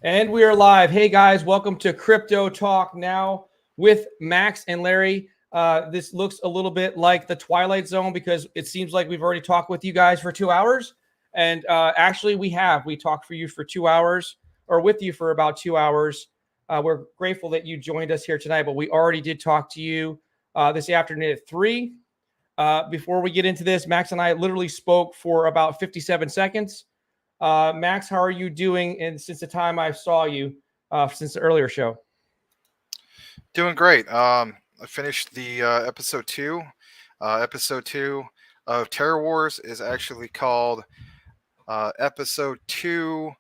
And we are live. Hey guys, welcome to Crypto Talk Now with Max and Larry. This looks a little bit like the Twilight Zone because it seems like we've already talked with you guys for 2 hours. And actually, we have. We talked for you for 2 hours, or with you for about 2 hours. We're grateful that you joined us here tonight, but we already did talk to you this afternoon at 3. Before we get into this, Max and I literally spoke for about 57 seconds. Max, how are you doing? And since the time I saw you, since the earlier show, Doing great. I finished the episode two. Episode two of Terror Wars is actually called episode two,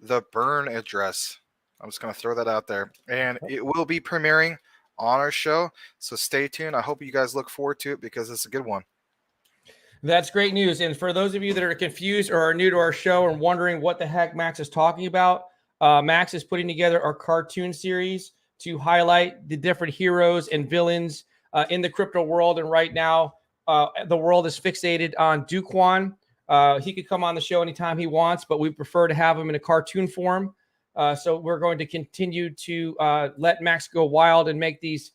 The Burn Address. I'm just going to throw that out there. And it will be premiering on our show. So stay tuned. I hope you guys look forward to it because it's a good one. that's great news. And for those of you that are confused or are new to our show and wondering what the heck Max is talking about, Max is putting together our cartoon series to highlight the different heroes and villains in the crypto world. And right now, the world is fixated on Kwon. He could come on the show anytime he wants, but we prefer to have him in a cartoon form. So we're going to continue to let Max go wild and make these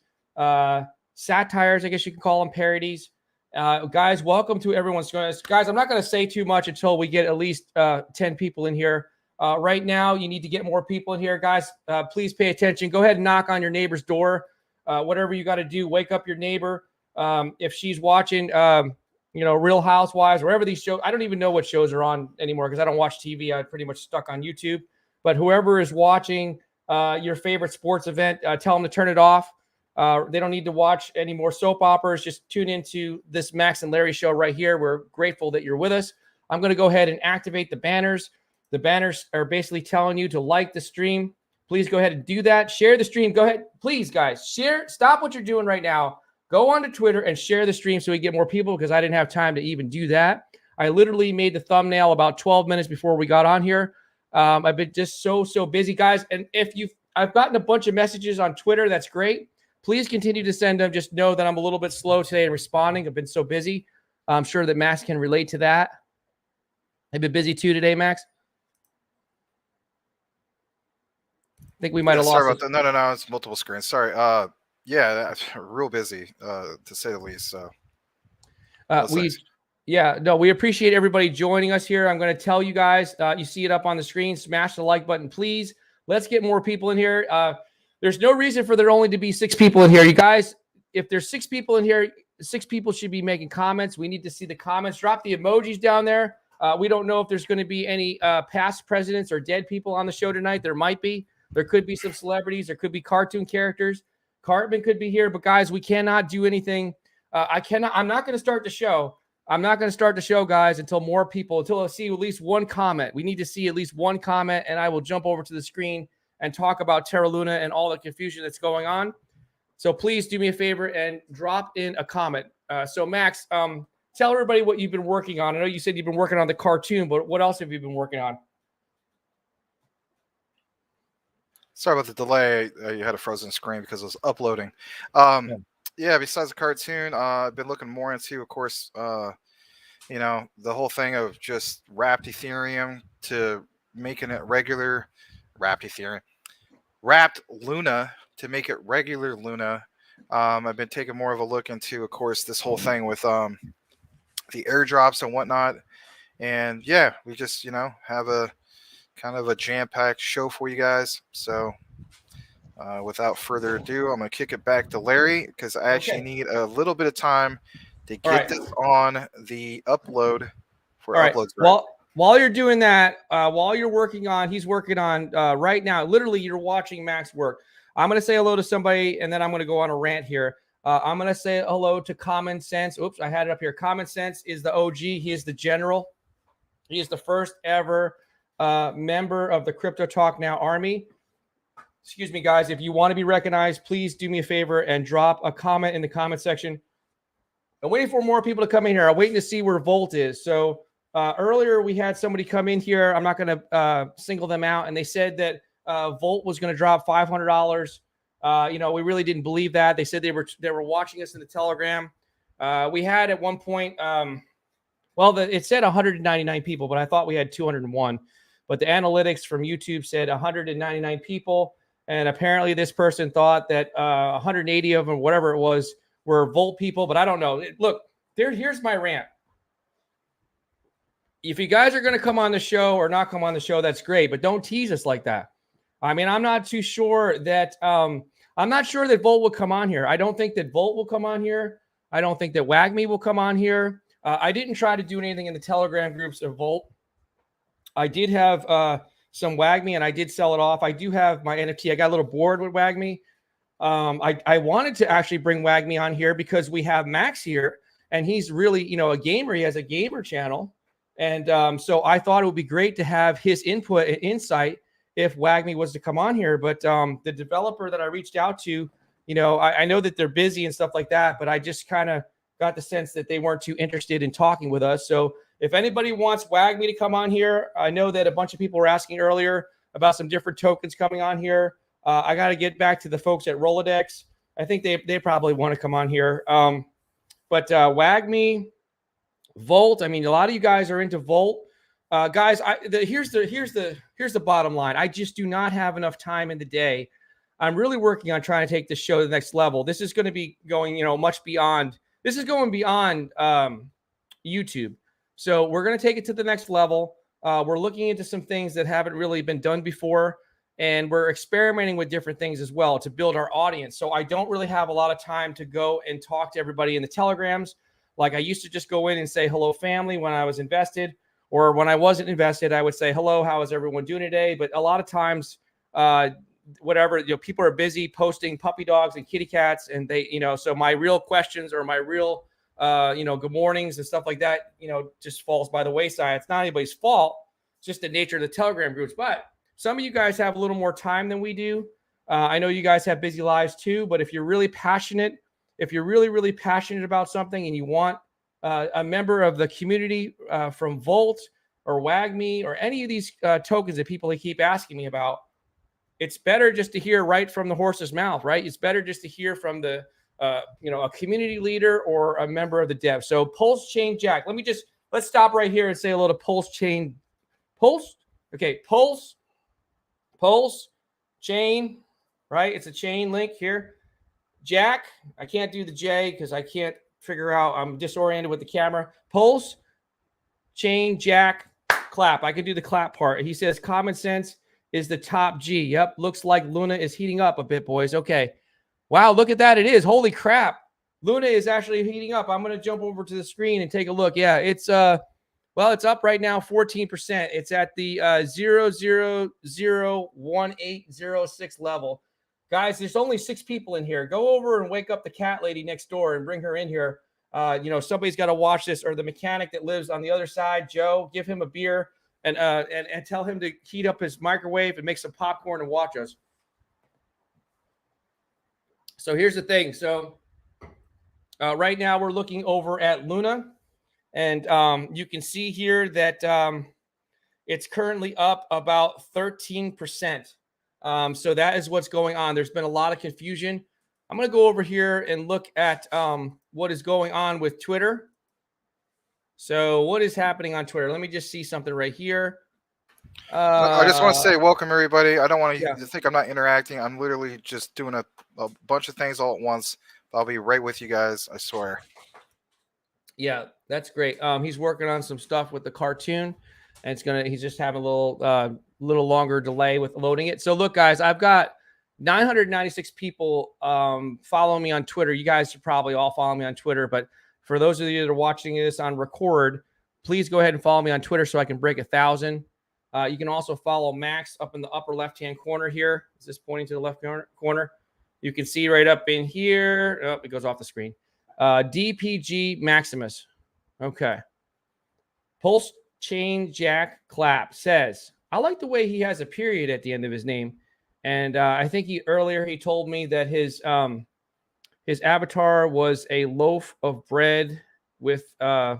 satires, I guess you can call them, parodies. Guys, welcome to everyone's joining us. Guys, I'm not going to say too much until we get at least 10 people in here. Right now, you need to get more people in here. Guys, please pay attention. Go ahead and knock on your neighbor's door. Whatever you got to do, wake up your neighbor. If she's watching, Real Housewives, wherever these shows, I don't even know what shows are on anymore because I don't watch TV. I'm pretty much stuck on YouTube. But whoever is watching your favorite sports event, tell them to turn it off. They don't need to watch any more soap operas. Just tune into this Max and Larry show right here. We're grateful that you're with us. I'm going to go ahead and activate the banners. The banners are basically telling you to like the stream. Please go ahead and do that. Share the stream. Go ahead. Please, guys, share. Stop what you're doing right now. Go on to Twitter and share the stream so we get more people because I didn't have time to even do that. I literally made the thumbnail about 12 minutes before we got on here. I've been just so busy, guys. And I've gotten a bunch of messages on Twitter. That's great. Please continue to send them. Just know that I'm a little bit slow today in responding. I've been so busy. I'm sure that Max can relate to that. I've been busy too today, Max. I think we might have lost. Sorry about that. No. It's multiple screens. Sorry. Yeah, real busy, to say the least. So. We appreciate everybody joining us here. I'm going to tell you guys, you see it up on the screen. Smash the like button, please. Let's get more people in here. There's no reason for there only to be 6 people in here. You guys, if there's 6 people in here, 6 people should be making comments. We need to see the comments. Drop the emojis down there. We don't know if there's going to be any past presidents or dead people on the show tonight. There might be. There could be some celebrities. There could be cartoon characters. Cartman could be here. But, guys, we cannot do anything. I'm not going to start the show. I'm not going to start the show, guys, until I see at least one comment. We need to see at least one comment, and I will jump over to the screen and talk about Terra Luna and all the confusion that's going on. So please do me a favor and drop in a comment. So, Max, tell everybody what you've been working on. I know you said you've been working on the cartoon, but what else have you been working on? Sorry about the delay. You had a frozen screen because it was uploading. Yeah, besides the cartoon, I've been looking more into, of course, the whole thing of just wrapped Ethereum to making it regular wrapped Ethereum, wrapped Luna to make it regular Luna. I've been taking more of a look into, of course, this whole thing with the airdrops and whatnot. And yeah, we just, have a kind of a jam-packed show for you guys. So without further ado, I'm going to kick it back to Larry because I actually need a little bit of time to get this on the upload for uploads. Well, while you're doing that, while you're working on, he's working on right now, literally you're watching Max work. I'm going to say hello to somebody, and then I'm going to go on a rant here. I'm going to say hello to Common Sense. Oops, I had it up here. Common Sense is the OG. He is the general. He is the first ever member of the Crypto Talk Now Army. Excuse me, guys. If you want to be recognized, please do me a favor and drop a comment in the comment section. I'm waiting for more people to come in here. I'm waiting to see where Volt is. So earlier we had somebody come in here. I'm not going to single them out. And they said that Volt was going to drop $500. We really didn't believe that. They said they were watching us in the Telegram. We had at one point, it said 199 people, but I thought we had 201. but the analytics from YouTube said 199 people. And apparently this person thought that 180 of them, whatever it was, were Volt people, but I don't know. Look, here's my rant. If you guys are going to come on the show or not come on the show, that's great, but don't tease us like that. I mean, I'm not too sure that I'm not sure that Volt will come on here. I don't think that Volt will come on here. I don't think that WAGME will come on here. I didn't try to do anything in the Telegram groups of Volt. I did have some WAGME, and I did sell it off. I do have my NFT. I got a little bored with WAGME. I wanted to actually bring WAGME on here because we have Max here, and he's really, a gamer. He has a gamer channel. And so I thought it would be great to have his input and insight if WAGME was to come on here. But the developer that I reached out to, I know that they're busy and stuff like that, but I just kind of got the sense that they weren't too interested in talking with us. So if anybody wants WAGME to come on here, I know that a bunch of people were asking earlier about some different tokens coming on here. I got to get back to the folks at Rolodex. I think they probably want to come on here. But WAGME, Volt. I mean, a lot of you guys are into Volt. Guys, here's the bottom line. I just do not have enough time in the day. I'm really working on trying to take this show to the next level. This is going to be going, much beyond. This is going beyond YouTube. So we're going to take it to the next level. We're looking into some things that haven't really been done before, and we're experimenting with different things as well to build our audience. So I don't really have a lot of time to go and talk to everybody in the Telegrams. Like I used to just go in and say hello family when I was invested, or when I wasn't invested, I would say hello, how is everyone doing today? But a lot of times, whatever, people are busy posting puppy dogs and kitty cats, and they, so my real questions or my real, good mornings and stuff like that, just falls by the wayside. It's not anybody's fault. It's just the nature of the Telegram groups. But some of you guys have a little more time than we do. I know you guys have busy lives too, but if you're really passionate, if you're really, really passionate about something and you want a member of the community from Volt or WAGME or any of these tokens that people keep asking me about, it's better just to hear right from the horse's mouth, right? It's better just to hear from the, a community leader or a member of the dev. So Pulse Chain Jack, let's stop right here and say a little Pulse Chain. Okay, Pulse Chain, right? It's a chain link here. Jack, I can't do the J because I can't figure out. I'm disoriented with the camera. Pulse, Chain, Jack, clap. I can do the clap part. He says common sense is the top G. Yep, looks like Luna is heating up a bit, boys. Okay. Wow, look at that. It is. Holy crap. Luna is actually heating up. I'm going to jump over to the screen and take a look. Yeah, it's it's up right now 14%. It's at the 0.0001806 level. Guys, there's only 6 people in here. Go over and wake up the cat lady next door and bring her in here. Somebody's got to watch this, or the mechanic that lives on the other side, Joe, give him a beer and tell him to heat up his microwave and make some popcorn and watch us. So here's the thing. So right now we're looking over at Luna, and you can see here that it's currently up about 13%. So that is what's going on. There's been a lot of confusion. I'm going to go over here and look at what is going on with Twitter. So what is happening on Twitter? Let me just see something right here. I just want to say welcome, everybody. I don't want you to think I'm not interacting. I'm literally just doing a bunch of things all at once. I'll be right with you guys, I swear. Yeah, that's great. He's working on some stuff with the cartoon, and he's just having a little longer delay with loading it. So look, guys, I've got 996 people following me on Twitter. You guys should probably all follow me on Twitter, but for those of you that are watching this on record, please go ahead and follow me on Twitter so I can break 1,000. You can also follow Max up in the upper left-hand corner here. Is this pointing to the left corner? You can see right up in here. Oh, it goes off the screen. DPGmaximus. Okay. Pulse Chain Jack Clap says, I like the way he has a period at the end of his name. And I think he told me that his avatar was a loaf of bread with, I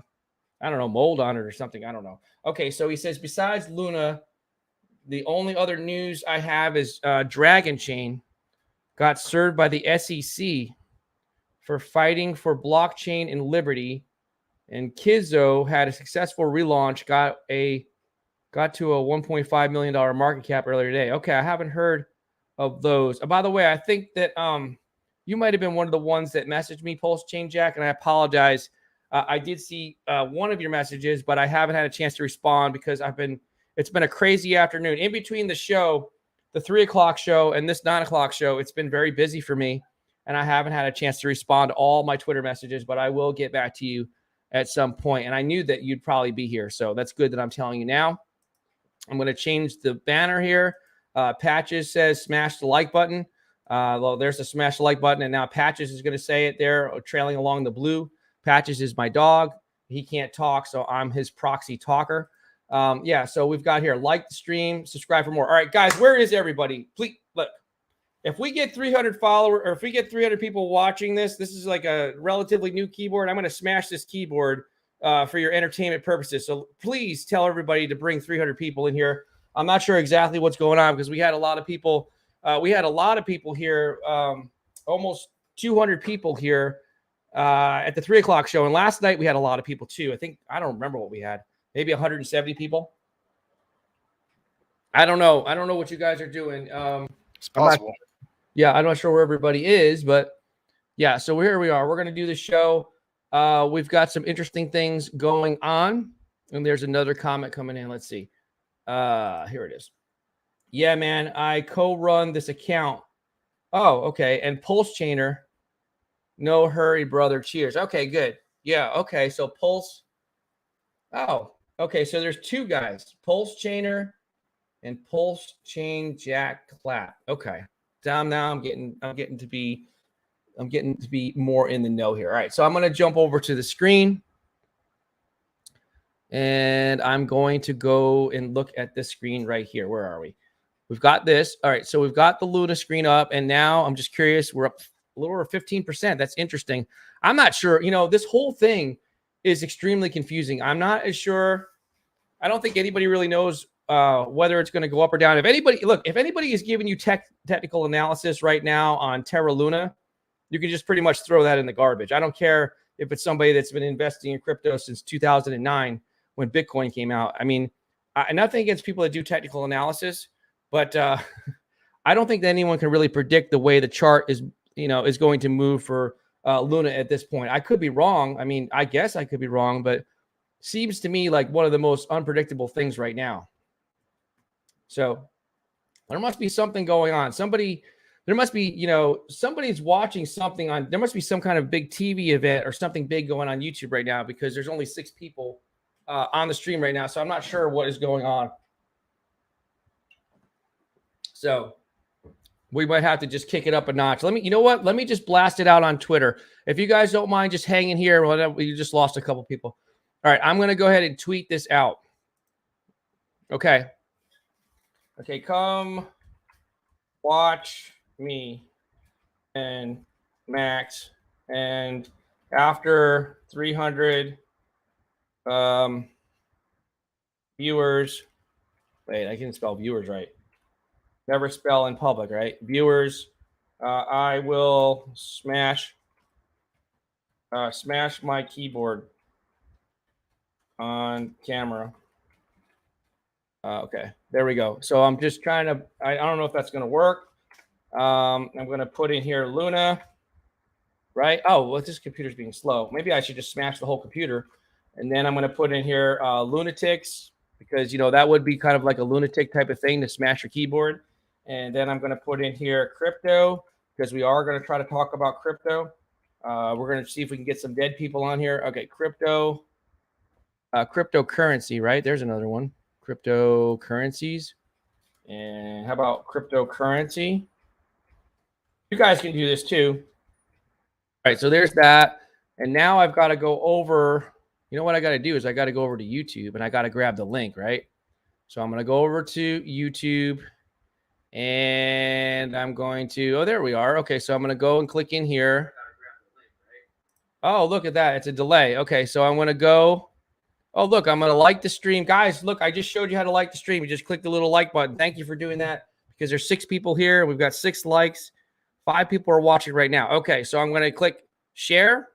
don't know, mold on it or something. I don't know. Okay, so he says, besides Luna, the only other news I have is Dragon Chain got served by the SEC for fighting for blockchain and liberty. And Kizzo had a successful relaunch, got a Got to a $1.5 million market cap earlier today. Okay, I haven't heard of those. By the way, I think that you might have been one of the ones that messaged me, Pulse Chain Jack, and I apologize. I did see one of your messages, but I haven't had a chance to respond because it's been a crazy afternoon. In between the show, the 3 o'clock show and this 9 o'clock show, it's been very busy for me, and I haven't had a chance to respond to all my Twitter messages, but I will get back to you at some point. And I knew that you'd probably be here, so that's good that I'm telling you now. I'm going to change the banner here. Patches says smash the like button. Well, there's a smash the like button, and now Patches is going to say it there, trailing along the blue. Patches is my dog. He can't talk, so I'm his proxy talker. Yeah, so we've got here, like the stream, subscribe for more. All right, guys, where is everybody? Please, look, if we get 300 followers, or if we get 300 people watching this is like a relatively new keyboard. I'm going to smash this keyboard for your entertainment purposes. So please tell everybody to bring 300 people in here. I'm not sure exactly what's going on because we had a lot of people. We had a lot of people here, almost 200 people here at the 3 o'clock show. And last night we had a lot of people too. I don't remember what we had. Maybe 170 people. I don't know. I don't know what you guys are doing. It's possible. I'm not sure where everybody is, but yeah. So here we are. We're going to do the show. We've got some interesting things going on. And there's another comment coming in. Let's see. Here it is. Yeah, man. I co-run this account. Oh, okay. And Pulse Chainer. No hurry, brother. Cheers. Okay, good. Yeah. Okay. So Pulse. Oh, okay. So there's two guys, Pulse Chainer and Pulse Chain Jack Clap. Okay. Now I'm getting to be more in the know here. All right. So I'm going to jump over to the screen and I'm going to go and look at this screen right here. Where are we? We've got this. All right. So we've got the Luna screen up, and now I'm just curious. We're up a little over 15%. That's interesting. I'm not sure. This whole thing is extremely confusing. I'm not as sure. I don't think anybody really knows whether it's going to go up or down. If anybody is giving you technical analysis right now on Terra Luna, you can just pretty much throw that in the garbage. I don't care if it's somebody that's been investing in crypto since 2009 when Bitcoin came out. I mean, nothing against people that do technical analysis, but I don't think that anyone can really predict the way the chart is going to move for Luna at this point. I could be wrong. I mean, I guess I could be wrong, but seems to me like one of the most unpredictable things right now. So there must be something going on. There must be, somebody's watching something on, there must be some kind of big TV event or something big going on YouTube right now because there's only 6 people on the stream right now. So I'm not sure what is going on. So we might have to just kick it up a notch. Let me just blast it out on Twitter. If you guys don't mind just hanging here, you just lost a couple people. All right, I'm going to go ahead and tweet this out. Okay, come watch me and Max. And after 300 viewers, wait, I can spell viewers right. Never spell in public, right? Viewers, I will smash my keyboard on camera. Okay, there we go. So I'm just trying to, I don't know if that's going to work. I'm going to put in here Luna, right? Oh, well, this computer's being slow. Maybe I should just smash the whole computer. And then I'm going to put in here lunatics because, that would be kind of like a lunatic type of thing to smash your keyboard. And then I'm going to put in here crypto because we are going to try to talk about crypto. We're going to see if we can get some dead people on here. Okay, cryptocurrency, right? There's another one. Cryptocurrencies. And how about cryptocurrency? You guys can do this too. All right, so there's that. And now I've got to go over. What I got to do is I got to go over to YouTube and I got to grab the link, right? So I'm going to go over to YouTube. And I'm going to, oh, there we are. Okay, so I'm going to go and click in here. Oh, look at that. It's a delay. Okay, so I'm going to go. Oh, look, I'm going to like the stream. Guys, look, I just showed you how to like the stream. You just click the little like button. Thank you for doing that because there's 6 people here. We've got 6 likes. 5 people are watching right now. Okay, so I'm going to click share,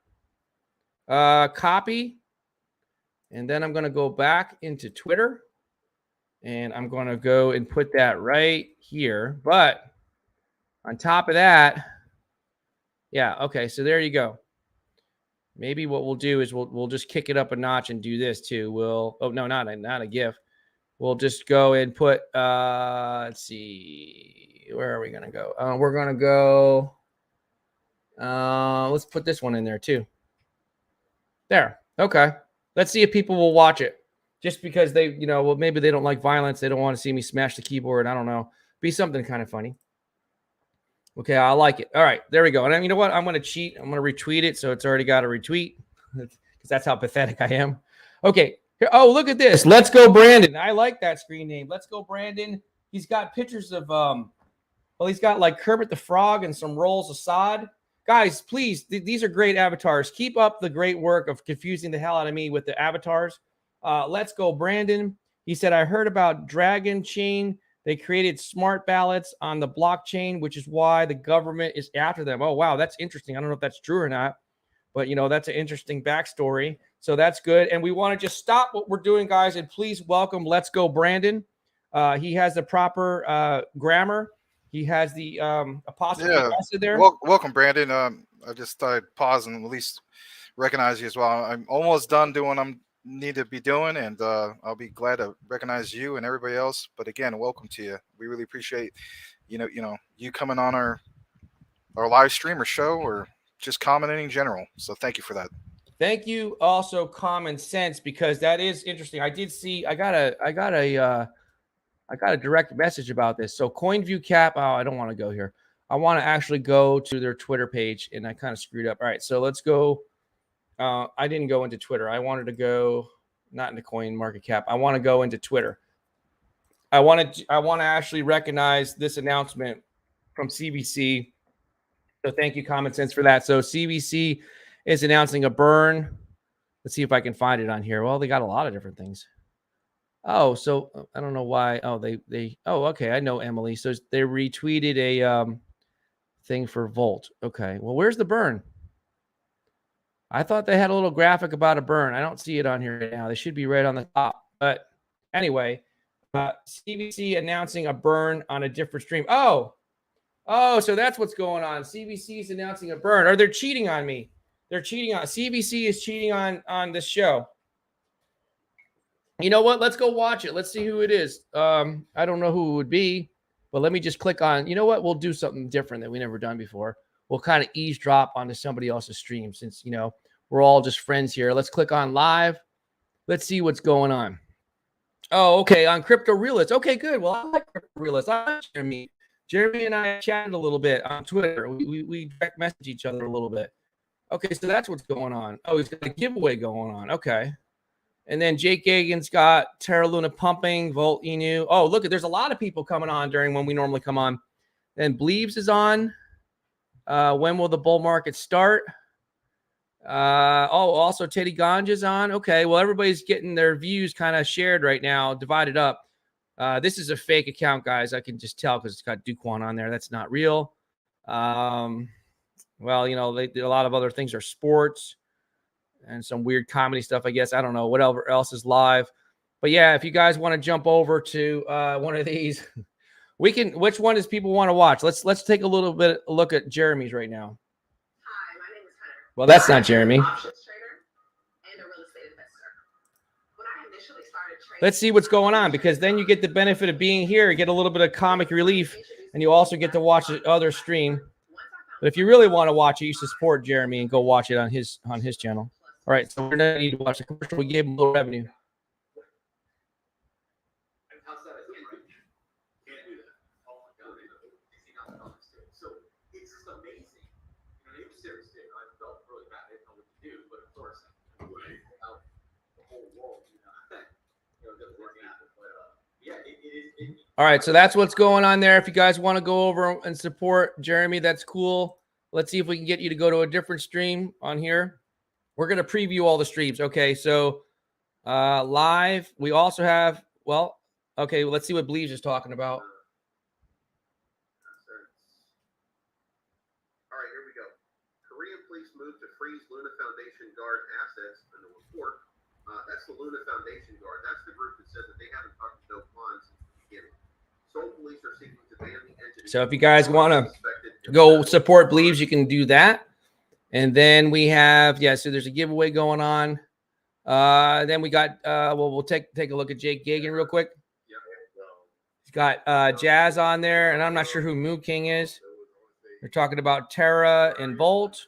copy, and then I'm going to go back into Twitter. And I'm going to go and put that right here. But on top of that, yeah, okay, so there you go. Maybe what we'll do is we'll just kick it up a notch and do this too. Not a GIF. We'll just go and put let's see, where are we gonna go? We're gonna go. Let's put this one in there too. There. Okay. Let's see if people will watch it. Just because they, well, maybe they don't like violence. They don't want to see me smash the keyboard. I don't know. Be something kind of funny. Okay, I like it. All right, there we go. And you know what? I'm going to cheat. I'm going to retweet it, so it's already got a retweet because that's how pathetic I am. Okay. Here, oh, look at this. Let's go, Brandon. I like that screen name. Let's go, Brandon. He's got pictures of he's got like Kermit the Frog and some rolls of sod. Guys, please, these are great avatars. Keep up the great work of confusing the hell out of me with the avatars. Let's go, Brandon. He said, I heard about Dragon Chain. They created smart ballots on the blockchain, which is why the government is after them. Oh, wow, that's interesting. I don't know if that's true or not, but, that's an interesting backstory. So that's good. And we want to just stop what we're doing, guys, and please welcome Let's Go, Brandon. He has the proper grammar. He has the apostrophe S there. Welcome, Brandon. I just thought I'd pause and at least recognize you as well. I'm almost done doing what I need to be doing, and I'll be glad to recognize you and everybody else. But again, welcome to you. We really appreciate you coming on our live stream or show or just commenting in general. So thank you for that. Thank you. Also, Common Sense, because that is interesting. I did see. I got a direct message about this. So CoinView Cap. Oh, I don't want to go here. I want to actually go to their Twitter page, and I kind of screwed up. All right, so let's go. I didn't go into Twitter. I wanted to go not into Coin Market Cap. I want to go into Twitter. I want to actually recognize this announcement from CBC. So thank you, Common Sense, for that. So CBC is announcing a burn. Let's see if I can find it on here. Well, they got a lot of different things. Oh, so I don't know why. Oh, okay. I know Emily. So they retweeted a thing for Volt. Okay. Well, where's the burn? I thought they had a little graphic about a burn. I don't see it on here right now. They should be right on the top. But anyway, CBC announcing a burn on a different stream. Oh, so that's what's going on. CBC is announcing a burn. Or they're cheating on me. They're cheating on. CBC is cheating on this show. You know what? Let's go watch it. Let's see who it is. I don't know who it would be, but let me just click on. You know what? We'll do something different that we never done before. We'll kind of eavesdrop onto somebody else's stream since, we're all just friends here. Let's click on live. Let's see what's going on. Oh, okay. On Crypto Realist. Okay, good. Well, I like Crypto Realist. I like Jeremy. Jeremy and I chatted a little bit on Twitter. We direct message each other a little bit. Okay, so that's what's going on. Oh, he's got a giveaway going on. Okay. And then Jake Gagan's got Terra Luna pumping, Volt Inu. Oh, look, there's a lot of people coming on during when we normally come on. Then Bleeves is on. When will the bull market start? Also Teddy Ganja's on. Okay, well, everybody's getting their views kind of shared right now, divided up. This is a fake account, guys. I can just tell because it's got Kwon on there. That's not real. Well, a lot of other things are sports and some weird comedy stuff, I guess. I don't know whatever else is live. But yeah, if you guys want to jump over to one of these, we can. Which one does people want to watch? Let's take a little bit a look at Jeremy's right now. Hi, my name is Hunter. Well, that's not Jeremy. Options trader and a real estate investor. When I initially started trading, let's see what's going on, because then you get the benefit of being here, you get a little bit of comic relief, and you also get to watch the other stream. But if you really want to watch it, you should support Jeremy and go watch it on his channel. All right, so we're going to need to watch the commercial. We gave him a little revenue. All right, so that's what's going on there. If you guys want to go over and support Jeremy, that's cool. Let's see if we can get you to go to a different stream on here. We're going to preview all the streams. Okay, so live. We also have, okay, let's see what Bleeves is talking about. All right, here we go. Korean police moved to freeze Luna Foundation guard assets in the report. That's the Luna Foundation Guard. That's the group that says that they haven't talked to Bill Kwon since the beginning. Seoul police are seeking to ban the entity. So if you guys want to go support Believes, you can do that. And then we have, so there's a giveaway going on. Then we got, we'll take a look at Jake Gagan real quick. He's got Jazz on there, and I'm not sure who Moo King is. They're talking about Terra and Bolt.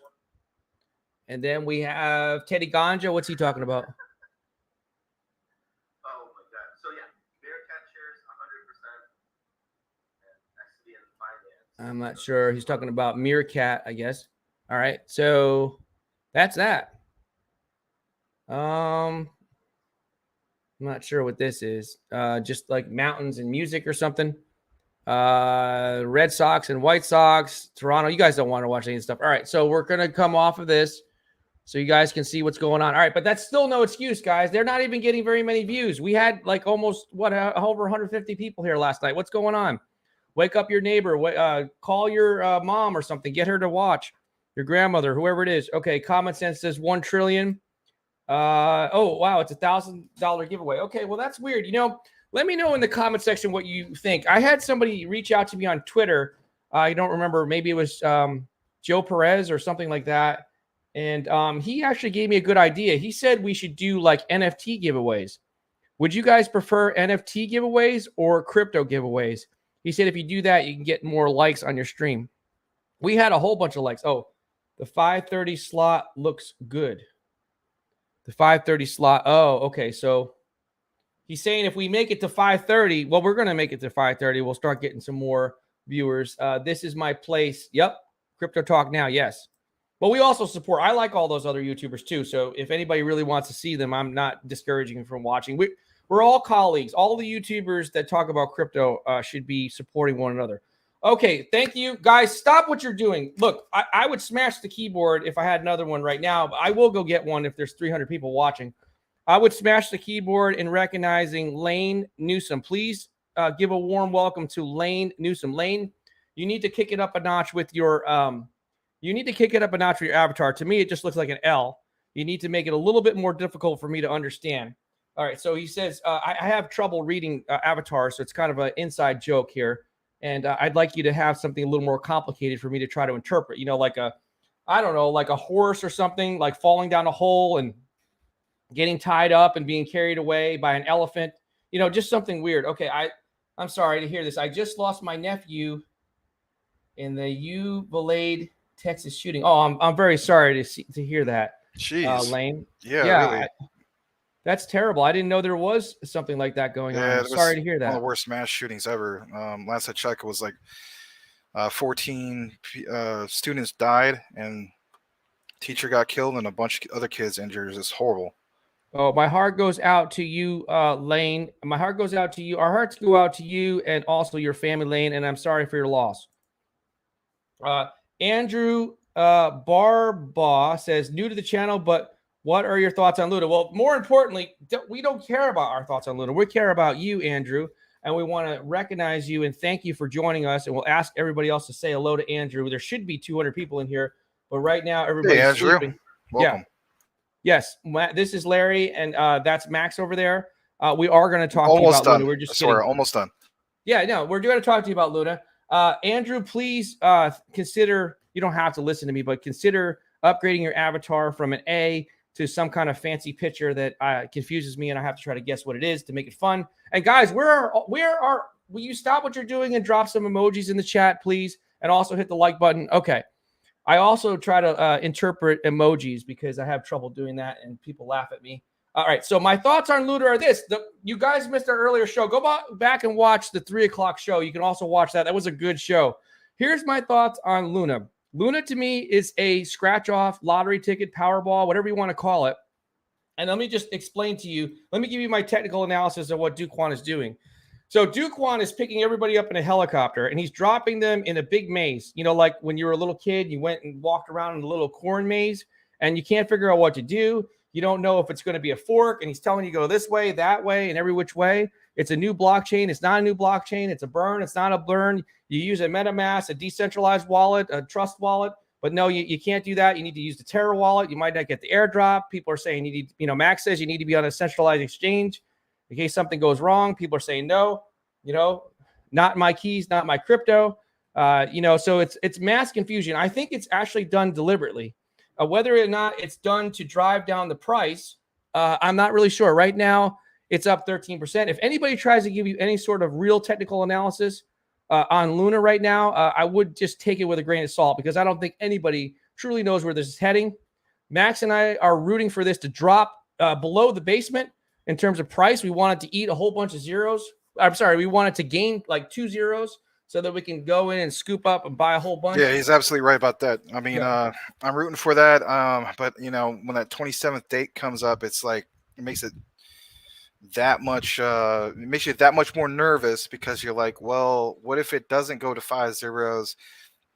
And then we have Teddy Ganja. What's he talking about? Oh my God. So yeah, Bearcat shares 100%. And finance. I'm not sure. He's talking about Meerkat, I guess. All right. So that's that. I'm not sure what this is. Just like mountains and music or something. Red Sox and White Sox, Toronto. You guys don't want to watch any of this stuff. All right. So we're going to come off of this so you guys can see what's going on. All right. But that's still no excuse, guys. They're not even getting very many views. We had like almost over 150 people here last night. What's going on? Wake up your neighbor. Call your mom or something. Get her to watch. Your grandmother, whoever it is. Okay. Common Sense says 1 trillion. Oh, wow. It's $1,000 giveaway. Okay. Well, that's weird. Let me know in the comment section what you think. I had somebody reach out to me on Twitter. I don't remember. Maybe it was Joe Perez or something like that. And he actually gave me a good idea. He said we should do like NFT giveaways. Would you guys prefer NFT giveaways or crypto giveaways? He said if you do that, you can get more likes on your stream. We had a whole bunch of likes. Oh, the 5:30 slot looks good. The 5:30 slot. Oh, okay. So he's saying if we make it to 5:30, well, we're going to make it to 5:30. We'll start getting some more viewers. This is my place. Yep. Crypto Talk Now. Yes. But we also support. I like all those other YouTubers too. So if anybody really wants to see them, I'm not discouraging them from watching. We're all colleagues. All the YouTubers that talk about crypto should be supporting one another. Okay, thank you. Guys, stop what you're doing. Look, I would smash the keyboard if I had another one right now, but I will go get one if there's 300 people watching. I would smash the keyboard in recognizing Lane Newsom. Please give a warm welcome to Lane Newsom. Lane, you need to kick it up a notch with your avatar. To me, it just looks like an L. You need to make it a little bit more difficult for me to understand. All right, so he says, I have trouble reading avatars, so it's kind of an inside joke here. And I'd like you to have something a little more complicated for me to try to interpret, like a horse or something, like falling down a hole and getting tied up and being carried away by an elephant, just something weird. Okay, I'm sorry to hear this. I just lost my nephew in the Uvalde, Texas shooting. Oh, I'm very sorry to hear that. Jeez. Lane. Yeah, really. That's terrible. I didn't know there was something like that going on. I'm sorry to hear that. One of the worst mass shootings ever. Last I checked, it was like 14 students died and teacher got killed and a bunch of other kids injured. It's horrible. Oh, my heart goes out to you, Lane. My heart goes out to you. Our hearts go out to you and also your family, Lane, and I'm sorry for your loss. Andrew Barbaugh says, new to the channel, but what are your thoughts on Luna? Well, more importantly, we don't care about our thoughts on Luna. We care about you, Andrew, and we want to recognize you and thank you for joining us. And we'll ask everybody else to say hello to Andrew. There should be 200 people in here, but right now everybody's sleeping. Welcome. Yeah. Yes, this is Larry, and that's Max over there. We are going to talk to you about Luna. We're just almost done. Yeah, no, we're going to talk to you about Luna. Andrew, please consider, you don't have to listen to me, but consider upgrading your avatar from an A to some kind of fancy picture that confuses me, and I have to try to guess what it is to make it fun. And guys, will you stop what you're doing and drop some emojis in the chat, please? And also hit the like button. Okay. I also try to interpret emojis because I have trouble doing that, and people laugh at me. All right, so my thoughts on Luna are this. You guys missed our earlier show. Go back and watch the 3 o'clock show. You can also watch that. That was a good show. Here's my thoughts on Luna. Luna, to me, is a scratch-off lottery ticket, Powerball, whatever you want to call it. And let me just explain to you. Let me give you my technical analysis of what Kwon is doing. So Kwon is picking everybody up in a helicopter, and he's dropping them in a big maze. Like when you were a little kid, you went and walked around in a little corn maze, and you can't figure out what to do. You don't know if it's going to be a fork, and he's telling you go this way, that way, and every which way. It's a new blockchain. It's not a new blockchain. It's a burn. It's not a burn. You use a MetaMask, a decentralized wallet, a trust wallet, But no, you can't do that. You need to use the Terra wallet. You might not get the airdrop. People are saying you need, Max says you need to be on a centralized exchange in case something goes wrong. People are saying no, not my keys, not my crypto. So it's mass confusion. I think it's actually done deliberately. Whether or not it's done to drive down the price, I'm not really sure. Right now, it's up 13%. If anybody tries to give you any sort of real technical analysis on Luna right now, I would just take it with a grain of salt because I don't think anybody truly knows where this is heading. Max and I are rooting for this to drop below the basement in terms of price. We want it to eat a whole bunch of zeros. I'm sorry, we want it to gain like 2 zeros so that we can go in and scoop up and buy a whole bunch. Yeah, he's absolutely right about that. I mean, I'm rooting for that. But when that 27th date comes up, it's like it makes it that much. It makes you that much more nervous because you're like, well, what if it doesn't go to 5 zeros?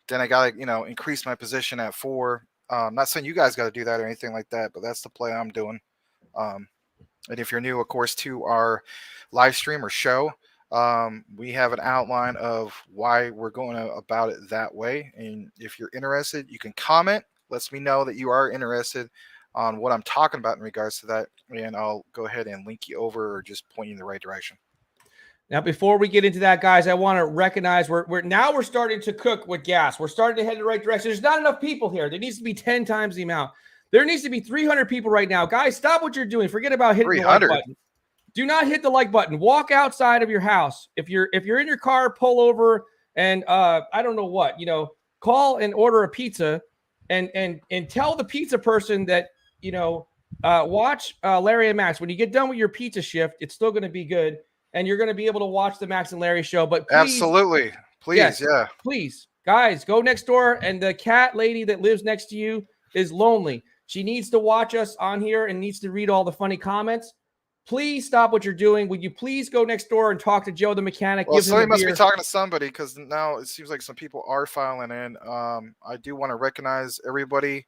Then I gotta, increase my position at 4. Not saying you guys got to do that or anything like that, but that's the play I'm doing. And if you're new, of course, to our live stream or show, we have an outline of why we're going about it that way. And if you're interested, you can comment. Lets me know that you are interested on what I'm talking about in regards to that. And I'll go ahead and link you over or just point you in the right direction. Now, before we get into that, guys, I want to recognize we're starting to cook with gas. We're starting to head in the right direction. There's not enough people here. There needs to be 10 times the amount. There needs to be 300 people right now. Guys, stop what you're doing. Forget about hitting the like button. Do not hit the like button. Walk outside of your house. If you're in your car, pull over and I don't know what, call and order a pizza and tell the pizza person that, watch Larry and Max. When you get done with your pizza shift, it's still going to be good. And you're going to be able to watch the Max and Larry show. But please, absolutely. Please. Yes, yeah. Please, guys, go next door. And the cat lady that lives next to you is lonely. She needs to watch us on here and needs to read all the funny comments. Please stop what you're doing. Would you please go next door and talk to Joe the mechanic? Well, somebody must be talking to somebody because now it seems like some people are filing in. I do want to recognize everybody.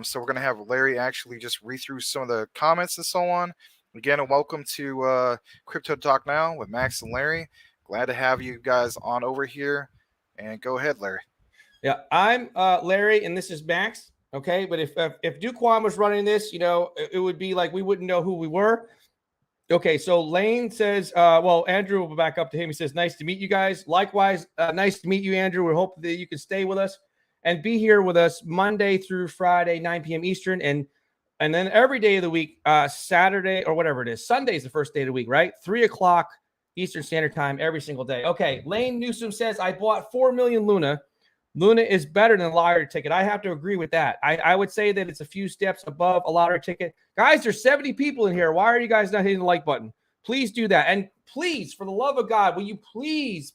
So we're going to have Larry actually just read through some of the comments and so on. Again, and welcome to Crypto Talk Now with Max and Larry. Glad to have you guys on over here. And go ahead, Larry. Yeah, I'm Larry, and this is Max. Okay, but if Kwon was running this, it would be like we wouldn't know who we were. Okay, so Lane says, Andrew will back up to him. He says, nice to meet you guys. Likewise, nice to meet you, Andrew. We hope that you can stay with us and be here with us Monday through Friday, 9 p.m. Eastern, and then every day of the week, Saturday or whatever it is. Sunday is the first day of the week, right? 3 o'clock Eastern Standard Time every single day. Okay, Lane Newsom says, I bought 4 million Luna. Luna is better than a lottery ticket. I have to agree with that. I would say that it's a few steps above a lottery ticket. Guys, there's 70 people in here. Why are you guys not hitting the like button? Please do that. And please, for the love of God, will you please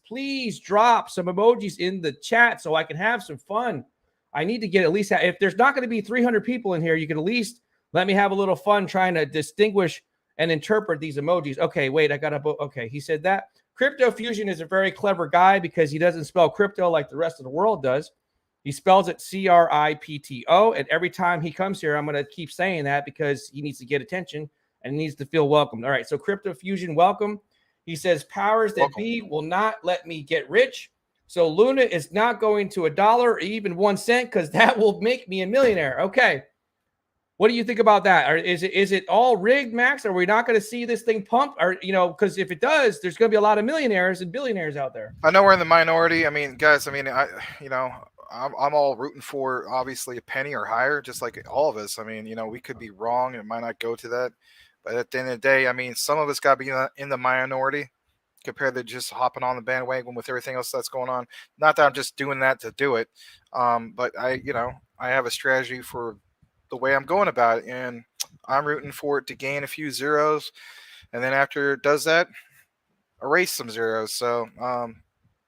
drop some emojis in the chat so I can have some fun? I need to get at least, if there's not going to be 300 people in here, you can at least let me have a little fun trying to distinguish and interpret these emojis. Okay, wait, okay, he said that. Crypto Fusion is a very clever guy because he doesn't spell crypto like the rest of the world does. He spells it CRIPTO. And every time he comes here, I'm going to keep saying that because he needs to get attention and needs to feel welcomed. All right, so Crypto Fusion, welcome. He says, powers that be will not let me get rich. So Luna is not going to $1 or even 1 cent because that will make me a millionaire. Okay. What do you think about that? Or is it all rigged, Max? Are we not going to see this thing pump? Or, because if it does, there's going to be a lot of millionaires and billionaires out there. I know we're in the minority. I mean, guys, I'm all rooting for obviously a penny or higher, just like all of us. I mean, we could be wrong. It might not go to that. But at the end of the day, I mean, some of us got to be in the minority compared to just hopping on the bandwagon with everything else that's going on. Not that I'm just doing that to do it. But I have a strategy for the way I'm going about it, and I'm rooting for it to gain a few zeros, and then after it does that, erase some zeros. So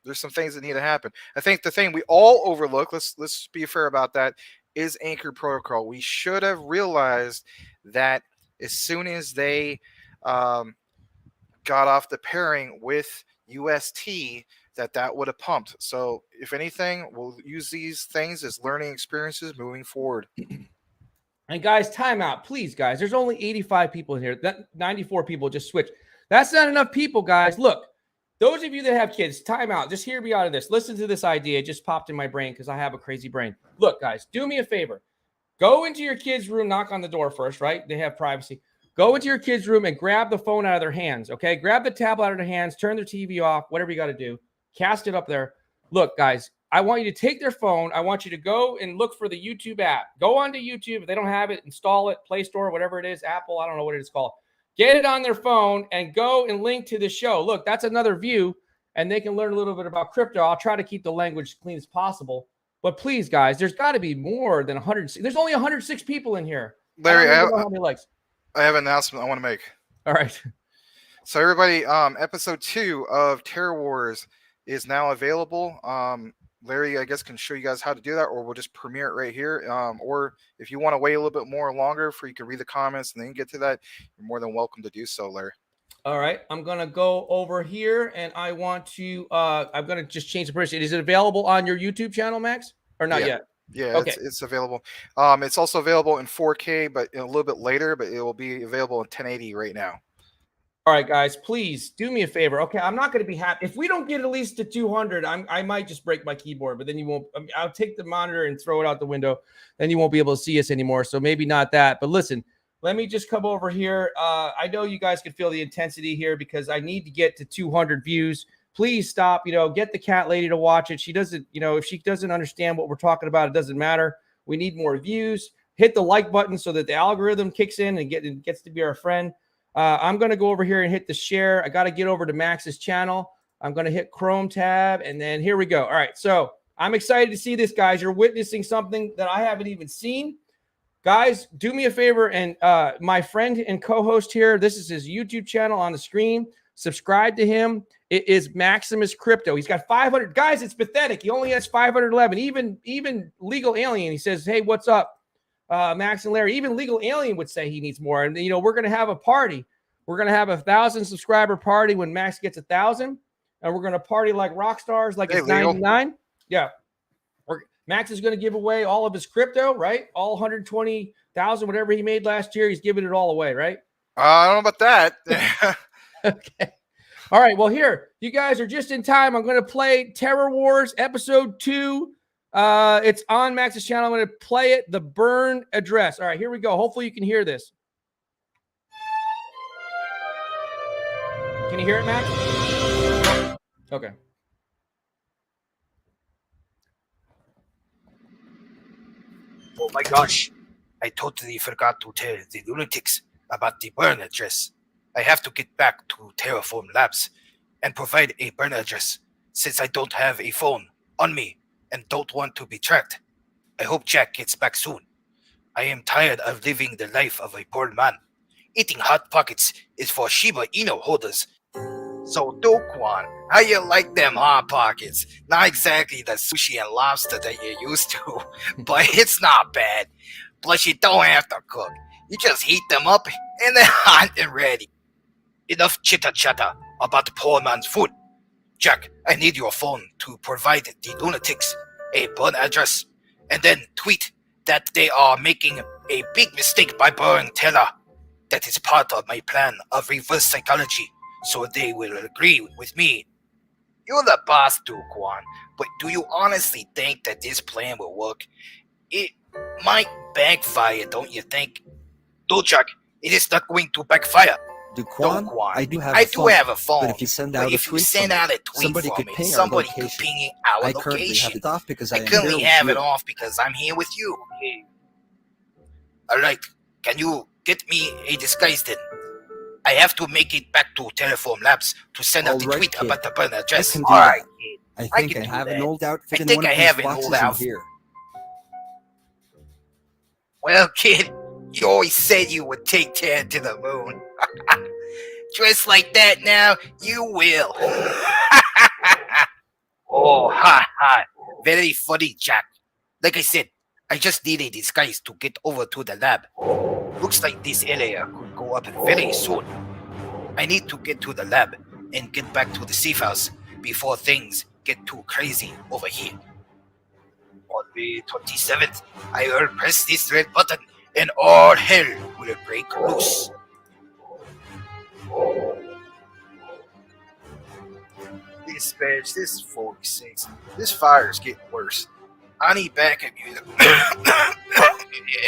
there's some things that need to happen. I think the thing we all overlook, let's be fair about that, is Anchor Protocol. We should have realized that as soon as they got off the pairing with UST, that would have pumped. So if anything, we'll use these things as learning experiences moving forward. And guys, timeout, please, guys. There's only 85 people in here. That 94 people just switched. That's not enough people, guys. Look, those of you that have kids, time out. Just hear me out of this. Listen to this idea. It just popped in my brain because I have a crazy brain. Look, guys, do me a favor. Go into your kid's room, knock on the door first, right? They have privacy. Go into your kid's room and grab the phone out of their hands, okay? Grab the tablet out of their hands, turn their TV off, whatever you got to do. Cast it up there. Look, guys, I want you to take their phone. I want you to go and look for the YouTube app. Go onto YouTube. If they don't have it, install it, Play Store, whatever it is, Apple, I don't know what it is called. Get it on their phone and go and link to the show. Look, that's another view, and they can learn a little bit about crypto. I'll try to keep the language clean as possible. But please, guys, there's got to be more than 100. There's only 106 people in here. Larry, I don't know how many likes. I have an announcement I want to make. All right. So everybody, episode 2 of Terra Wars is now available. Larry, I guess, can show you guys how to do that, or we'll just premiere it right here. Or if you want to wait a little bit more longer for you can read the comments and then get to that, you're more than welcome to do so, Larry. All right. I'm going to go over here and I want to, I'm going to just change the person. Is it available on your YouTube channel, Max? Or not yet? Yeah, Okay. it's available. It's also available in 4K, but a little bit later, but it will be available in 1080 right now. All right, guys, please do me a favor. Okay, I'm not going to be happy. If we don't get at least to 200, I might just break my keyboard, but then you won't. I'll take the monitor and throw it out the window. Then you won't be able to see us anymore. So maybe not that. But listen, let me just come over here. I know you guys can feel the intensity here because I need to get to 200 views. Please stop. Get the cat lady to watch it. She doesn't, if she doesn't understand what we're talking about, it doesn't matter. We need more views. Hit the like button so that the algorithm kicks in and gets to be our friend. I'm going to go over here and hit the share. I got to get over to Max's channel. I'm going to hit Chrome tab, and then here we go. All right, so I'm excited to see this, guys. You're witnessing something that I haven't even seen. Guys, do me a favor, and my friend and co-host here, this is his YouTube channel on the screen. Subscribe to him. It is Maximus Crypto. He's got 500. Guys, it's pathetic. He only has 511. Even Legal Alien, he says, hey, what's up? Max and Larry, even Legal Alien would say he needs more. And, we're going to have a party. We're going to have 1,000 subscriber party when Max gets 1,000. And we're going to party like rock stars, like it's 99. Yeah. Max is going to give away all of his crypto, right? All 120,000, whatever he made last year, he's giving it all away, right? I don't know about that. Okay. All right. Well, here, you guys are just in time. I'm going to play Terra Wars episode 2. It's on Max's channel. I'm going to play it, the burn address. All right, here we go. Hopefully you can hear this. Can you hear it, Max? Okay. Oh my gosh, I totally forgot to tell the lunatics about the burn address. I have to get back to Terraform Labs and provide a burn address since I don't have a phone on me and don't want to be tracked. I hope Jack gets back soon. I am tired of living the life of a poor man. Eating Hot Pockets is for Shiba Inu holders. So, Kwon, how you like them Hot Pockets? Not exactly the sushi and lobster that you're used to, but it's not bad. Plus, you don't have to cook. You just heat them up and they're hot and ready. Enough chitter-chatter about poor man's food. Jack, I need your phone to provide the lunatics a burn address, and then tweet that they are making a big mistake by burning Terra. That is part of my plan of reverse psychology, so they will agree with me. You're the boss, Kwon, but do you honestly think that this plan will work? It might backfire, don't you think? No, Jack, it is not going to backfire. Kwon, I do have a phone. But if you send out a tweet, somebody could ping our location. I currently have it off because I'm here with you. Alright, can you get me a disguise then? I have to make it back to Terraform Labs to send out the tweet about the burn address. Alright, I think I have an old outfit in one of these boxes in here. Well, kid, you always said you would take Terra to the moon. Dressed like that now, you will. Oh, ha. Very funny, Jack. Like I said, I just need a disguise to get over to the lab. Looks like this area could go up very soon. I need to get to the lab and get back to the safe house before things get too crazy over here. On May 27th, I will press this red button and all hell will break loose. dispatch. This is 46. This fire is getting worse. I need backup unit.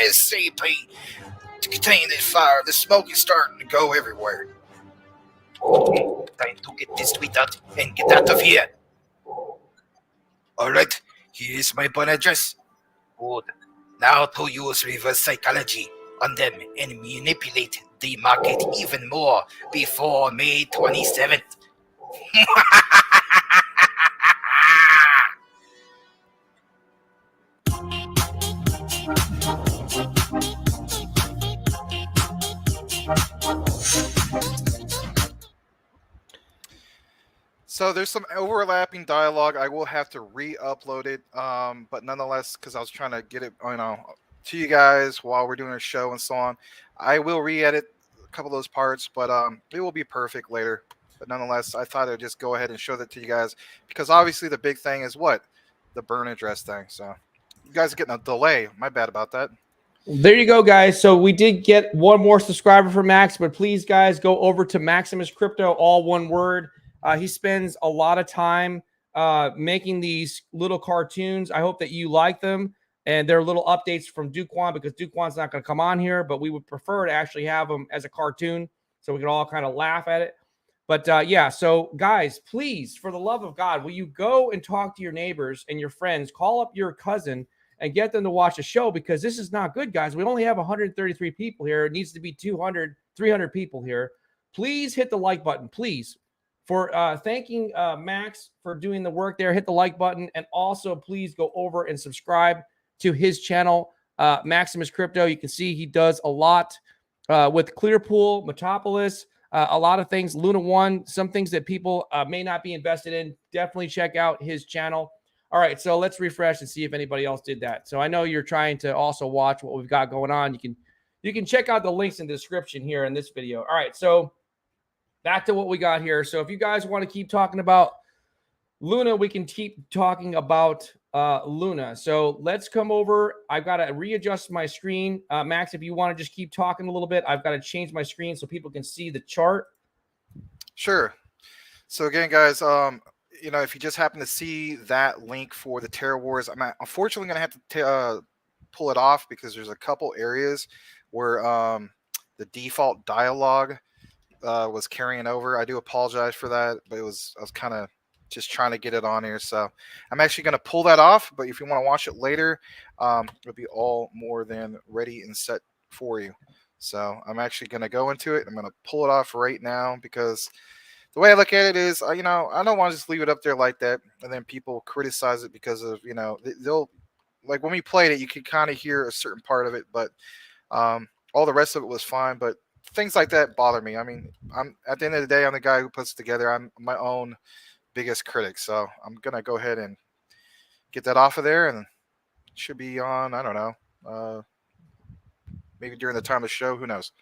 SCP to contain this fire. The smoke is starting to go everywhere. Time to get this tweet out and get out of here. Alright, here is my burn address. Good. Now to use reverse psychology on them and manipulate the market even more before May 27th. So there's some overlapping dialogue. I will have to re-upload it, but nonetheless, because I was trying to get it, to you guys while we're doing a show and so on, I will re-edit a couple of those parts, but it will be perfect later. But nonetheless, I thought I'd just go ahead and show that to you guys because obviously the big thing is what? The burn address thing. So you guys are getting a delay. My bad about that. There you go, guys. So we did get one more subscriber for Max, but please, guys, go over to Maximus Crypto, all one word. He spends a lot of time making these little cartoons. I hope that you like them. And they're little updates from Kwon because Kwon's not going to come on here, but we would prefer to actually have them as a cartoon so we can all kind of laugh at it. But yeah, so guys, please, for the love of God, will you go and talk to your neighbors and your friends, call up your cousin and get them to watch the show because this is not good, guys. We only have 133 people here. It needs to be 200, 300 people here. Please hit the like button, please. For thanking Max for doing the work there, hit the like button. And also, please go over and subscribe to his channel, Maximus Crypto. You can see he does a lot with Clearpool, Metropolis, a lot of things, Luna One, some things that people may not be invested in. Definitely check out his channel. All right, so let's refresh and see if anybody else did that. So I know you're trying to also watch what we've got going on. You can check out the links in the description here in this video. All right, so back to what we got here. So if you guys want to keep talking about Luna, we can keep talking about Luna. So let's come over. I've got to readjust my screen. Max, if you want to just keep talking a little bit, I've got to change my screen so people can see the chart. Sure. So again, guys, if you just happen to see that link for the Terra Wars, I'm unfortunately going to have to pull it off because there's a couple areas where the default dialogue was carrying over. I do apologize for that, but I was kind of just trying to get it on here. So I'm actually going to pull that off, but if you want to watch it later, it'll be all more than ready and set for you. So I'm actually going to go into it. I'm going to pull it off right now because the way I look at it is, I don't want to just leave it up there like that. And then people criticize it because of, they'll like when we played it, you could kind of hear a certain part of it, but all the rest of it was fine. But things like that bother me. I mean, I'm at the end of the day, I'm the guy who puts it together. I'm my own biggest critic. So I'm going to go ahead and get that off of there and it should be on, I don't know, maybe during the time of the show, who knows?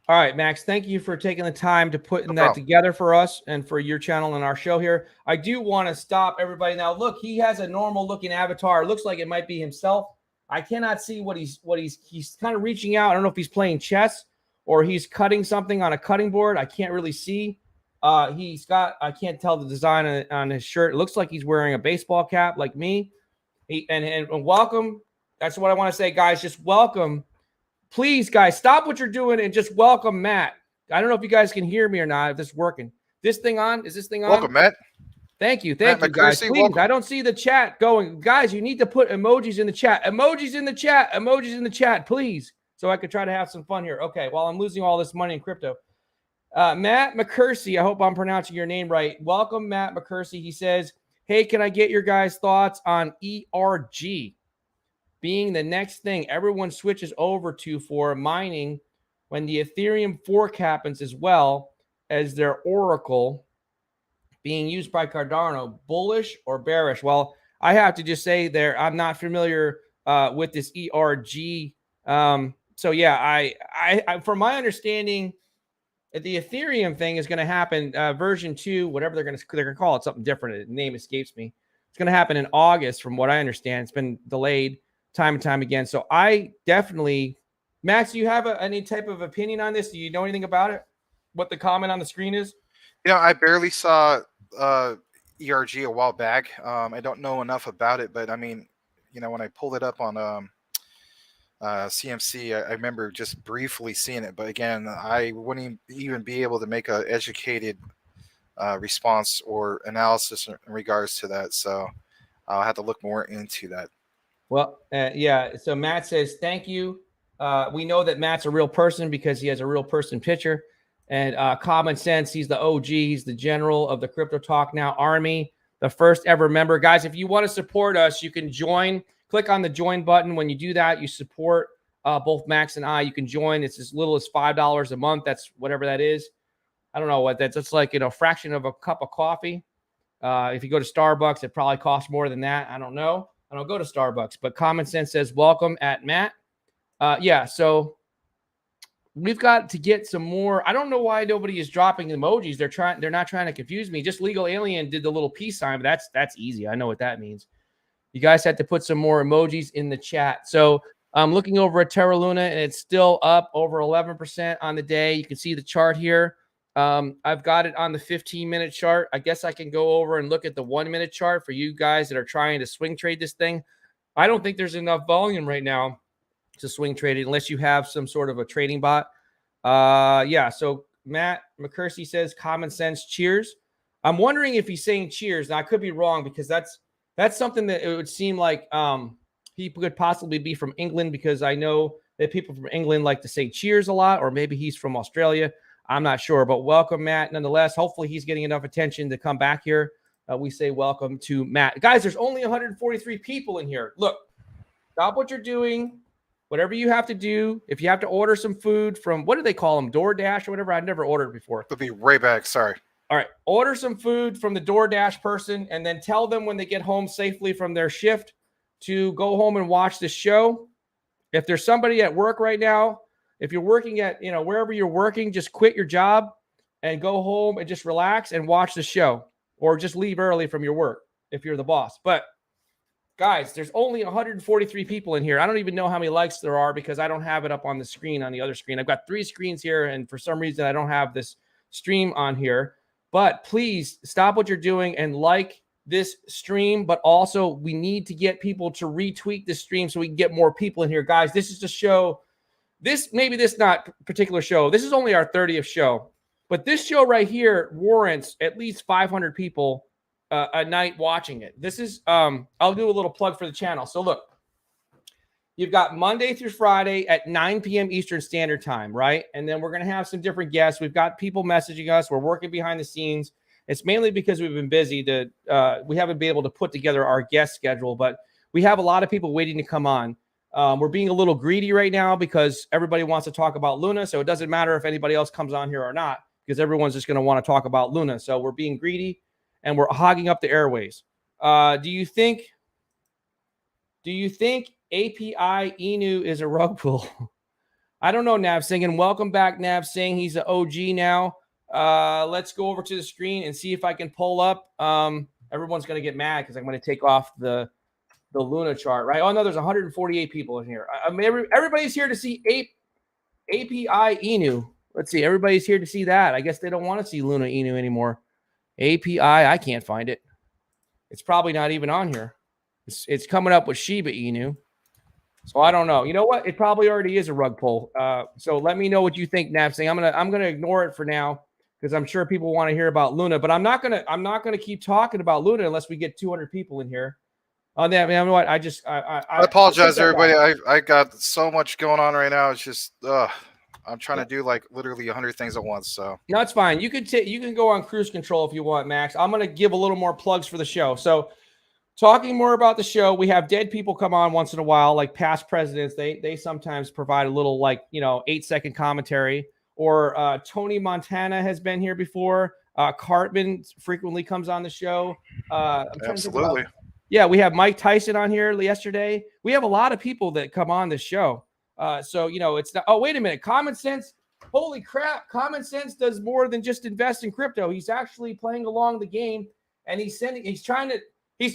All right, Max, thank you for taking the time to putting that together for us and for your channel and our show here. I do want to stop everybody now. Look, he has a normal looking avatar. It looks like it might be himself. I cannot see what he's kind of reaching out. I don't know if he's playing chess or he's cutting something on a cutting board. I can't really see. I can't tell the design on his shirt. It looks like he's wearing a baseball cap like me. And welcome. That's what I want to say, guys. Just welcome. Please, guys, stop what you're doing and just welcome Matt. I don't know if you guys can hear me or not, if this is working. This thing on? Is this thing on? Welcome, Matt. Thank you. Thank you, guys. Please, welcome. I don't see the chat going. Guys, you need to put emojis in the chat. Emojis in the chat. Emojis in the chat, please, so I could try to have some fun here. Okay, while I'm losing all this money in crypto. Matt McCursey, I hope I'm pronouncing your name right. Welcome, Matt McCursey. He says, hey, can I get your guys' thoughts on ERG being the next thing everyone switches over to for mining when the Ethereum fork happens, as well as their Oracle being used by Cardano? Bullish or bearish? Well, I have to just say there, I'm not familiar with this ERG. So yeah, I from my understanding, the Ethereum thing is going to happen version 2, whatever they're going to call it, something different. The name escapes me. It's going to happen in August, from what I understand. It's been delayed time and time again. So I definitely, Max, do you have any type of opinion on this? Do you know anything about it? What the comment on the screen is? I barely saw ERG a while back. I don't know enough about it, but I mean, you know, when I pulled it up on CMC, I remember just briefly seeing it. But again, I wouldn't even be able to make an educated response or analysis in regards to that. So I'll have to look more into that. Well, yeah. So Matt says, thank you. We know that Matt's a real person because he has a real person picture. And Common Sense, he's the OG. He's the general of the Crypto Talk Now Army, the first ever member. Guys, if you want to support us, you can join. Click on the join button. When you do that, you support both Max and I. You can join. It's as little as $5 a month. That's whatever that is. I don't know what that's. It's like, you know, a fraction of a cup of coffee. If you go to Starbucks, it probably costs more than that. I don't know. I don't go to Starbucks, but Common Sense says welcome at Matt. Yeah, so we've got to get some more. I don't know why nobody is dropping emojis. They're not trying to confuse me. Just Legal Alien did the little peace sign, but that's easy. I know what that means. You guys have to put some more emojis in the chat. So I'm looking over at Terra Luna, and it's still up over 11% on the day. You can see the chart here. I've got it on the 15-minute chart. I guess I can go over and look at the 1-minute chart for you guys that are trying to swing trade this thing. I don't think there's enough volume right now to swing trade it unless you have some sort of a trading bot. Yeah, so Matt McCursey says Common Sense cheers. I'm wondering if he's saying cheers. Now, I could be wrong because that's something that it would seem like he could possibly be from England, because I know that people from England like to say cheers a lot, or maybe he's from Australia. I'm not sure, but welcome, Matt. Nonetheless, hopefully he's getting enough attention to come back here. We say welcome to Matt. Guys, there's only 143 people in here. Look, stop what you're doing. Whatever you have to do. If you have to order some food from, what do they call them? DoorDash or whatever? I've never ordered before. It'll be right back. Sorry. All right. Order some food from the DoorDash person, and then tell them when they get home safely from their shift to go home and watch the show. If there's somebody at work right now, if you're working at, wherever you're working, just quit your job and go home and just relax and watch the show, or just leave early from your work if you're the boss. But guys, there's only 143 people in here. I don't even know how many likes there are because I don't have it up on the screen, on the other screen. I've got 3 screens here, and for some reason I don't have this stream on here. But please stop what you're doing and like this stream. But also, we need to get people to retweet this stream so we can get more people in here. Guys, this is the show. This not particular show. This is only our 30th show. But this show right here warrants at least 500 people a night watching it. This is, I'll do a little plug for the channel. So look, you've got Monday through Friday at 9 p.m. Eastern Standard Time, right? And then we're going to have some different guests. We've got people messaging us. We're working behind the scenes. It's mainly because we've been busy. We haven't been able to put together our guest schedule, but we have a lot of people waiting to come on. We're being a little greedy right now because everybody wants to talk about Luna. So it doesn't matter if anybody else comes on here or not, because everyone's just going to want to talk about Luna. So we're being greedy and we're hogging up the airways. Do you think API Inu is a rug pull? I don't know, Nav Singh. And welcome back, Nav Singh. He's an OG now. Let's go over to the screen and see if I can pull up. Everyone's going to get mad because I'm going to take off the Luna chart, right? Oh, no, there's 148 people in here. I mean, everybody's here to see API Inu. Let's see. Everybody's here to see that. I guess they don't want to see Luna Inu anymore. API, I can't find it. It's probably not even on here. It's coming up with Shiba Inu. So I don't know. You know what? It probably already is a rug pull. So let me know what you think, Nav Singh. I'm gonna ignore it for now because I'm sure people want to hear about Luna, but I'm not gonna keep talking about Luna unless we get 200 people in here. On that, man, you know what? I apologize, everybody. I got so much going on right now. It's just I'm trying to do like literally 100 things at once. So no, it's fine. You can go on cruise control if you want, Max. I'm gonna give a little more plugs for the show. So talking more about the show, we have dead people come on once in a while, like past presidents. They sometimes provide a little 8-second commentary. Or Tony Montana has been here before. Cartman frequently comes on the show. Absolutely. Yeah, we have Mike Tyson on here yesterday. We have a lot of people that come on this show. So, it's not. Oh, wait a minute. Common Sense. Holy crap. Common Sense does more than just invest in crypto. He's actually playing along the game, and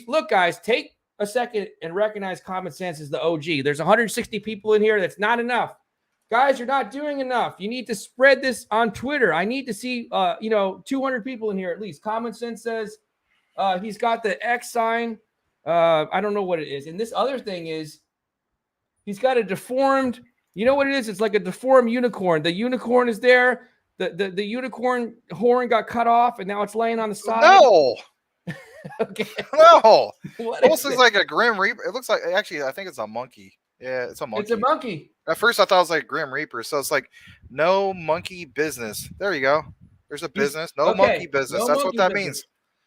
look, guys, take a second and recognize Common Sense as the OG. There's 160 people in here. That's not enough. Guys, you're not doing enough. You need to spread this on Twitter. I need to see, 200 people in here at least. Common Sense says, He's got the X sign. I don't know what it is. And this other thing is he's got a deformed, you know what it is? It's like a deformed unicorn. The unicorn is there. The unicorn horn got cut off and now it's laying on the side. No. Okay. No. What Almost is looks like a Grim Reaper. It looks like, actually, I think it's a monkey. Yeah, it's a monkey. It's a monkey. At first, I thought it was like Grim Reaper. So it's like, no monkey business. There you go. There's a business. No monkey business. No That's monkey what that business. means.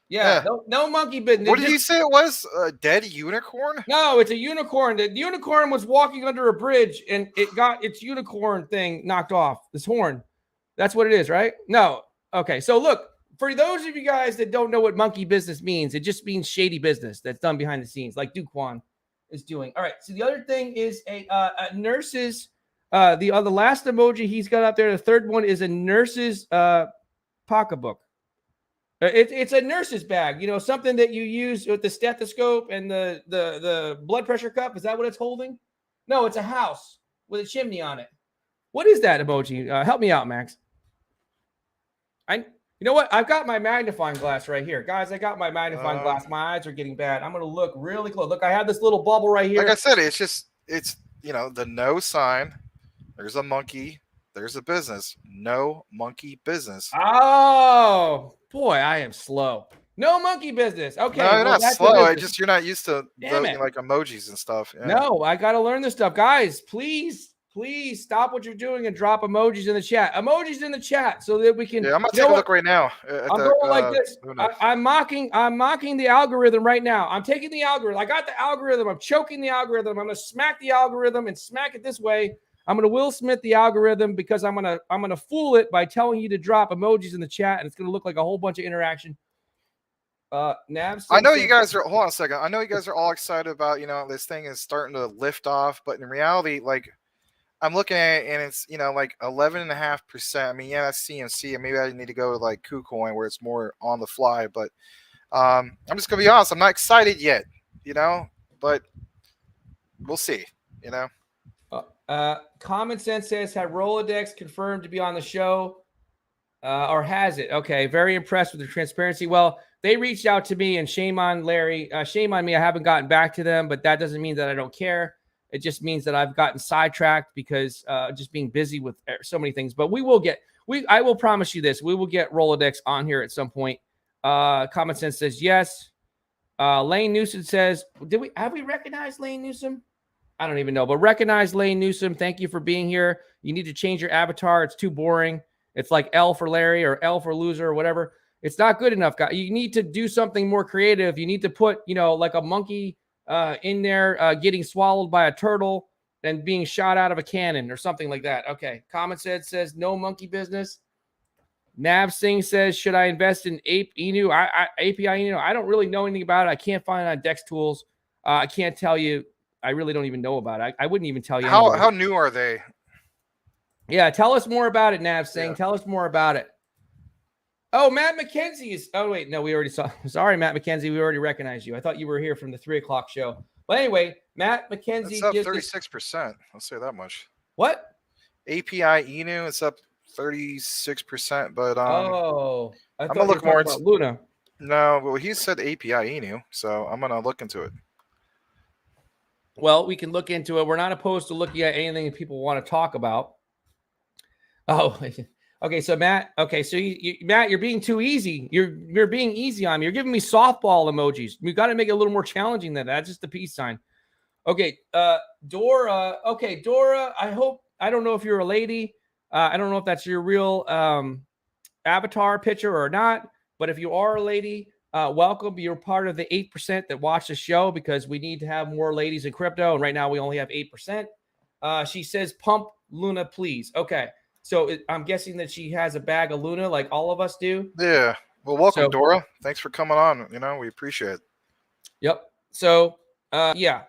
Yeah. No monkey business. What did you say it was? A dead unicorn? No, it's a unicorn. The unicorn was walking under a bridge and it got its unicorn thing knocked off. This horn. That's what it is, right? No. Okay. So look, for those of you guys that don't know what monkey business means, it just means shady business that's done behind the scenes, like Kwon is doing. All right. So the other thing is a nurse's. The last emoji he's got up there. The third one is a nurse's pocketbook. It's a nurse's bag, you know, something that you use with the stethoscope and the blood pressure cup. Is that what it's holding? No, it's a house with a chimney on it. What is that emoji? Help me out, Max. You know what? I've got my magnifying glass right here. Guys, I got my magnifying glass. My eyes are getting bad. I'm going to look really close. Look, I have this little bubble right here. Like I said, it's, you know, the no sign. There's a monkey. There's a business. No monkey business. Oh, boy, I am slow. No monkey business. Okay. No, you're not slow. You're not used to voting like emojis and stuff. Yeah. No, I got to learn this stuff. Guys, please stop what you're doing and drop emojis in the chat. Emojis in the chat so that we can. Yeah, I'm going to take a look right now. I'm going like this. I'm mocking the algorithm right now. I'm taking the algorithm. I got the algorithm. I'm choking the algorithm. I'm going to smack the algorithm and smack it this way. I'm going to Will Smith the algorithm because I'm going to fool it by telling you to drop emojis in the chat, and it's going to look like a whole bunch of interaction. Navs. I know you guys are. Hold on a second. I know you guys are all excited about, you know, this thing is starting to lift off, but in reality, like, I'm looking at it and it's, you know, like 11.5%. I mean, yeah, that's CMC, and maybe I need to go to like KuCoin where it's more on the fly. But I'm just gonna be honest. I'm not excited yet, you know, but we'll see. You know. Common Sense says, have Rolodex confirmed to be on the show, or has it? Okay, very impressed with the transparency. Well, they reached out to me, and shame on Larry. Shame on me. I haven't gotten back to them, but that doesn't mean that I don't care. It just means that I've gotten sidetracked because just being busy with so many things. But I will promise you this. We will get Rolodex on here at some point. Common Sense says yes. Lane Newsom says, have we recognized Lane Newsom? I don't even know, but recognize Lane Newsom. Thank you for being here. You need to change your avatar. It's too boring. It's like L for Larry or L for loser or whatever. It's not good enough, guys. You need to do something more creative. You need to put, you know, like a monkey in there getting swallowed by a turtle and being shot out of a cannon or something like that. Okay. Comment says no monkey business. Nav Singh says, should I invest in API Inu? I don't really know anything about it. I can't find it on Dex Tools. I can't tell you. I really don't even know about it. I wouldn't even tell you. How new are they? Yeah. Tell us more about it, Nav Singh. Yeah. Tell us more about it. Oh, Matt McKenzie is. Oh, wait. No, we already saw. Sorry, Matt McKenzie. We already recognized you. I thought you were here from the 3:00 show. But anyway, Matt McKenzie. It's up 36%. I'll say that much. What? API Inu, it's up 36%. But I'm going to look more into Luna. No, well, he said API Inu, so I'm going to look into it. Well, we can look into it. We're not opposed to looking at anything that people want to talk about. Oh, okay. So Matt, so Matt, you're being too easy. You're being easy on me. You're giving me softball emojis. We got to make it a little more challenging than that. That's just a peace sign. Okay. Dora. Okay. Dora, I don't know if you're a lady. I don't know if that's your real avatar picture or not, but if you are a lady, welcome. You're part of the 8% that watch the show because we need to have more ladies in crypto. And right now we only have 8%. She says, pump Luna, please. Okay. So I'm guessing that she has a bag of Luna like all of us do. Yeah. Well, welcome, Dora. Thanks for coming on. You know, we appreciate it. Yep. So, yeah.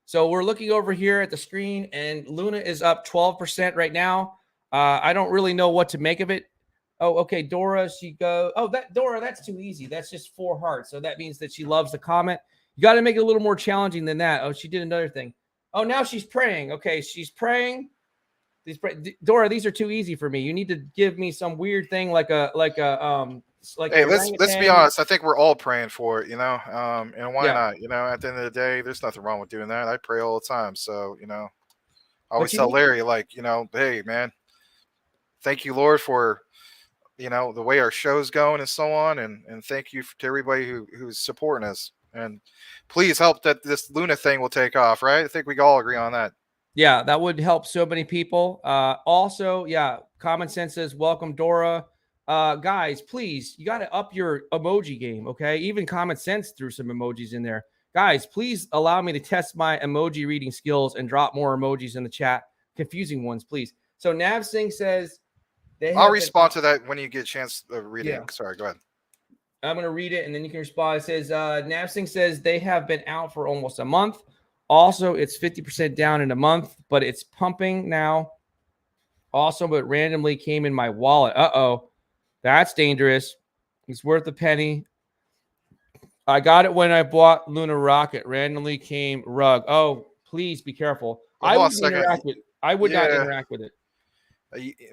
So we're looking over here at the screen and Luna is up 12% right now. I don't really know what to make of it. Oh, okay. Dora, Dora, that's too easy. That's just 4 hearts. So that means that she loves the comment. You got to make it a little more challenging than that. Oh, she did another thing. Oh, now she's praying. Okay. She's praying. Dora, these are too easy for me. You need to give me some weird thing like a like Hey, an let's be orangutan. honest. I think we're all praying for it, and why Yeah. not? At the end of the day, there's nothing wrong with doing that. I pray all the time. So, I always you tell need- Larry, like, hey, man, thank you, Lord, for the way our show's going and so on, and thank you to everybody who's supporting us, and please help that this Luna thing will take off, right? I think we all agree on that. Yeah, that would help so many people. Also, yeah, Common Sense says, welcome, Dora. Guys, please, you got to up your emoji game, okay? Even Common Sense threw some emojis in there. Guys, please allow me to test my emoji reading skills and drop more emojis in the chat. Confusing ones, please. So Nav Singh says, I'll respond to that when you get a chance of reading. Yeah. Sorry, go ahead. I'm going to read it, and then you can respond. It says, Nav Singh says they have been out for almost a month. Also, it's 50% down in a month, but it's pumping now. Also, but randomly came in my wallet. Uh-oh. That's dangerous. It's worth a penny. I got it when I bought Luna Rocket. Randomly came rug. Oh, please be careful. Well, I hold on a would second. interact with. I would not interact with it.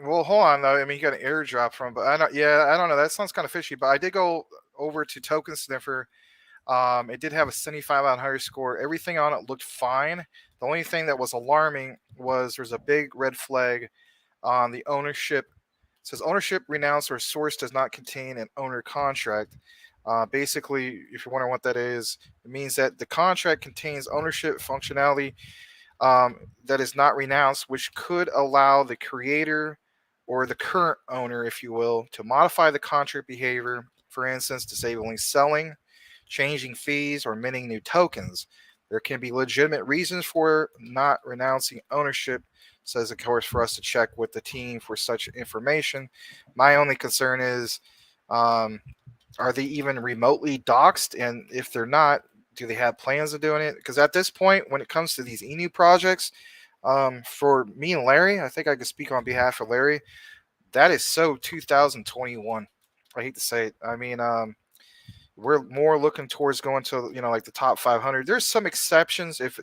Well, hold on though. I mean, you got an airdrop from, but I don't know. That sounds kind of fishy. But I did go over to Token Sniffer. It did have a 75 out of 100 score. Everything on it looked fine. The only thing that was alarming was there's a big red flag on the ownership. It says ownership renounced or source does not contain an owner contract. Basically, if you're wondering what that is, it means that the contract contains ownership functionality that is not renounced, which could allow the creator or the current owner, if you will, to modify the contract behavior. For instance, disabling selling, changing fees, or minting new tokens. There can be legitimate reasons for not renouncing ownership. Says, of course, for us to check with the team for such information. My only concern is, are they even remotely doxxed? And if they're not, do they have plans of doing it? Because at this point, when it comes to these ENU projects, for me and Larry, I think I can speak on behalf of Larry. That is so 2021. I hate to say it. I mean, we're more looking towards going to, like the top 500. There's some exceptions if,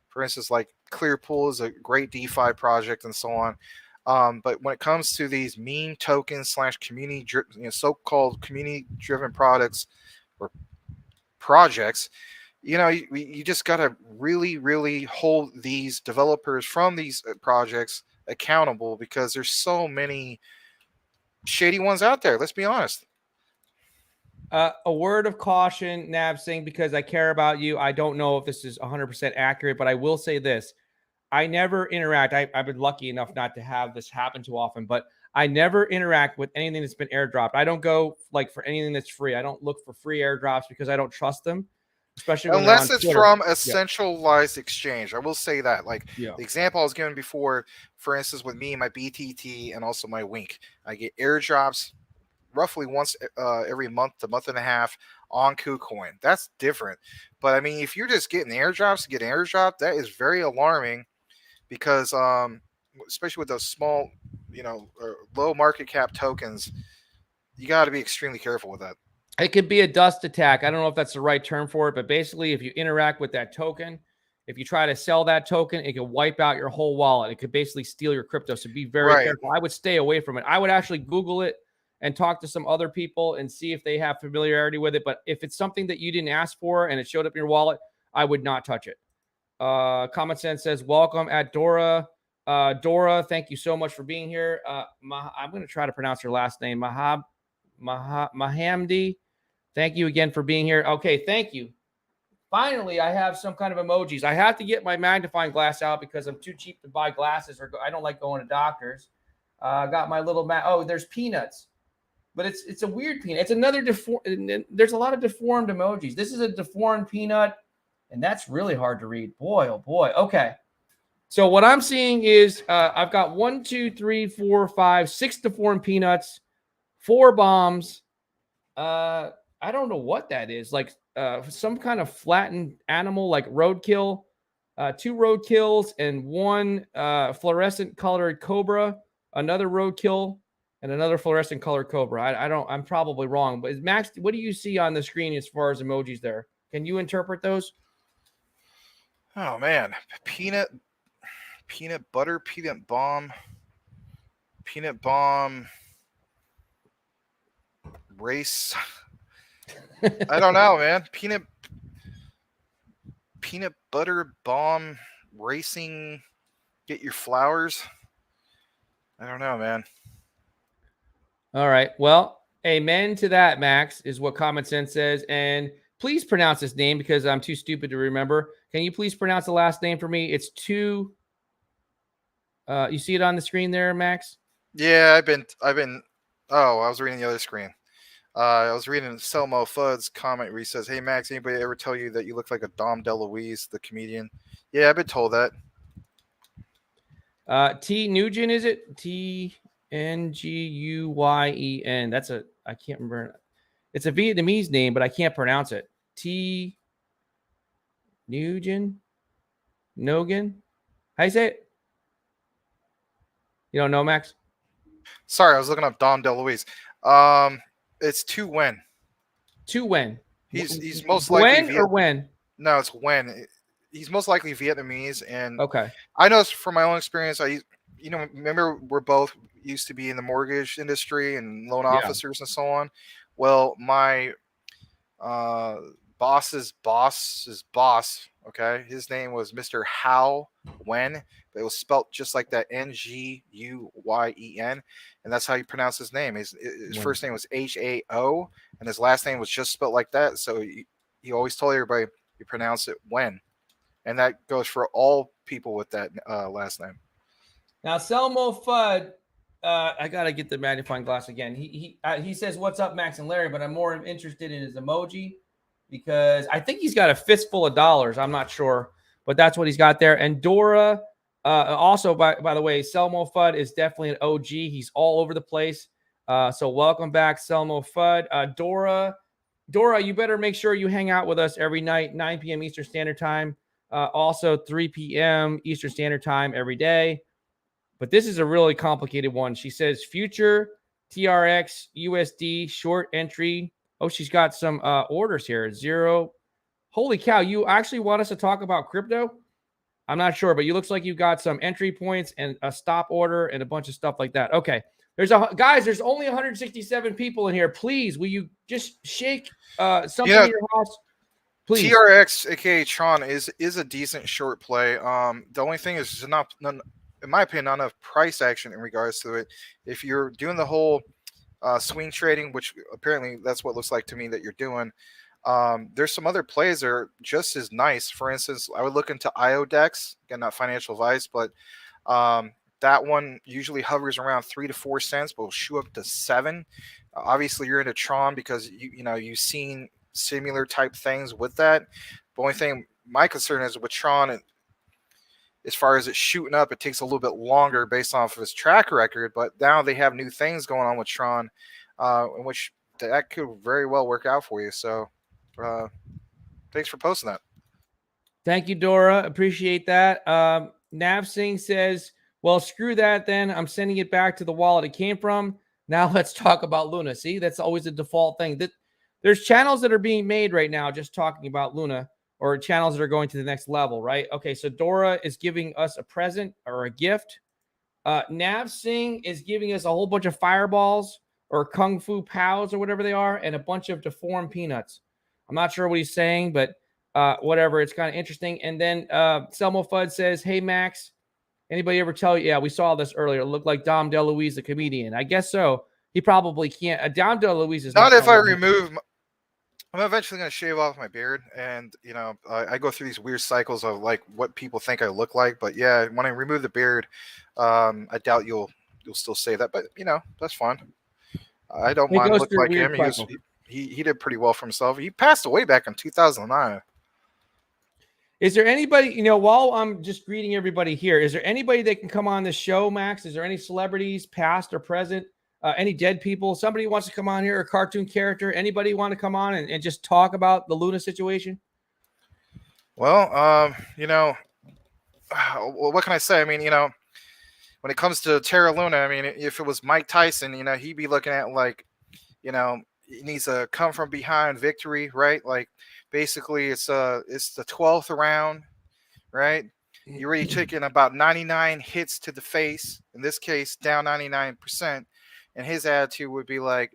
for instance, like Clearpool is a great DeFi project and so on. But when it comes to these meme tokens / community, so-called community-driven products or projects, you just got to really, really hold these developers from these projects accountable because there's so many shady ones out there. Let's be honest. A word of caution, Nav Singh, because I care about you. I don't know if this is 100% accurate, but I will say this. I never interact. I've been lucky enough not to have this happen too often, but I never interact with anything that's been airdropped. I don't go for anything that's free. I don't look for free airdrops because I don't trust them, especially when unless it's Twitter. from a centralized exchange. I will say that. The example I was given before, for instance, with me, my BTT, and also my Wink, I get airdrops roughly once every month to month and a half on KuCoin. That's different. But I mean, if you're just getting airdrops to get an airdrop, that is very alarming because especially with those small, low market cap tokens, you got to be extremely careful with that. It could be a dust attack. I don't know if that's the right term for it, but basically if you interact with that token, if you try to sell that token, it could wipe out your whole wallet. It could basically steal your crypto. So be very careful. I would stay away from it. I would actually Google it and talk to some other people and see if they have familiarity with it. But if it's something that you didn't ask for and it showed up in your wallet, I would not touch it. Common Sense says, welcome at Dora. Dora, thank you so much for being here. I'm going to try to pronounce your last name. Mahamdi. Thank you again for being here. Okay, thank you. Finally, I have some kind of emojis. I have to get my magnifying glass out because I'm too cheap to buy glasses, or I don't like going to doctors. Got my little oh, there's peanuts, but it's a weird peanut. It's another there's a lot of deformed emojis. This is a deformed peanut, and that's really hard to read. Boy, oh boy. Okay, so what I'm seeing is I've got 1, 2, 3, 4, 5, 6 deformed peanuts, 4 bombs. I don't know what that is. Like some kind of flattened animal, like roadkill. 2 roadkills and 1 fluorescent colored cobra. Another roadkill and another fluorescent colored cobra. I'm probably wrong, but Max, what do you see on the screen as far as emojis there? Can you interpret those? Oh man, peanut butter, peanut bomb, race. I don't know, man. Peanut butter bomb racing. Get your flowers. I don't know, man. All right. Well, amen to that, Max, is what Common Sense says. And please pronounce his name because I'm too stupid to remember. Can you please pronounce the last name for me? It's two. You see it on the screen there, Max? Yeah, I've been. Oh, I was reading the other screen. I was reading Selmo Fudd's comment where he says, "Hey Max, anybody ever tell you that you look like a Dom DeLuise, the comedian?" Yeah, I've been told that. T Nugent, is it? TNGUYEN. I can't remember. It's a Vietnamese name, but I can't pronounce it. T Nugent? Nogan? How you say it? You don't know, Max? Sorry, I was looking up Dom DeLuise. It's Tu Wen. Tu Wen. He's most likely or when? No, it's Wen. He's most likely Vietnamese, and Okay. I know from my own experience. Remember we're both used to be in the mortgage industry and loan officers and so on. Well, my boss's boss, okay, his name was Mr. Hao Wen, but it was spelt just like that, Nguyen, and that's how you pronounce his name. His first name was Hao, and his last name was just spelt like that. So he always told everybody you pronounce it Wen, and that goes for all people with that last name. Now, Selmo Fudd, I gotta get the magnifying glass again. He says, "What's up, Max and Larry?" But I'm more interested in his emoji because I think he's got a fistful of dollars. I'm not sure, but that's what he's got there. And Dora, also by the way, Selmo Fudd is definitely an OG. He's all over the place. So welcome back, Selmo Fudd. Dora, you better make sure you hang out with us every night, 9 p.m. Eastern Standard Time. Also 3 p.m. Eastern Standard Time every day. But this is a really complicated one. She says future TRX USD short entry. Oh, she's got some orders here. 0. Holy cow. You actually want us to talk about crypto? I'm not sure, but you looks like you got some entry points and a stop order and a bunch of stuff like that. Okay. There's only 167 people in here. Please, will you just shake something in your house? Please. TRX, aka Tron, is a decent short play. The only thing is none, in my opinion, not enough price action in regards to it. If you're doing the whole swing trading, which apparently that's what it looks like to me that you're doing, there's some other plays that are just as nice. For instance, I would look into IODEX. Again, not financial advice, but that one usually hovers around 3 to 4 cents, but will shoot up to 7. Obviously, you're into Tron because you've seen similar type things with that. The only thing my concern is with Tron, as far as it shooting up, it takes a little bit longer based off of his track record. But now they have new things going on with Tron, in which that could very well work out for you. So, thanks for posting that. Thank you, Dora. Appreciate that. Nav Singh says, "Well, screw that. Then I'm sending it back to the wallet it came from. Now let's talk about Luna." See, that's always a default thing. There's channels that are being made right now just talking about Luna, or channels that are going to the next level, right? Okay, so Dora is giving us a present or a gift. Nav Singh is giving us a whole bunch of fireballs or Kung Fu Pows or whatever they are, and a bunch of deformed peanuts. I'm not sure what he's saying, but whatever. It's kind of interesting. And then Selmo Fudd says, "Hey, Max, anybody ever tell you?" Yeah, we saw this earlier. It looked like Dom DeLuise, the comedian. I guess so. He probably can't. Dom DeLuise is not if I remove... I'm eventually going to shave off my beard, and I go through these weird cycles of like what people think I look like. But yeah, when I remove the beard, I doubt you'll still say that. But that's fine. I don't mind looking like him. He did pretty well for himself. He passed away back in 2009. Is there anybody, while I'm just greeting everybody here, is there anybody that can come on the show, Max? Is there any celebrities, past or present? Any dead people? Somebody wants to come on here, a cartoon character? Anybody want to come on and just talk about the Luna situation? Well, what can I say? I mean, when it comes to Terra Luna, I mean, if it was Mike Tyson, he'd be looking at like, he needs a come from behind victory, right? Like, basically, it's the 12th round, right? You're already taking about 99 hits to the face. In this case, down 99%. And his attitude would be like,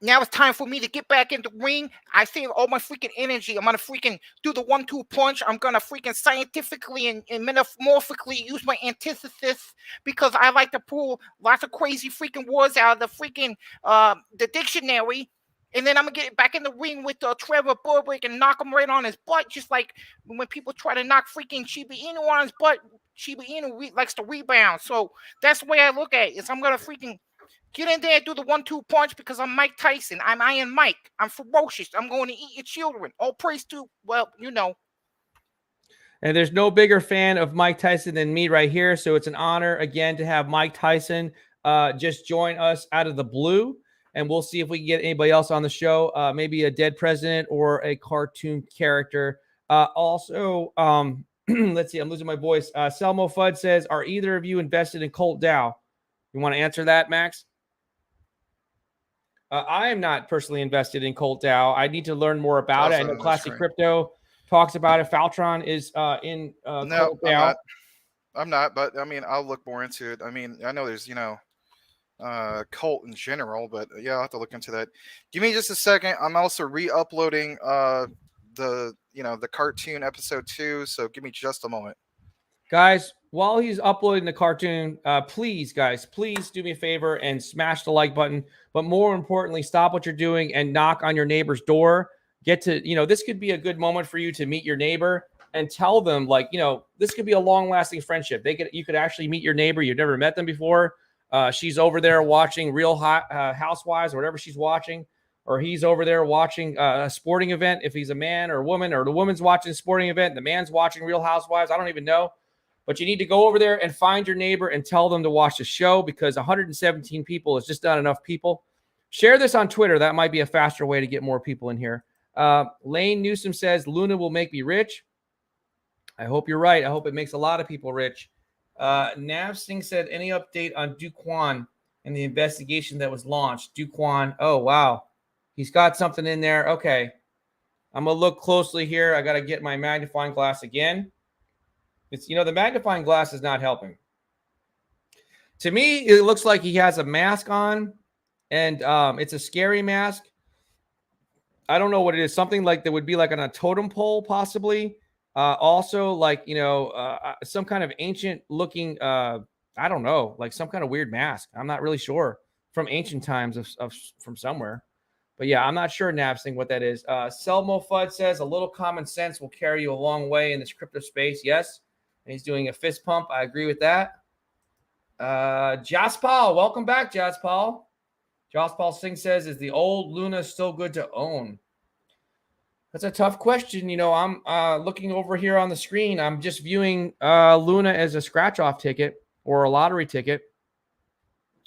Now it's time for me to get back in the ring. I save all my freaking energy. I'm gonna freaking do the 1-2 punch. I'm gonna freaking scientifically and metamorphically use my antithesis because I like to pull lots of crazy freaking words out of the freaking the dictionary. And then I'm gonna get back in the ring with Trevor Burbick and knock him right on his butt, just like when people try to knock freaking Shiba Inu on his butt. Shiba Inu likes to rebound, so that's the way I look at it. Is I'm gonna freaking get in there and do the 1-2 punch because I'm Mike Tyson. I'm Iron Mike. I'm ferocious. I'm going to eat your children. All praise to, well, you know. And there's no bigger fan of Mike Tyson than me right here. So it's an honor, again, to have Mike Tyson just join us out of the blue. And we'll see if we can get anybody else on the show, maybe a dead president or a cartoon character. Also, let's see, I'm losing my voice. Selmo Fudd says, are either of you invested in Colt Dow? You want to answer that, Max? I am not personally invested in Colt Dow. I need to learn more about it. I know Classic Crypto talks about it. Faltron is in Colt Dow. I'm not, but I mean, I'll look more into it. I mean, I know there's, Colt in general, but yeah, I'll have to look into that. Give me just a second. I'm also re-uploading the cartoon episode 2, so give me just a moment. Guys, while he's uploading the cartoon, please do me a favor and smash the like button. But more importantly, stop what you're doing and knock on your neighbor's door. Get to, this could be a good moment for you to meet your neighbor and tell them, this could be a long-lasting friendship. You could actually meet your neighbor. You've never met them before. She's over there watching Real Housewives or whatever she's watching, or he's over there watching a sporting event if he's a man or a woman, or the woman's watching a sporting event, the man's watching Real Housewives. I don't even know. But you need to go over there and find your neighbor and tell them to watch the show, because 117 people is just not enough people. Share this on Twitter. That might be a faster way to get more people in here. Lane Newsom says, Luna will make me rich. I hope you're right. I hope it makes a lot of people rich. Nav Singh said, any update on Kwon and the investigation that was launched? Kwon, oh, wow. He's got something in there. Okay. I'm going to look closely here. I got to get my magnifying glass again. It's, the magnifying glass is not helping. To me, it looks like he has a mask on, and it's a scary mask. I don't know what it is. Something like that would be like on a totem pole, possibly. Also, like, some kind of ancient looking, I don't know, like some kind of weird mask. I'm not really sure, from ancient times from somewhere. But yeah, I'm not sure, Napsing, what that is. Selmo Fudd says, a little common sense will carry you a long way in this crypto space. Yes. And he's doing a fist pump. I agree with that. Jaspal, welcome back, Jaspal. Jaspal Singh says, is the old Luna still good to own? That's a tough question. I'm looking over here on the screen. I'm just viewing Luna as a scratch-off ticket or a lottery ticket.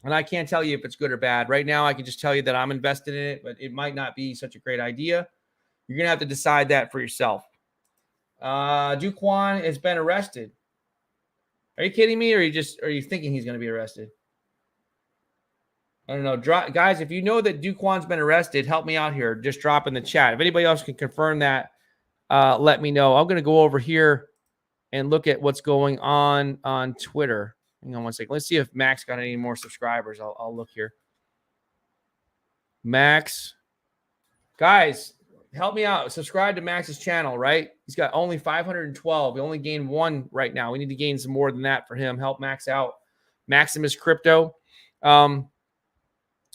And I can't tell you if it's good or bad. Right now, I can just tell you that I'm invested in it, but it might not be such a great idea. You're going to have to decide that for yourself. Kwon has been arrested. Are you kidding me? Or are you thinking he's going to be arrested? I don't know. Guys, if you know that Kwon's been arrested, help me out here. Just drop in the chat. If anybody else can confirm that, let me know. I'm going to go over here and look at what's going on Twitter. Hang on one second. Let's see if Max got any more subscribers. I'll look here. Max. Guys, help me out. Subscribe to Max's channel, right? He's got only 512. We only gained 1 right now. We need to gain some more than that for him. Help Max out. Maximus Crypto.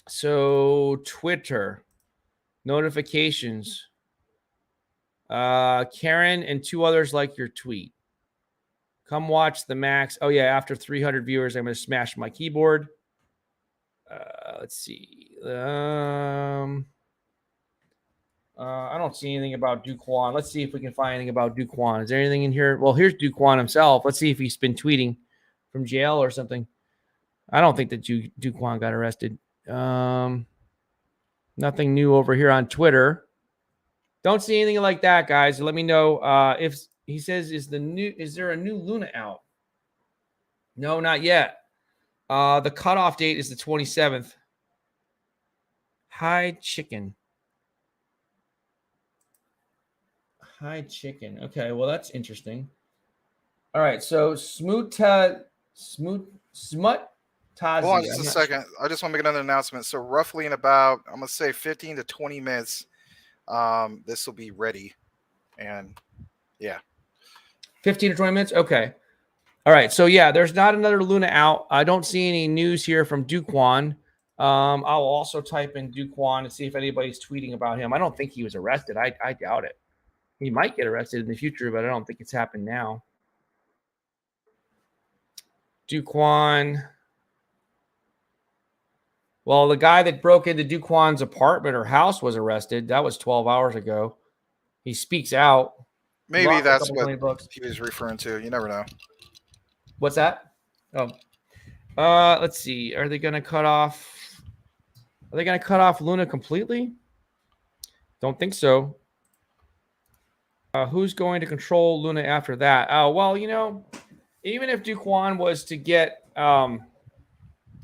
So Twitter. Notifications. Karen and 2 others like your tweet. Come watch the Max. Oh, yeah, after 300 viewers, I'm going to smash my keyboard. Let's see. I don't see anything about Kwon. Let's see if we can find anything about Kwon. Is there anything in here? Well, here's Kwon himself. Let's see if he's been tweeting from jail or something. I don't think that Kwon got arrested. Nothing new over here on Twitter. Don't see anything like that, guys. Let me know if he says, is there a new Luna out? No, not yet. The cutoff date is the 27th. Hi, chicken. Okay, well, that's interesting. All right, so Smut Tazi. Hold on just a second. I just want to make another announcement. So roughly in about, I'm going to say 15 to 20 minutes, this will be ready. And yeah. 15 to 20 minutes? Okay. All right. So yeah, there's not another Luna out. I don't see any news here from Kwon. I'll also type in Kwon and see if anybody's tweeting about him. I don't think he was arrested. I doubt it. He might get arrested in the future, but I don't think it's happened now. Kwon. Well, the guy that broke into Kwon's apartment or house was arrested. That was 12 hours ago. He speaks out. Maybe that's what he was referring to. You never know. What's that? Oh, let's see. Are they going to cut off? Are they going to cut off Luna completely? Don't think so. Who's going to control Luna after that? Oh, well, you know, even if Kwon was to get arrested.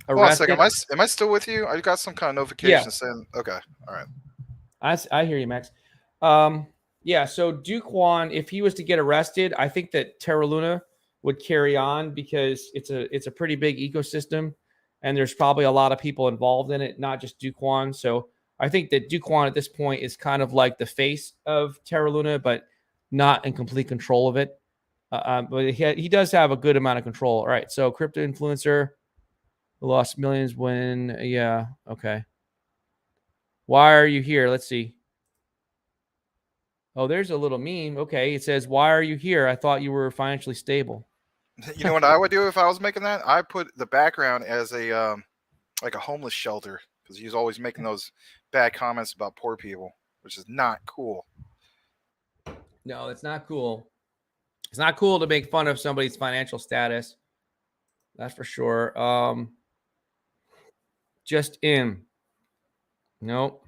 Hold on a second. Am I still with you? I got some kind of notification saying, okay, all right. I hear you, Max. Yeah, so Kwon, if he was to get arrested, I think that Terra Luna would carry on because it's a pretty big ecosystem, and there's probably a lot of people involved in it, not just Kwon. So I think that Kwon at this point is kind of like the face of Terra Luna, but not in complete control of it. But he does have a good amount of control. All right, so crypto influencer lost millions when, yeah, okay. Why are you here? Let's see. Oh, there's a little meme. Okay, it says, "Why are you here? I thought you were financially stable." You know what I would do if I was making that? I put the background as a like a homeless shelter because he's always making those bad comments about poor people, which is not cool. No, it's not cool. It's not cool to make fun of somebody's financial status. That's for sure. Just in. Nope.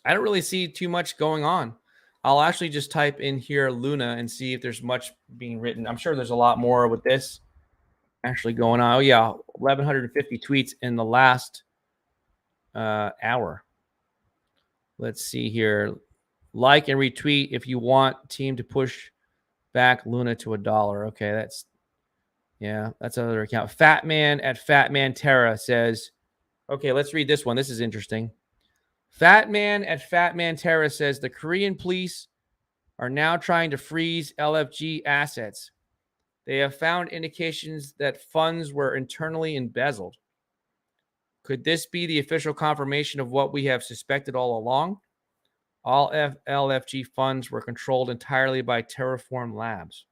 I don't really see too much going on. I'll actually just type in here Luna and see if there's much being written. I'm sure there's a lot more with this actually going on. Oh, yeah. 1,150 tweets in the last hour. Let's see here. Like and retweet if you want team to push back Luna to $1. Okay, that's another account. Fatman at Fatman Terra says, okay, let's read this one. This is interesting. Fatman at Fatman Terra says the Korean police are now trying to freeze LFG assets. They have found indications that funds were internally embezzled. Could this be the official confirmation of what we have suspected all along? All LFG funds were controlled entirely by Terraform Labs.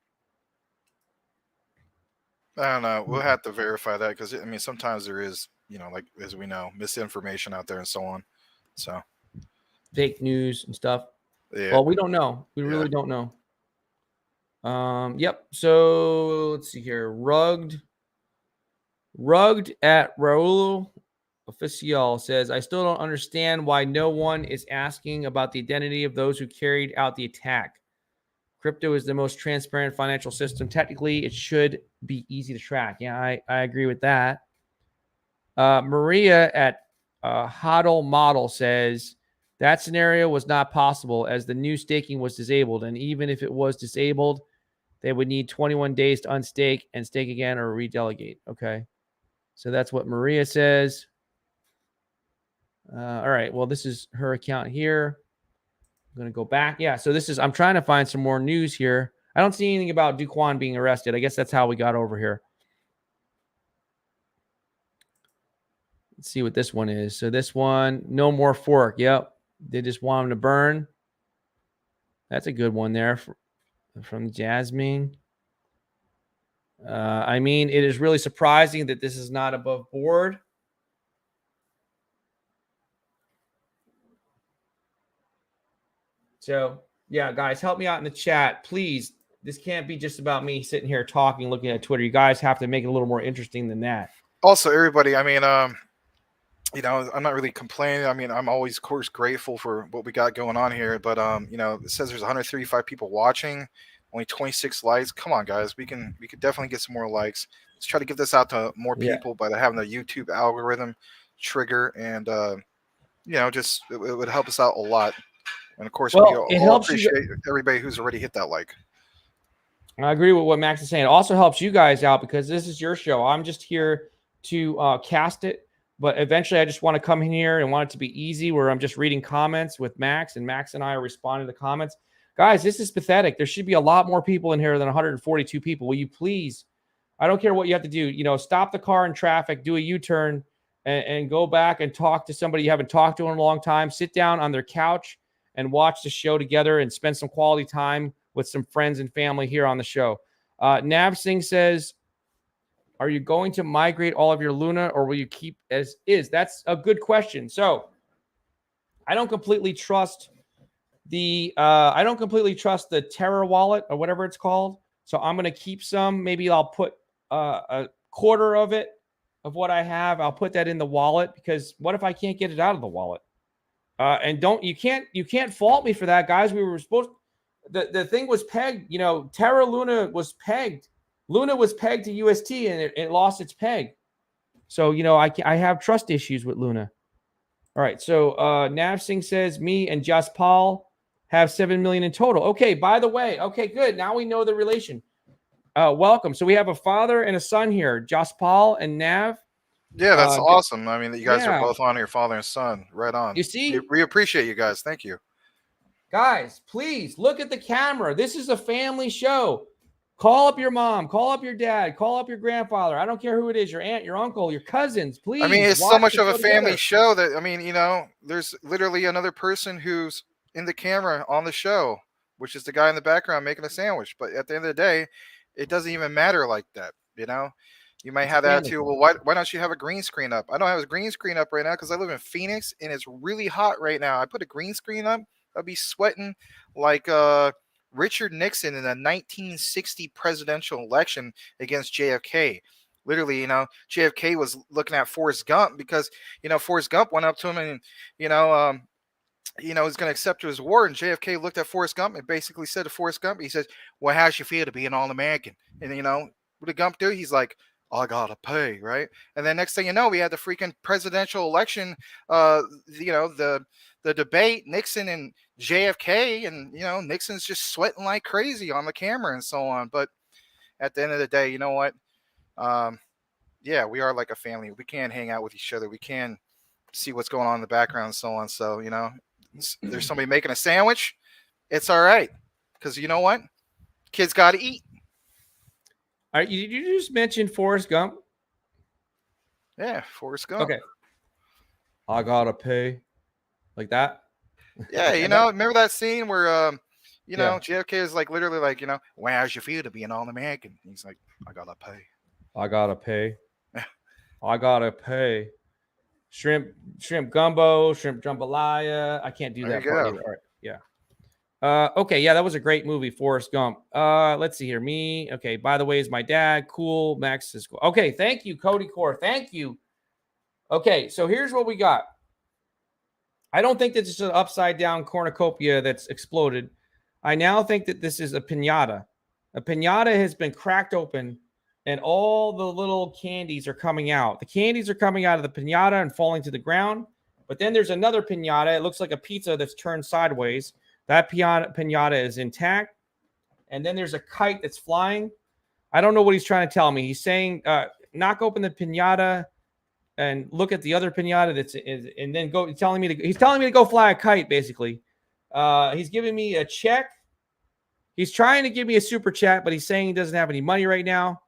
I don't know. We'll have to verify that because, I mean, sometimes there is, you know, like, as we know, misinformation out there and so on. So fake news and stuff. Yeah. Well, we don't know. We really don't know. Yep. So let's see here. Rugged at Raul Oficial says, I still don't understand why no one is asking about the identity of those who carried out the attack. Crypto is the most transparent financial system. Technically, it should be easy to track. Yeah, I agree with that. Maria at Hodl Model says, that scenario was not possible as the new staking was disabled. And even if it was disabled, they would need 21 days to unstake and stake again or redelegate. Okay. So that's what Maria says. All right. Well, this is her account here. I'm going to go back. Yeah. So this is, I'm trying to find some more news here. I don't see anything about Kwon being arrested. I guess that's how we got over here. Let's see what this one is. So this one, no more fork. Yep. They just want him to burn. That's a good one there from Jasmine. I mean, it is really surprising that this is not above board. So, yeah, guys, help me out in the chat. Please, this can't be just about me sitting here talking, looking at Twitter. You guys have to make it a little more interesting than that. Also, everybody, I mean, you know, I'm not really complaining. I mean, I'm always, of course, grateful for what we got going on here. But, you know, it says there's 135 people watching, only 26 likes. Come on, guys. We could definitely get some more likes. Let's try to get this out to more people by having the YouTube algorithm trigger. And, you know, just it would help us out a lot. And, of course, we all appreciate everybody who's already hit that like. I agree with what Max is saying. It also helps you guys out because this is your show. I'm just here to cast it, but eventually I just want to come in here and want it to be easy, where I'm just reading comments with Max, and Max and I are responding to the comments. Guys, this is pathetic. There should be a lot more people in here than 142 people. Will you please? I don't care what you have to do. You know, stop the car in traffic, do a U-turn, and go back and talk to somebody you haven't talked to in a long time. Sit down on their couch and watch the show together and spend some quality time with some friends and family here on the show. Nav Singh says, are you going to migrate all of your Luna, or will you keep as is? That's a good question. So I don't completely trust the Terra wallet or whatever it's called. So I'm going to keep some. Maybe I'll put a quarter of it, of what I have. I'll put that in the wallet, because what if I can't get it out of the wallet? And you can't fault me for that, guys. We were supposed, the thing was pegged, you know, Terra Luna was pegged. Luna was pegged to UST, and it lost its peg. So, you know, I have trust issues with Luna. All right. So Nav Singh says, me and Just Paul have 7 million in total. Okay. By the way, okay, good. Now we know the relation. Welcome. So we have a father and a son here, Just Paul and Nav. Yeah, that's awesome. I mean, you guys are both on here, father and son. Right on. You see? We appreciate you guys. Thank you. Guys, please look at the camera. This is a family show. Call up your mom, call up your dad, call up your grandfather. I don't care who it is, your aunt, your uncle, your cousins, please. I mean, it's so much of a family show that, I mean, you know, there's literally another person who's in the camera on the show, which is the guy in the background making a sandwich. But at the end of the day, it doesn't even matter like that, you know? You might have that too. Well, why don't you have a green screen up? I don't have a green screen up right now because I live in Phoenix and it's really hot right now. I put a green screen up, I'd be sweating like Richard Nixon in the 1960 presidential election against JFK. Literally, you know, JFK was looking at Forrest Gump because, you know, Forrest Gump went up to him and, he's going to accept his award. And JFK looked at Forrest Gump and basically said to Forrest Gump, he says, well, how's you feel to be an All-American? And, you know, what did Gump do? He's like, I gotta pay, right? And then next thing you know, we had the freaking presidential election, the debate, Nixon and JFK, and, you know, Nixon's just sweating like crazy on the camera and so on. But at the end of the day, you know what? Yeah, we are like a family. We can hang out with each other. We can see what's going on in the background and so on. So, you know, there's somebody making a sandwich. It's all right. Because you know what? Kids got to eat. All right, did you just mention Forrest Gump? Yeah, Forrest Gump. Okay. I gotta pay. Like that? Yeah, you know, remember that scene where, JFK is like literally like, you know, well, how's you feel to be an All-American? He's like, I gotta pay. I gotta pay. I gotta pay. Shrimp gumbo, shrimp jambalaya. I can't do that part either. All right, yeah. Okay, yeah, that was a great movie, Forrest Gump. Let's see here. Me, okay, by the way, is my dad. Cool. Max is cool. Okay, thank you, Cody Core. Thank you. Okay, so here's what we got. I don't think that this is an upside down cornucopia that's exploded. I now think that this is a piñata. A piñata has been cracked open and all the little candies are coming out. The candies are coming out of the piñata and falling to the ground. But then there's another piñata. It looks like a pizza that's turned sideways. That piñata is intact. And then there's a kite that's flying. I don't know what he's trying to tell me. He's saying, knock open the piñata and look at the other piñata and then go. He's telling me to go fly a kite, basically. He's giving me a check. He's trying to give me a super chat, but he's saying he doesn't have any money right now.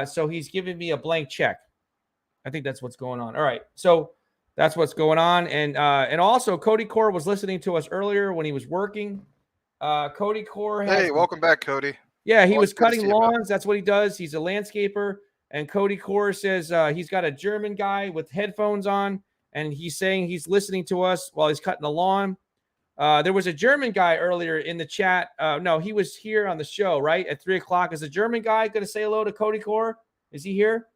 So he's giving me a blank check. I think that's what's going on. All right. So that's what's going on. And also Cody Core was listening to us earlier when he was working. Cody Core. Hey, welcome back, Cody. Yeah, he was cutting lawns. That's what he does. He's a landscaper. And Cody Core says he's got a German guy with headphones on, and he's saying he's listening to us while he's cutting the lawn. There was a German guy earlier in the chat. No, he was here on the show, right? At 3 o'clock. Is the German guy going to say hello to Cody Core? Is he here?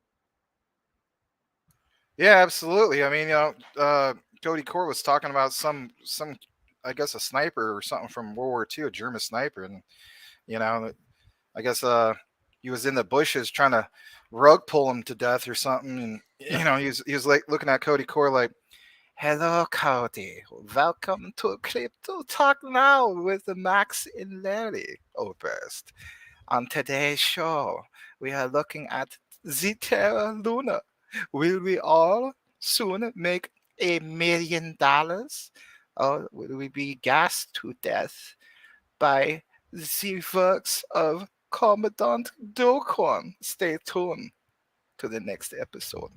Yeah, absolutely. I mean, Cody Core was talking about some, I guess, a sniper or something from World War II, a German sniper. And, I guess he was in the bushes trying to rug pull him to death or something. And, he was like looking at Cody Core like, hello, Cody. Welcome to Crypto Talk Now with Max and Larry Oberst. On today's show, we are looking at the Terra Luna. Will we all soon make $1 million? Or will we be gassed to death by the works of Commandant Kwon? Stay tuned to the next episode.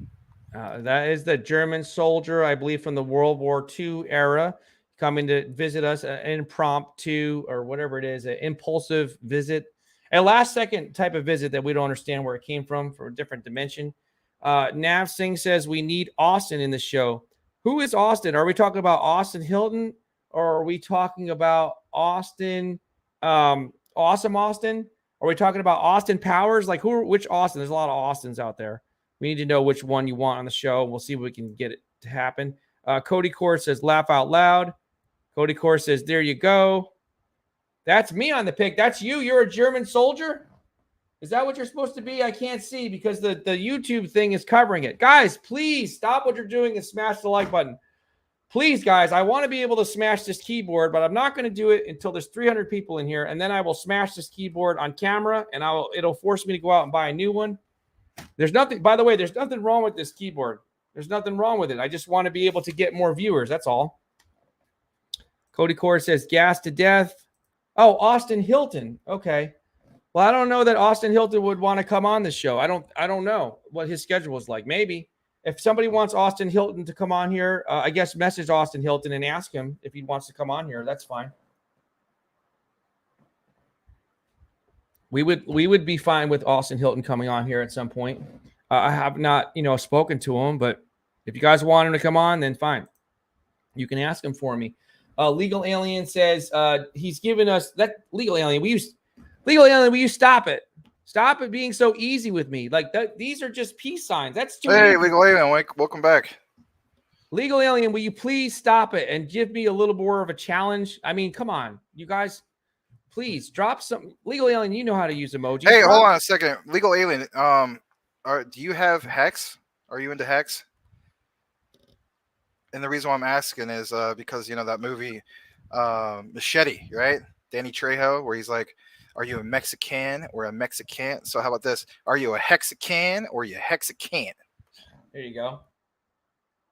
That is the German soldier, I believe, from the World War II era, coming to visit us, an impromptu or whatever it is, an impulsive visit, a last second type of visit that we don't understand where it came from, for a different dimension. Nav Singh says we need Austin in the show. Who is Austin? Are we talking about Austin Hilton, or are we talking about Austin, Awesome Austin? Are we talking about Austin Powers? Like which Austin? There's a lot of Austins out there. We need to know which one you want on the show. We'll see if we can get it to happen. Cody Core says, laugh out loud. Cody Core says, there you go. That's me on the pic. That's you. You're a German soldier? Is that what you're supposed to be? I can't see because the YouTube thing is covering it. Guys, please stop what you're doing and smash the like button. Please, guys, I want to be able to smash this keyboard, but I'm not going to do it until there's 300 people in here, and then I will smash this keyboard on camera, and it'll force me to go out and buy a new one. There's nothing, by the way, there's nothing wrong with this keyboard. There's nothing wrong with it. I just want to be able to get more viewers. That's all. Cody Core says, gas to death. Oh, Austin Hilton. Okay. Well, I don't know that Austin Hilton would want to come on this show. I don't know what his schedule is like. Maybe if somebody wants Austin Hilton to come on here, I guess message Austin Hilton and ask him if he wants to come on here. That's fine. We would be fine with Austin Hilton coming on here at some point. I have not, spoken to him, but if you guys want him to come on, then fine. You can ask him for me. Legal Alien says he's given us that Legal Alien. Will you stop it? Stop it being so easy with me. Like that. These are just peace signs. That's too Hey, easy. Legal Alien, welcome back. Legal Alien, will you please stop it and give me a little more of a challenge? I mean, come on, you guys. Please drop some. Legal Alien, you know how to use emojis. Hey, hold on a second. Legal Alien, do you have Hex? Are you into Hex? And the reason why I'm asking is because that movie Machete, right? Danny Trejo, where he's like, are you a Mexican or a Mexican? So how about this? Are you a Hexican or you Hexican? There you go.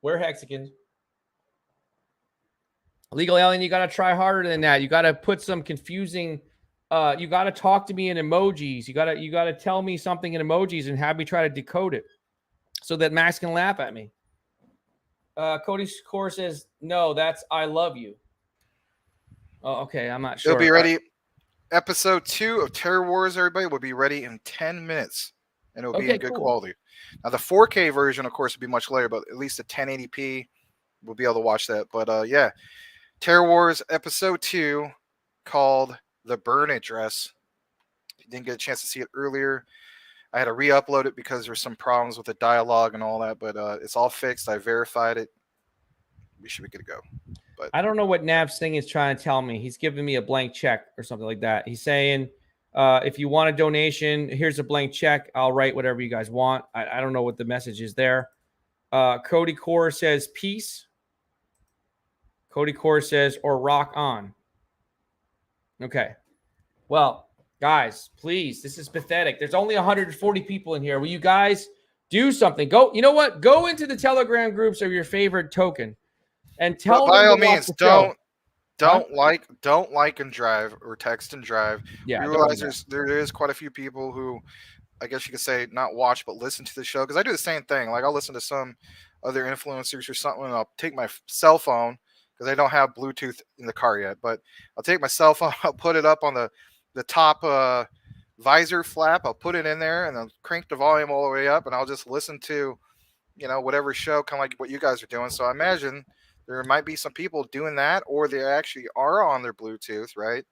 We're Hexicans. Legal Alien, you got to try harder than that. You got to put some confusing. You got to talk to me in emojis. You got to tell me something in emojis and have me try to decode it so that Max can laugh at me. Cody Core says, no, that's I love you. Oh, okay. I'm not sure. It'll be ready. Episode 2 of Terror Wars, everybody, will be ready in 10 minutes. And it'll be in good quality. Now, the 4K version, of course, will be much later, but at least a 1080p, we'll be able to watch that. But, yeah, Terror Wars Episode 2 called The Burn Address. If you didn't get a chance to see it earlier, I had to re-upload it because there's some problems with the dialogue and all that, but it's all fixed. I verified it. We should be good to go. But I don't know what Nav Singh is trying to tell me. He's giving me a blank check or something like that. He's saying, if you want a donation, here's a blank check. I'll write whatever you guys want. I don't know what the message is there. Cody Core says, peace. Cody Core says, or rock on. Okay. Well, guys, please, this is pathetic. There's only 140 people in here. Will you guys do something? Go, you know what? Go into the Telegram groups of your favorite token and tell them. By all means, don't like and drive or text and drive. Yeah, we realize there is quite a few people who, I guess you could say, not watch but listen to the show, because I do the same thing. Like I'll listen to some other influencers or something, and I'll take my cell phone because I don't have Bluetooth in the car yet. But I'll take my cell phone, I'll put it up on the top visor flap. I'll put it in there and I'll crank the volume all the way up, and I'll just listen to, whatever show, kind of like what you guys are doing. So I imagine there might be some people doing that, or they actually are on their Bluetooth, right?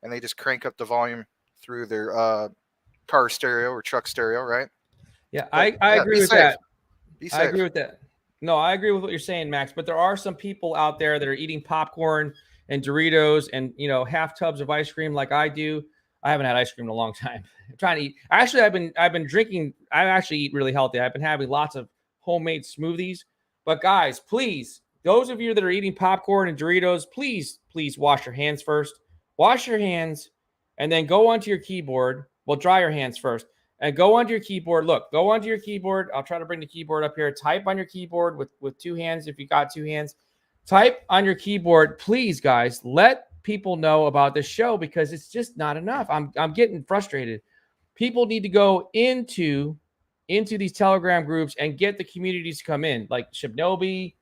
And they just crank up the volume through their car stereo or truck stereo, right? Yeah, I agree with that. Be safe. I agree with that. No, I agree with what you're saying, Max. But there are some people out there that are eating popcorn and Doritos and half tubs of ice cream like I do. I haven't had ice cream in a long time. I'm trying to eat. Actually, I've been drinking. I actually eat really healthy. I've been having lots of homemade smoothies. But guys, please, those of you that are eating popcorn and Doritos, please wash your hands first. Wash your hands and then go onto your keyboard. Well, dry your hands first. and go onto your keyboard. Look, go onto your keyboard. I'll try to bring the keyboard up here. Type on your keyboard with two hands if you got two hands. Type on your keyboard, please, guys. Let people know about this show because it's just not enough. I'm getting frustrated. People need to go into these Telegram groups and get the communities to come in, like Shibnobi.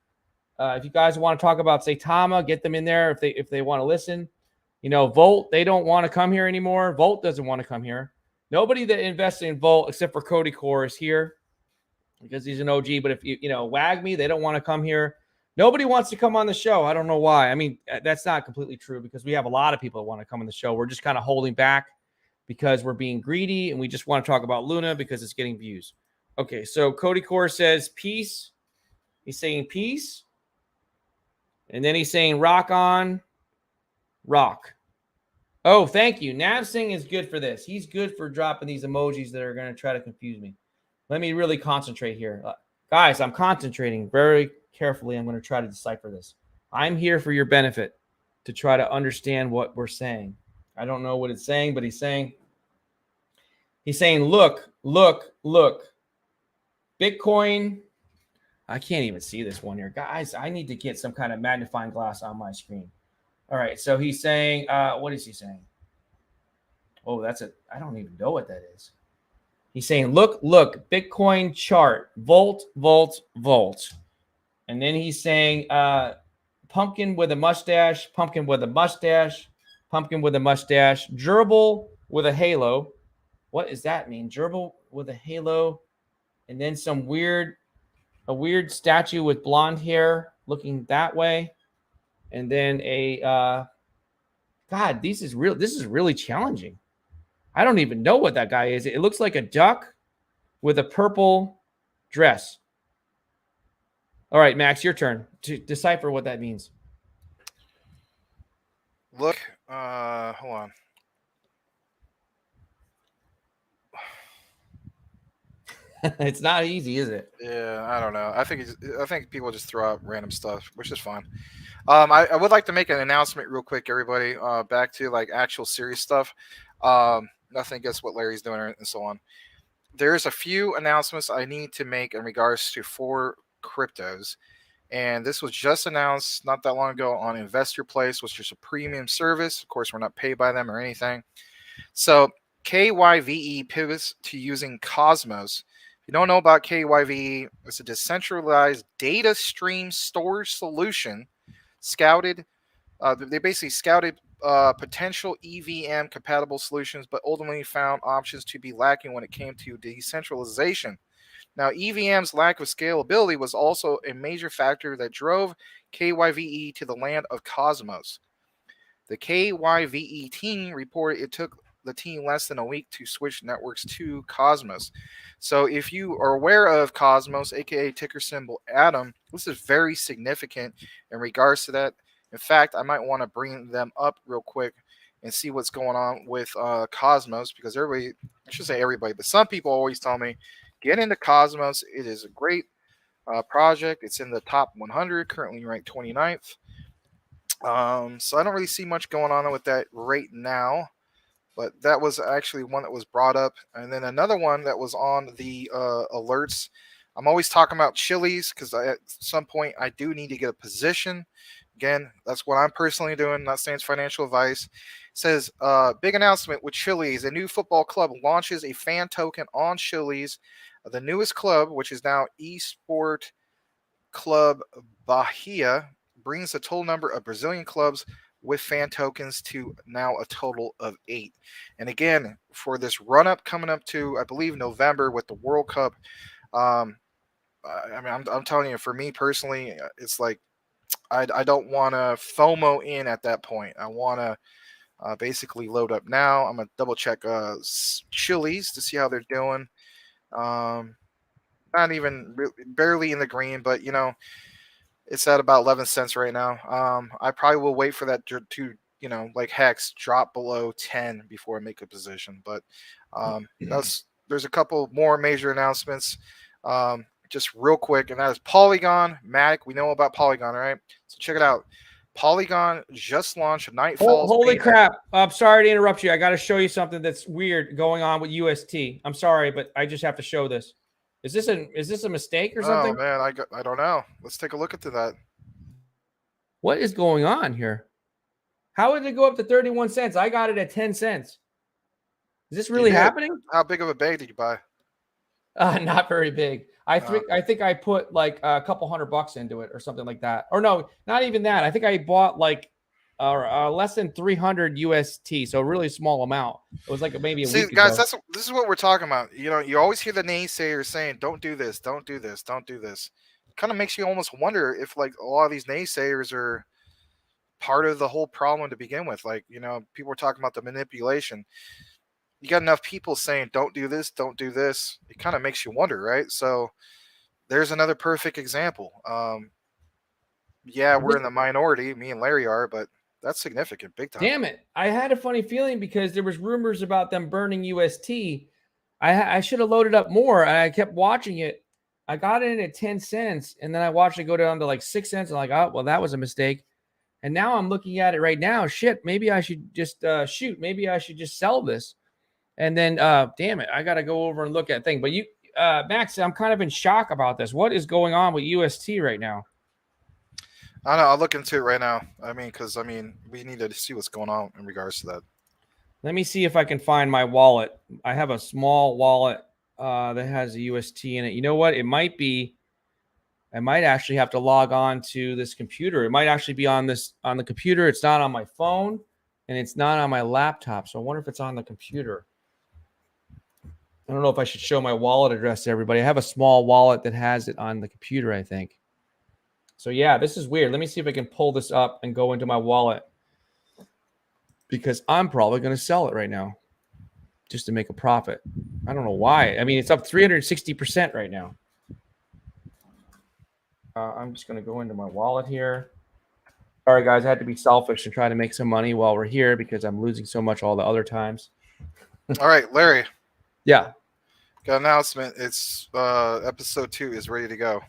If you guys want to talk about Saitama, get them in there if they want to listen. Volt, they don't want to come here anymore. Volt doesn't want to come here. Nobody that invested in Volt except for Cody Core is here because he's an OG. But if WagMe, they don't want to come here. Nobody wants to come on the show. I don't know why. I mean, that's not completely true because we have a lot of people that want to come on the show. We're just kind of holding back because we're being greedy and we just want to talk about Luna because it's getting views. Okay, so Cody Core says peace. He's saying peace. And then he's saying rock on, rock. Oh, thank you. Nav Singh is good for this. He's good for dropping these emojis that are going to try to confuse me. Let me really concentrate here. Guys, I'm concentrating very carefully. I'm going to try to decipher this. I'm here for your benefit to try to understand what we're saying. I don't know what it's saying, but he's saying, look. Bitcoin. I can't even see this one here. Guys, I need to get some kind of magnifying glass on my screen. All right, so he's saying, what is he saying? Oh, I don't even know what that is. He's saying, look, Bitcoin chart, volt. And then he's saying, pumpkin with a mustache, gerbil with a halo. What does that mean? Gerbil with a halo. And then a weird statue with blonde hair looking that way. And then God, this is really challenging. I don't even know what that guy is. It looks like a duck with a purple dress. All right, Max, your turn to decipher what that means. Look, hold on. It's not easy, is it? Yeah, I don't know. I think people just throw out random stuff, which is fine. I would like to make an announcement real quick, everybody. Back to like actual serious stuff. Nothing against what Larry's doing and so on. There's a few announcements I need to make in regards to 4 cryptos. And this was just announced not that long ago on Investor Place, which is a premium service. Of course, we're not paid by them or anything. So KYVE pivots to using Cosmos. If you don't know about KYVE, it's a decentralized data stream storage solution. They basically scouted potential EVM compatible solutions, but ultimately found options to be lacking when it came to decentralization. Now, EVM's lack of scalability was also a major factor that drove KYVE to the land of Cosmos. The KYVE team reported it took the team less than a week to switch networks to Cosmos. So if you are aware of Cosmos, aka ticker symbol Atom, this is very significant in regards to that. In fact, I might want to bring them up real quick and see what's going on with Cosmos, because everybody, I should say everybody, but some people always tell me, get into Cosmos. It is a great project. It's in the top 100, currently ranked 29th. So I don't really see much going on with that right now, but that was actually one that was brought up. And then another one that was on the alerts. I'm always talking about Chili's because at some point I do need to get a position. Again, that's what I'm personally doing. Not saying it's financial advice. It says, big announcement with Chili's. A new football club launches a fan token on Chili's. The newest club, which is now Esport Club Bahia, brings the total number of Brazilian clubs with fan tokens to now a total of 8. And again, for this run-up coming up to, I believe, November with the World Cup, I'm telling you, for me personally, it's like, I don't want to FOMO in at that point. I want to basically load up now. I'm going to double check Chili's to see how they're doing. Not even barely in the green, but it's at about 11 cents right now. I probably will wait for that to like Hex drop below 10 before I make a position. But there's a couple more major announcements. Just real quick, and that is Polygon. Matic, we know about Polygon, right? So check it out. Polygon just launched Nightfall's Holy mainnet. crap. I'm sorry to interrupt you. I got to show you something that's weird going on with UST. I'm sorry, but I just have to show this. Is this a mistake or something? Oh man, I don't know. Let's take a look into that. What is going on here? How did it go up to 31 cents? I got it at 10 cents. Is this really happening? How big of a bag did you buy? Not very big. I think I put like a couple $100 into it or something like that. Or no, not even that. I think I bought like less than 300 UST, so a really small amount. It was like maybe a week guys, ago. this is what we're talking about. You know, you always hear the naysayers saying, "Don't do this, don't do this, don't do this." It kind of makes you almost wonder if like a lot of these naysayers are part of the whole problem to begin with. Like, you know, people are talking about the manipulation. You got enough people saying, "Don't do this, don't do this." It kind of makes you wonder, right? So there's another perfect example. Yeah, we're in the minority. Me and Larry are, but that's significant, big time. Damn it. I had a funny feeling because there was rumors about them burning UST. I should have loaded up more, and I kept watching it. I got it in at 10 cents, and then I watched it go down to like 6 cents. I'm like, oh, well, that was a mistake. And now I'm looking at it right now. Shit, maybe I should just maybe I should just sell this. And then, damn it, I got to go over and look at thing. But you, Max, I'm kind of in shock about this. What is going on with UST right now? I don't know. I'll look into it right now. I mean, because we need to see what's going on in regards to that. Let me see if I can find my wallet. I have a small wallet that has a UST in it. You know what? It might be. I might actually have to log on to this computer. It might actually be on the computer. It's not on my phone, and it's not on my laptop. So I wonder if it's on the computer. I don't know if I should show my wallet address to everybody. I have a small wallet that has it on the computer, I think. So yeah, this is weird. Let me see if I can pull this up and go into my wallet, because I'm probably going to sell it right now just to make a profit. I don't know why. I mean, it's up 360% right now. I'm just going to go into my wallet here. Sorry, guys. I had to be selfish and try to make some money while we're here because I'm losing so much all the other times. All right, Larry. Yeah. Got an announcement. It's episode 2 is ready to go.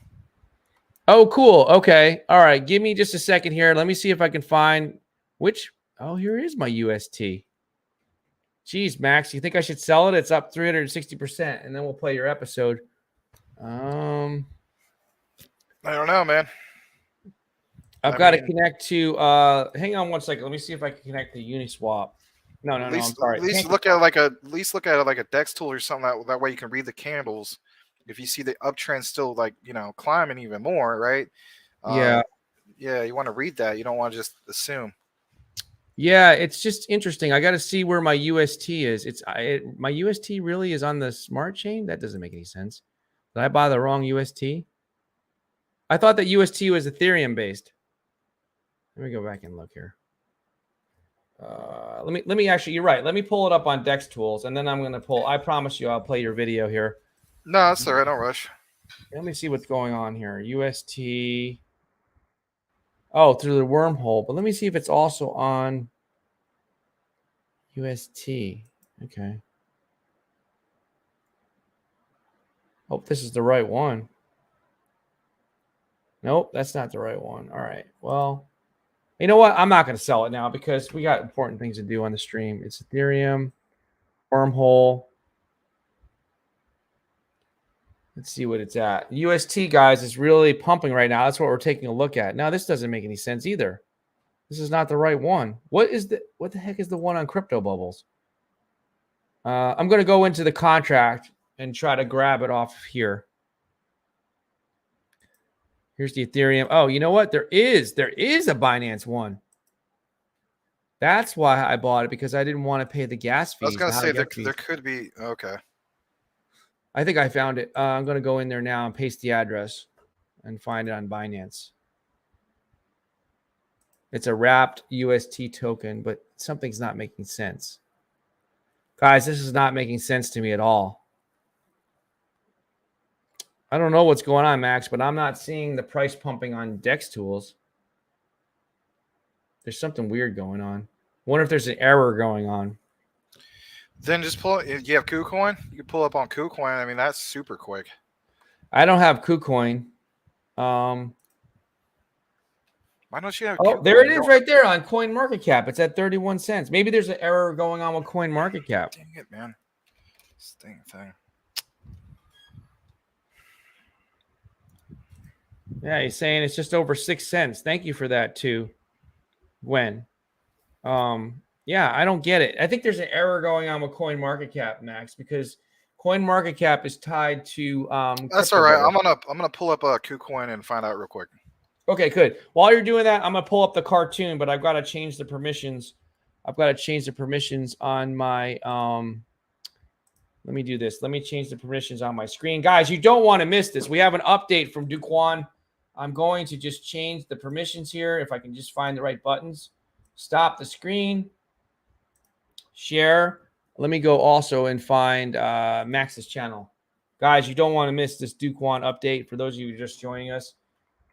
Oh, cool. Okay. All right. Give me just a second here. Let me see if I can find which. Oh, here is my UST. Geez, Max, you think I should sell it? It's up 360%, and then we'll play your episode. I don't know, man. I've got to connect to. Hang on one second. Let me see if I can connect to Uniswap. No, I'm sorry. At least look at it like a Dex tool or something. That way you can read the candles. If you see the uptrend still climbing even more, right? Yeah. Yeah, you want to read that. You don't want to just assume. Yeah, it's just interesting. I got to see where my UST is. My UST really is on the smart chain. That doesn't make any sense. Did I buy the wrong UST? I thought that UST was Ethereum based. Let me go back and look here. Let me actually. You're right. Let me pull it up on Dex Tools, and then I'm going to pull. I promise you, I'll play your video here. No, that's all right. Don't rush. Let me see what's going on here. UST. Oh, through the wormhole. But let me see if it's also on UST. Okay. Hope this is the right one. Nope, that's not the right one. All right. Well, you know what? I'm not going to sell it now because we got important things to do on the stream. It's Ethereum, wormhole. Let's see what it's at. UST, guys, is really pumping right now. That's what we're taking a look at. Now, this doesn't make any sense either. This is not the right one. What the heck is the one on Crypto Bubbles? I'm going to go into the contract and try to grab it off here. Here's the Ethereum. Oh, you know what? There is a Binance one. That's why I bought it, because I didn't want to pay the gas fees. I was going to say there could be. Okay. I think I found it. I'm going to go in there now and paste the address and find it on Binance. It's a wrapped UST token, but something's not making sense. Guys, this is not making sense to me at all. I don't know what's going on, Max, but I'm not seeing the price pumping on Dex Tools. There's something weird going on. I wonder if there's an error going on. Then just pull. You have KuCoin? You can pull up on KuCoin. I mean, that's super quick. I don't have KuCoin. Why don't you have? Oh, there it is right there on Coin Market Cap. It's at 31 cents. Maybe there's an error going on with Coin Market Cap. Dang it, man. This thing. Yeah, he's saying it's just over 6 cents. Thank you for that too, Gwen. Yeah, I don't get it. I think there's an error going on with Coin Market Cap, Max, because Coin Market Cap is tied to That's all right. I'm gonna pull up a KuCoin and find out real quick. Okay, good. While you're doing that, I'm gonna pull up the cartoon, but I've got to change the permissions. I've got to change the permissions on my let me do this. Let me change the permissions on my screen. Guys, you don't want to miss this. We have an update from Kwon. I'm going to just change the permissions here if I can just find the right buttons. Stop the screen. Share. Let me go also and find Max's channel. Guys, you don't want to miss this Kwon update. For those of you who are just joining us,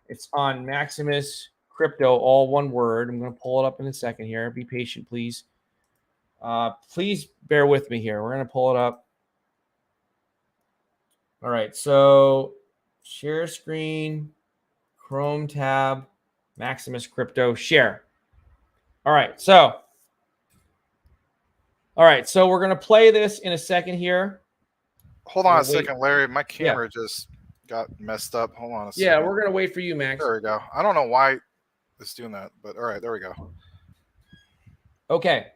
it's on Maximus Crypto, all one word. I'm going to pull it up in a second here. Be patient, please. Please bear with me here. We're going to pull it up. All right, so share screen, Chrome tab, Maximus Crypto, share. All right, so we're going to play this in a second here. Hold on a second, Larry. My camera just got messed up. Hold on a second. Yeah, we're going to wait for you, Max. There we go. I don't know why it's doing that, but all right, there we go. Okay.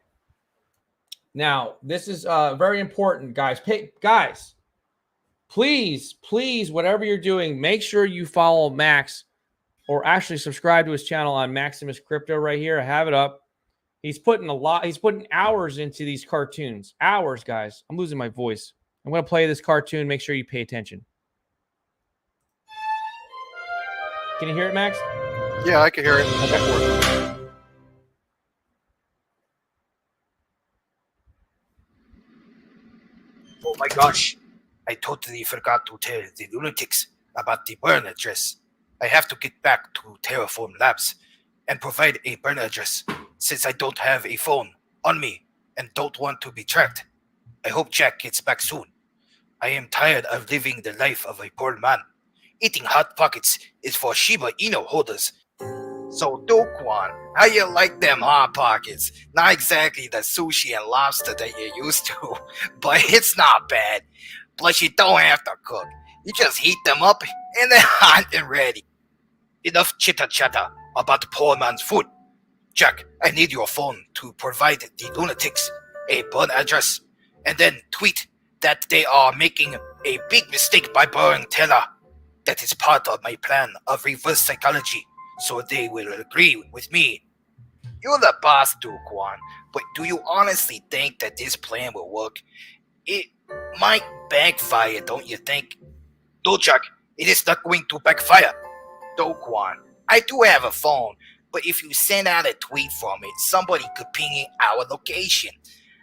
Now, this is very important, guys. Guys, please, whatever you're doing, make sure you follow Max or actually subscribe to his channel on Maximus Crypto right here. I have it up. He's putting hours into these cartoons. Hours, guys. I'm losing my voice. I'm going to play this cartoon. Make sure you pay attention. Can you hear it, Max? Yeah, I can hear it. Okay. Oh my gosh. I totally forgot to tell the lunatics about the burn address. I have to get back to Terraform Labs and provide a burn address since I don't have a phone on me and don't want to be tracked. I hope Jack gets back soon. I am tired of living the life of a poor man. Eating Hot Pockets is for Shiba Inu holders. So, Kwon, how you like them Hot Pockets? Not exactly the sushi and lobster that you're used to, but it's not bad. Plus, you don't have to cook. You just heat them up and they're hot and ready. Enough chitter-chatter about poor man's food. Jack, I need your phone to provide the lunatics a burn address and then tweet that they are making a big mistake by burning Tera. That is part of my plan of reverse psychology, so they will agree with me. You're the boss, Kwon, but do you honestly think that this plan will work? It might backfire, don't you think? No, Jack, it is not going to backfire. Kwon, I do have a phone, but if you send out a tweet from it, somebody could ping in our location.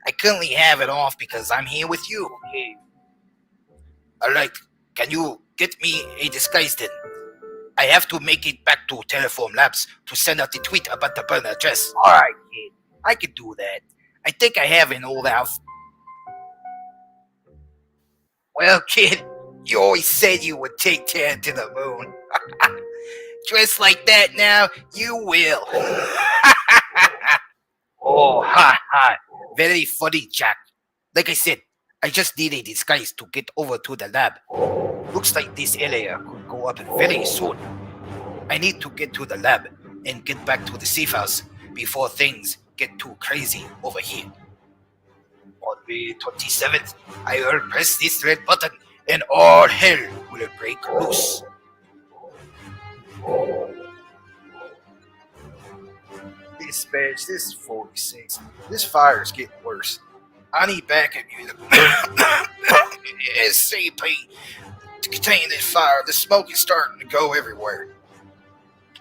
I currently have it off because I'm here with you. Alright, can you get me a disguise then? I have to make it back to Terraform Labs to send out the tweet about the burn address. Alright, kid, I can do that. I think I have an old outfit. Well, kid, you always said you would take Tera to the moon. Dressed like that now, you will. Oh, ha. Very funny, Jack. Like I said, I just need a disguise to get over to the lab. Looks like this area could go up very soon. I need to get to the lab and get back to the safe house before things get too crazy over here. On May 27th, I will press this red button and all hell will break loose. This badge, this is 46. This fire is getting worse. I need backup unit. SCP to contain this fire. The smoke is starting to go everywhere.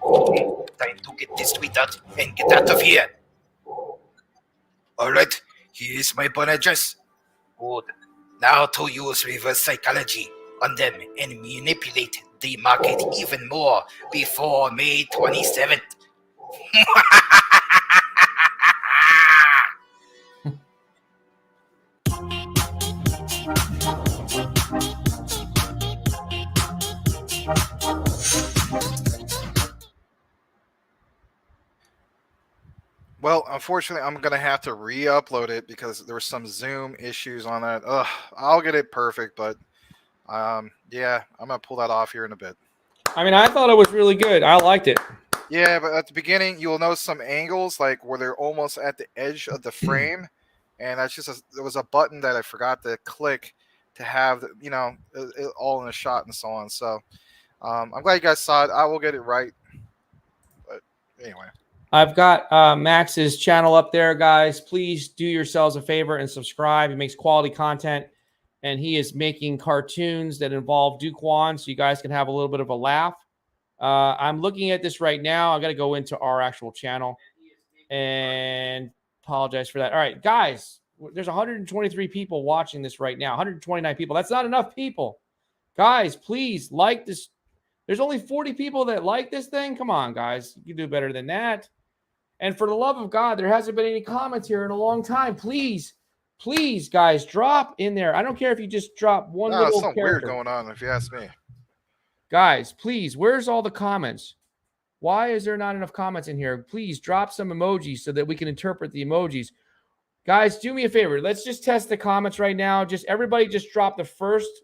Okay, time to get this tweet out and get out of here. Alright, here's my burn address. Good. Now to use reverse psychology on them and manipulate the market even more before May 27th. Well, unfortunately, I'm gonna have to re-upload it because there were some Zoom issues on that. Ugh, I'll get it perfect, but yeah, I'm gonna pull that off here in a bit. I mean, I thought it was really good. I liked it. Yeah, but at the beginning, you'll notice some angles like where they're almost at the edge of the frame, and that's just there was a button that I forgot to click to have it all in a shot and so on. So I'm glad you guys saw it. I will get it right. But anyway. I've got Max's channel up there, guys. Please do yourselves a favor and subscribe. He makes quality content, and he is making cartoons that involve Kwon, so you guys can have a little bit of a laugh. I'm looking at this right now. I got to go into our actual channel and apologize for that. All right, guys, there's 123 people watching this right now. 129 people. That's not enough people. Guys, please like this. There's only 40 people that like this thing. Come on, guys. You can do better than that. And for the love of God, there hasn't been any comments here in a long time. Please, please, guys, drop in there. I don't care if you just drop one little something character. weird going on, if you ask me. Guys, please, where's all the comments? Why is there not enough comments in here? Please drop some emojis so that we can interpret the emojis. Guys, do me a favor. Let's just test the comments right now. Everybody just drop the first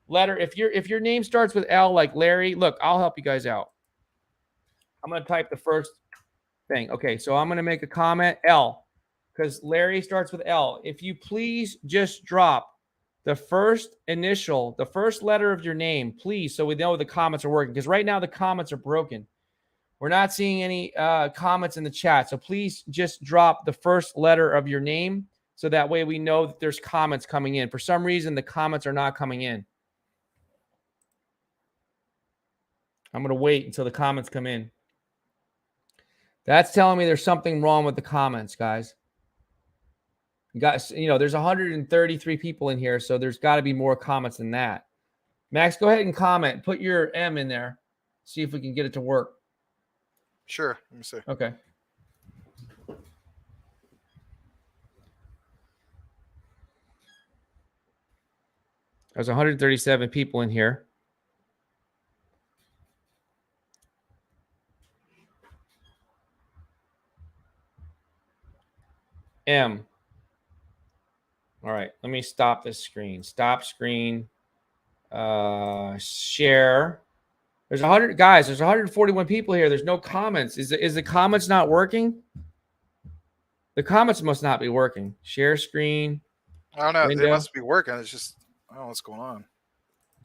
letter. If your name starts with L, like Larry, look, I'll help you guys out. I'm going to type the first thing. Okay, so I'm going to make a comment, L, because Larry starts with L. If you please just drop the first initial, the first letter of your name, please, so we know the comments are working, because right now the comments are broken. We're not seeing any comments in the chat, so please just drop the first letter of your name, so that way we know that there's comments coming in. For some reason, the comments are not coming in. I'm going to wait until the comments come in. That's telling me there's something wrong with the comments, guys. There's 133 people in here, so there's got to be more comments than that. Max, go ahead and comment. Put your M in there. See if we can get it to work. Sure. Let me see. Okay. There's 137 people in here. M. All right, let me stop this screen. Stop screen. Share. There's 100 guys. There's 141 people here. There's no comments. Is the comments not working? The comments must not be working. Share screen. I don't know. Window. They must be working. It's just I don't know what's going on.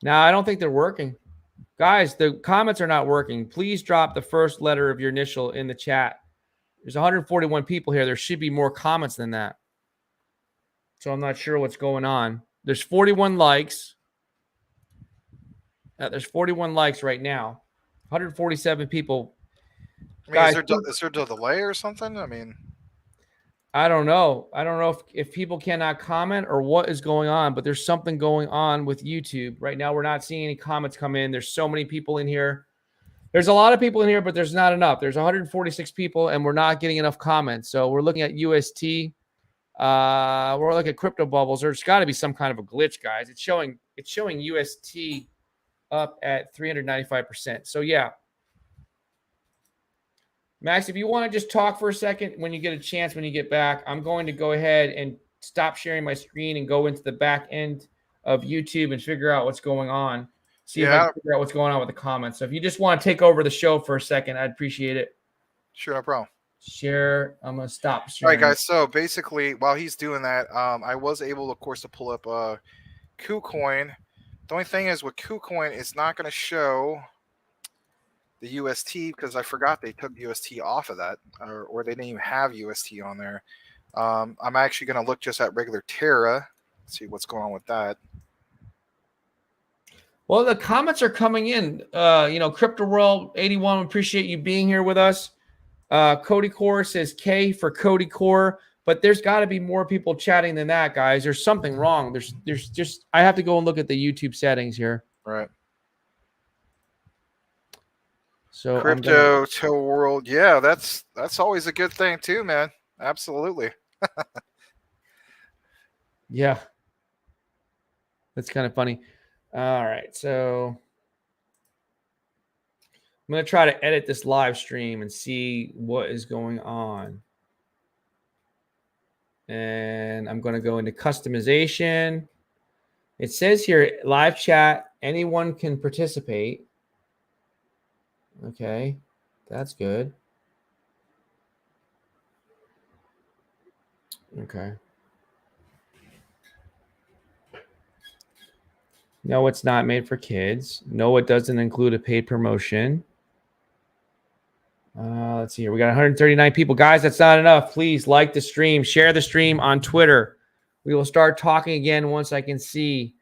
No, I don't think they're working. Guys, the comments are not working. Please drop the first letter of your initial in the chat. There's 141 people here. There should be more comments than that. So I'm not sure what's going on. There's 41 likes. There's 41 likes right now. 147 people. I mean, Guys, is there a delay or something? I mean, I don't know. I don't know if people cannot comment or what is going on, but there's something going on with YouTube. Right now, we're not seeing any comments come in. There's so many people in here. There's a lot of people in here, but there's not enough. There's 146 people, and we're not getting enough comments. So we're looking at UST. We're looking at crypto bubbles. There's got to be some kind of a glitch, guys. It's showing UST up at 395%. So yeah. Max, if you want to just talk for a second when you get a chance, when you get back, I'm going to go ahead and stop sharing my screen and go into the back end of YouTube and figure out what's going on. See if I can figure out what's going on with the comments. So if you just want to take over the show for a second, I'd appreciate it. Sure, no problem. Share. I'm going to stop sharing. All right, guys. So basically, while he's doing that, I was able, of course, to pull up KuCoin. The only thing is with KuCoin, it's not going to show the UST because I forgot they took UST off of that, or they didn't even have UST on there. I'm actually going to look just at regular Terra, see what's going on with that. Well, the comments are coming in. Crypto World 81, appreciate you being here with us. Cody Core says K for Cody Core, but there's got to be more people chatting than that, guys. There's something wrong. There's just I have to go and look at the YouTube settings here. Right. So Crypto World, yeah, that's always a good thing too, man. Absolutely. Yeah, that's kind of funny. All right, so I'm gonna try to edit this live stream and see what is going on. And I'm going to go into customization. It says here, live chat, anyone can participate. Okay, that's good. Okay. No, it's not made for kids. No, it doesn't include a paid promotion. Let's see here. We got 139 people. Guys, that's not enough. Please like the stream. Share the stream on Twitter. We will start talking again once I can see.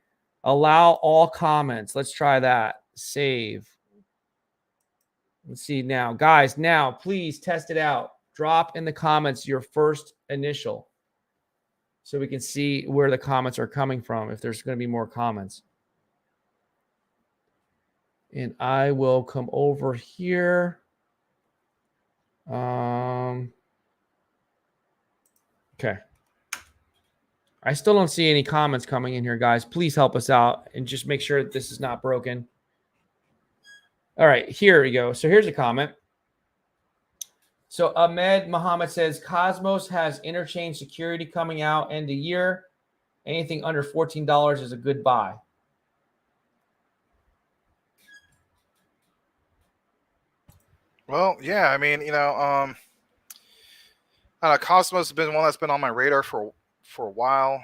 Allow all comments. Let's try that. Save. Let's see now. Guys, now please test it out. Drop in the comments your first initial so we can see where the comments are coming from, if there's going to be more comments. And I will come over here. Okay. I still don't see any comments coming in here, guys. Please help us out and just make sure that this is not broken. All right, here we go. So here's a comment. So Ahmed Muhammad says, Cosmos has interchange security coming out end of year. Anything under $14 is a good buy. Well, yeah, I mean, I don't know, Cosmos has been one that's been on my radar for a while.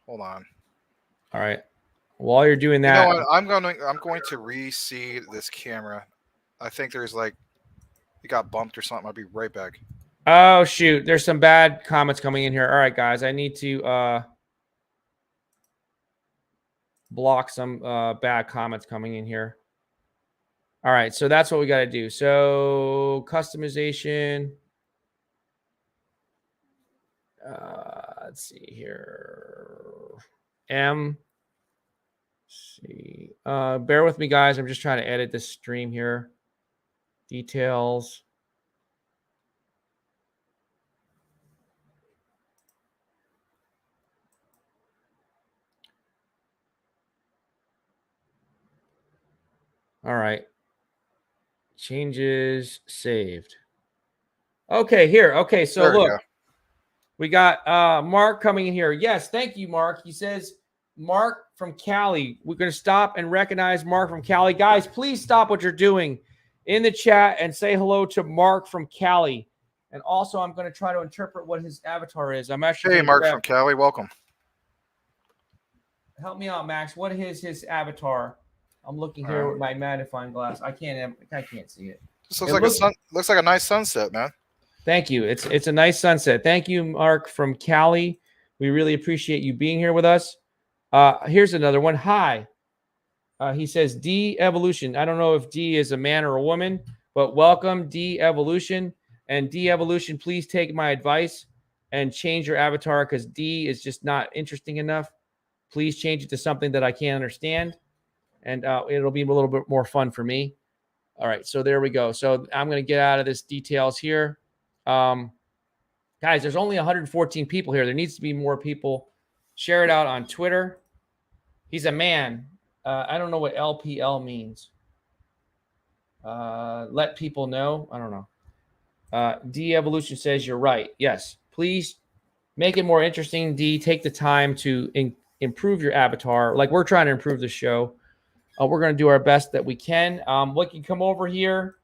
Hold on. All right. While you're doing that, you know what? I'm going to reseed this camera. I think there's like it got bumped or something. I'll be right back. Oh shoot, there's some bad comments coming in here. All right, guys, I need to block some bad comments coming in here. All right, so that's what we got to do. So customization. Let's see here. See. Bear with me, guys. I'm just trying to edit this stream here. Details. All right. Changes saved. Okay, here. Okay, so There look. We got Mark coming in here. Yes, thank you, Mark. He says, Mark from Cali. We're going to stop and recognize Mark from Cali. Guys, please stop what you're doing in the chat and say hello to Mark from Cali. And also, I'm going to try to interpret what his avatar is. I'm actually. Hey, Mark from Cali, welcome. Help me out, Max. What is his avatar? I'm looking here with my magnifying glass. I can't see it. This looks like a nice sunset, man. Thank you. It's a nice sunset. Thank you, Mark from Cali. We really appreciate you being here with us. Here's another one. Hi. He says D Evolution. I don't know if D is a man or a woman, but welcome D Evolution. And D Evolution, please take my advice and change your avatar because D is just not interesting enough. Please change it to something that I can understand, and it'll be a little bit more fun for me. All right, so there we go. So I'm going to get out of this details here. Guys, there's only 114 people here. There needs to be more people. Share it out on Twitter. He's a man. I don't know what LPL means. Let people know. I don't know. D Evolution says you're right. Yes. Please make it more interesting. D, take the time to improve your avatar. Like we're trying to improve the show. We're going to do our best that we can. We can come over here.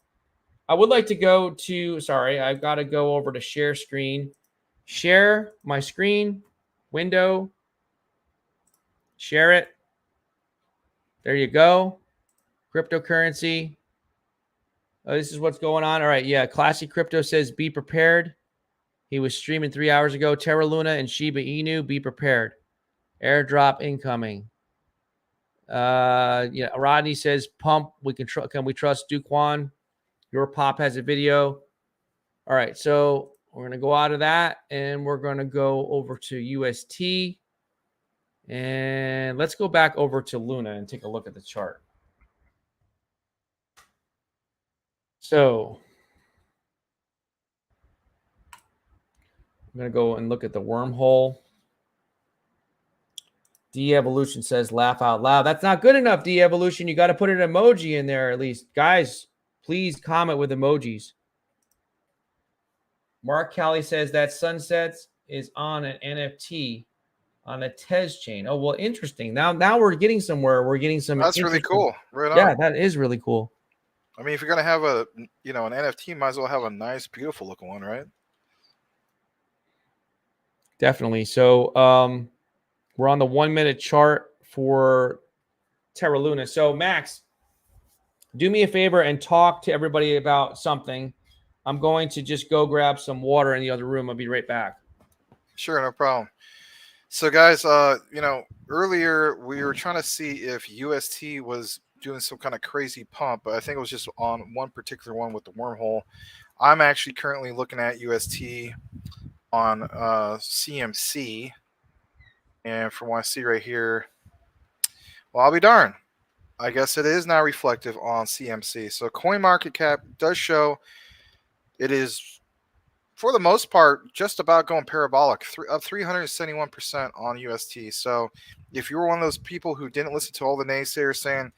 I would like to go to, sorry, I've got to go over to share screen. Share my screen, window, share it. There you go. Cryptocurrency. This is what's going on. All right, yeah, Classy Crypto says be prepared. He was streaming 3 hours ago. Terra Luna and Shiba Inu, be prepared. Airdrop incoming. Yeah, Rodney says pump. Can we trust Kwon? Your pop has a video. All right, so we're going to go out of that, and we're going to go over to UST. And let's go back over to Luna and take a look at the chart. So I'm going to go and look at the wormhole. D-Evolution says laugh out loud. That's not good enough, D-Evolution. You got to put an emoji in there at least. Guys, please comment with emojis. Mark Callie says that Sunsets is on an NFT on a Tez chain. Oh, well, interesting. Now we're getting somewhere. We're getting some. That's really cool. Right on. Yeah, that is really cool. I mean, if you're gonna have an NFT, might as well have a nice, beautiful looking one, right? Definitely. So we're on the 1 minute chart for Terra Luna. So Max, do me a favor and talk to everybody about something. I'm going to just go grab some water in the other room. I'll be right back. Sure, no problem. So guys, earlier we were trying to see if UST was doing some kind of crazy pump, but I think it was just on one particular one with the wormhole. I'm actually currently looking at UST on CMC, and from what I see right here, well, I'll be darned. I guess it is now reflective on CMC. So CoinMarketCap does show it is, for the most part, just about going parabolic, up 371% on UST. So if you were one of those people who didn't listen to all the naysayers saying,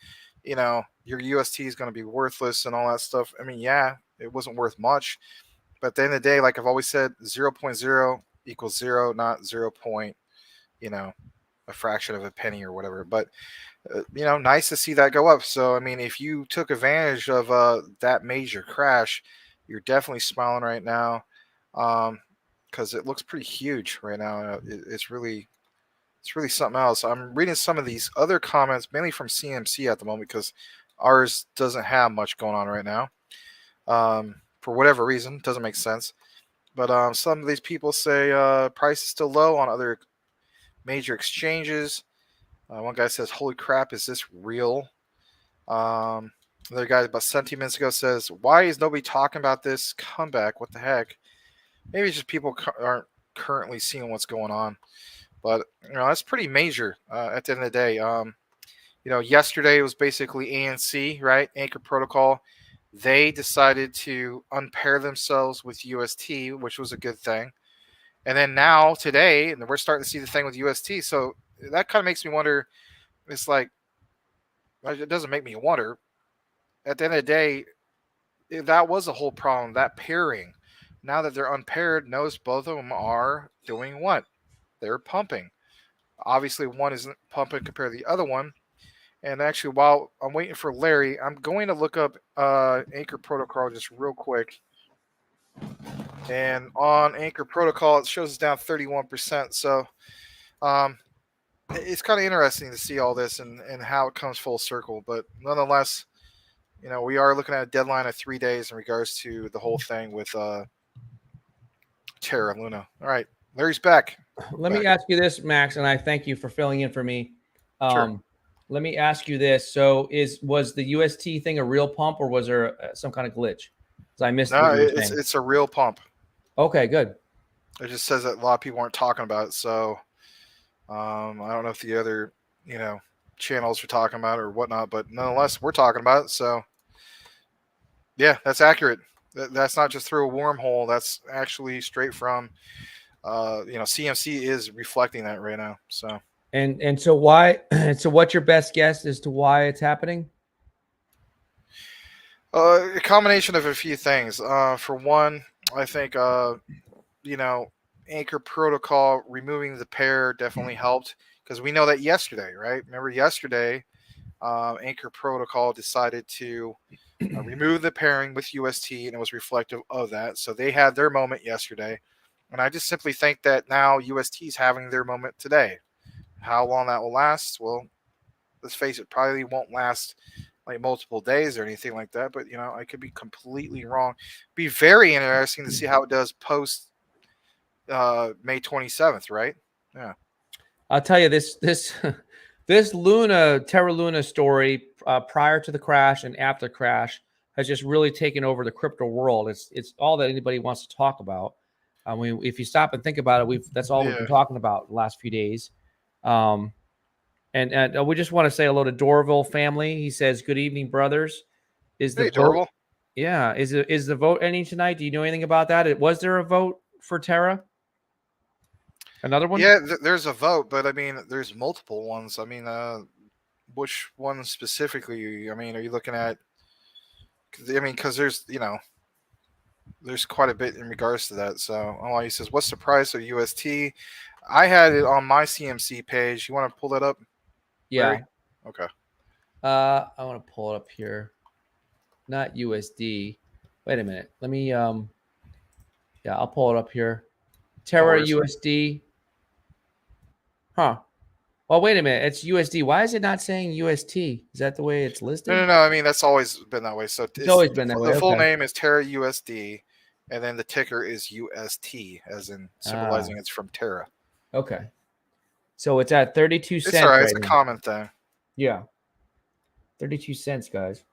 your UST is going to be worthless and all that stuff, I mean, yeah, it wasn't worth much. But at the end of the day, like I've always said, 0.0 equals 0, not 0. A fraction of a penny or whatever. But nice to see that go up. So I mean, if you took advantage of that major crash, you're definitely smiling right now, because it looks pretty huge right now. It's really something else. I'm reading some of these other comments, mainly from CMC at the moment, because ours doesn't have much going on right now. For whatever reason, doesn't make sense. But some of these people say price is still low on other major exchanges. One guy says, "Holy crap, is this real?" Another guy about 17 minutes ago says, "Why is nobody talking about this comeback? What the heck?" Maybe it's just people aren't currently seeing what's going on. But that's pretty major at the end of the day. Yesterday it was basically ANC, right? Anchor Protocol. They decided to unpair themselves with UST, which was a good thing. And then now today, and we're starting to see the thing with UST. So that kind of makes me wonder. It's like, it doesn't make me wonder. At the end of the day, that was the whole problem, that pairing. Now that they're unpaired, notice both of them are doing what? They're pumping. Obviously, one isn't pumping compared to the other one. And actually, while I'm waiting for Larry, I'm going to look up Anchor Protocol just real quick. And on Anchor Protocol, it shows it's down 31%. So it's kind of interesting to see all this and how it comes full circle. But nonetheless, we are looking at a deadline of 3 days in regards to the whole thing with Terra Luna. All right, Larry's back. Let me ask you this, Max, and I thank you for filling in for me. Sure. Let me ask you this. So was the UST thing a real pump, or was there some kind of glitch? Because I missed No, it's a real pump. Okay, good. It just says that a lot of people aren't talking about it. So I don't know if the other, channels are talking about it or whatnot, but nonetheless, we're talking about it. So yeah, that's accurate. That's not just through a wormhole. That's actually straight from, CMC is reflecting that right now. So. And so why? So what's your best guess as to why it's happening? A combination of a few things. For one, I think Anchor Protocol removing the pair definitely helped, because we know that yesterday, right? Remember yesterday, Anchor Protocol decided to remove the pairing with UST, and it was reflective of that. So they had their moment yesterday, and I just simply think that now UST is having their moment today. How long that will last? Well, let's face it, probably won't last like multiple days or anything like that. But I could be completely wrong. Be very interesting to see how it does post May 27th, right? Yeah. I'll tell you this Terra Luna story prior to the crash and after the crash has just really taken over the crypto world. It's all that anybody wants to talk about. I mean, if you stop and think about it, that's all we've been talking about the last few days. And we just want to say hello to Dorville family. He says, "Good evening, brothers." Is the vote? Yeah, is the vote ending tonight? Do you know anything about that? Was there a vote for Terra? Another one? Yeah, there's a vote, but I mean, there's multiple ones. I mean, which one specifically? I mean, are you looking at? I mean, because there's there's quite a bit in regards to that. So he says, "What's the price of UST?" I had it on my CMC page. You want to pull that up? Yeah. Larry? Okay. I want to pull it up here. Not USD. Wait a minute. Let me yeah, I'll pull it up here. Terra USD. Huh. Well, wait a minute. It's USD. Why is it not saying UST? Is that the way it's listed? No. I mean, that's always been that way. So it's always been that way. The full name is Terra USD, and then the ticker is UST, as in symbolizing it's from Terra. Okay. So it's at 32 cents. It's all right. Right It's a common thing. Yeah. 32 cents, guys.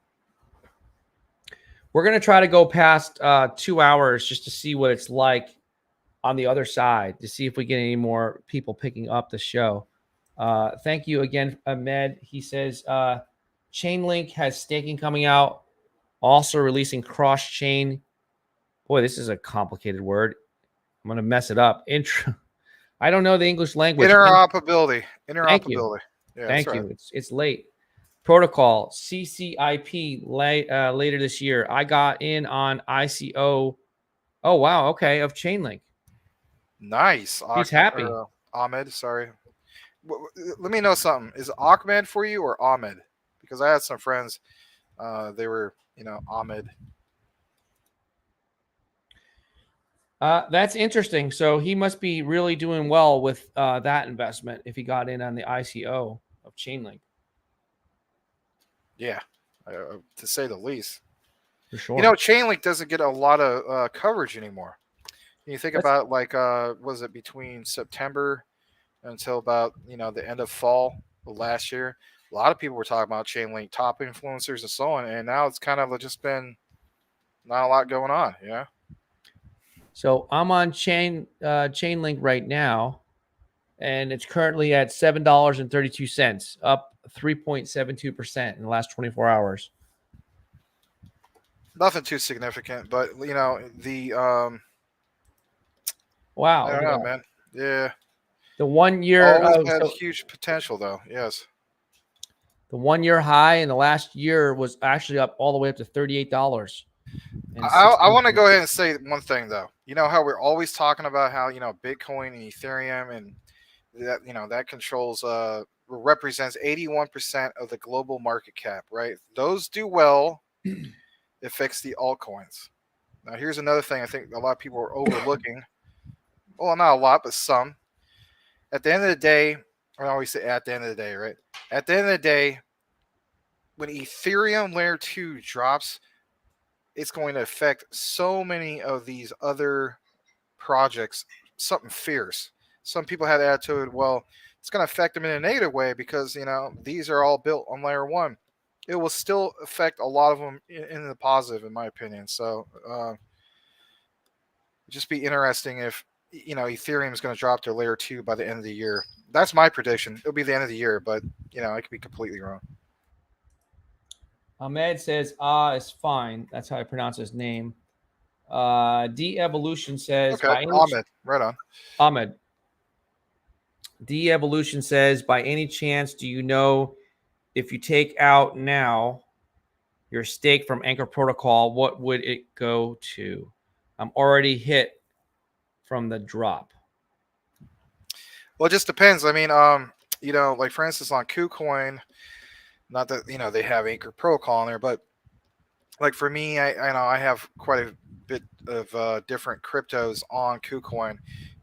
We're going to try to go past 2 hours just to see what it's like on the other side, to see if we get any more people picking up the show. Thank you again, Ahmed. He says Chainlink has staking coming out, also releasing cross-chain. Boy, this is a complicated word. I'm going to mess it up. I don't know the English language. Interoperability. Thank you. Yeah, Thank you. Right. It's late. Protocol CCIP later this year. I got in on ICO. Oh wow, okay, of Chainlink. Nice. He's happy. Ahmed, sorry. Let me know something. Is it Ahmed for you or Ahmed? Because I had some friends. They were, Ahmed. That's interesting. So he must be really doing well with that investment if he got in on the ICO of Chainlink. Yeah, to say the least. For sure. Chainlink doesn't get a lot of coverage anymore. You think about was it between September until about the end of fall of last year? A lot of people were talking about Chainlink, top influencers and so on, and now it's kind of just been not a lot going on. Yeah. So I'm on Chainlink right now, and it's currently at $7.32, up 3.72% in the last 24 hours. Nothing too significant, but the wow, I don't know, man. Yeah. The 1 year always had huge potential, though. Yes. The 1 year high in the last year was actually up all the way up to $38. I want to go ahead and say one thing, though. You know how we're always talking about how Bitcoin and Ethereum and that that controls represents 81% of the global market cap, right? Those do well. It affects the altcoins. Now, here's another thing I think a lot of people are overlooking. Well, not a lot, but some. At the end of the day, I always say at the end of the day, right? At the end of the day, when Ethereum Layer 2 drops, it's going to affect so many of these other projects, something fierce. Some people had the attitude, well, it's going to affect them in a negative way because, these are all built on Layer 1. It will still affect a lot of them in the positive, in my opinion. So just be interesting if, Ethereum is going to drop to Layer 2 by the end of the year. That's my prediction. It'll be the end of the year, but, I could be completely wrong. Ahmed says, is fine. That's how I pronounce his name. De-Evolution says, okay, Ahmed, right on. Ahmed. De-Evolution says, by any chance, do you know if you take out now your stake from Anchor Protocol, what would it go to? I'm already hit from the drop. Well, it just depends. I mean, like for instance, on KuCoin, not that they have Anchor Protocol on there, but like for me, I have quite a bit of different cryptos on KuCoin,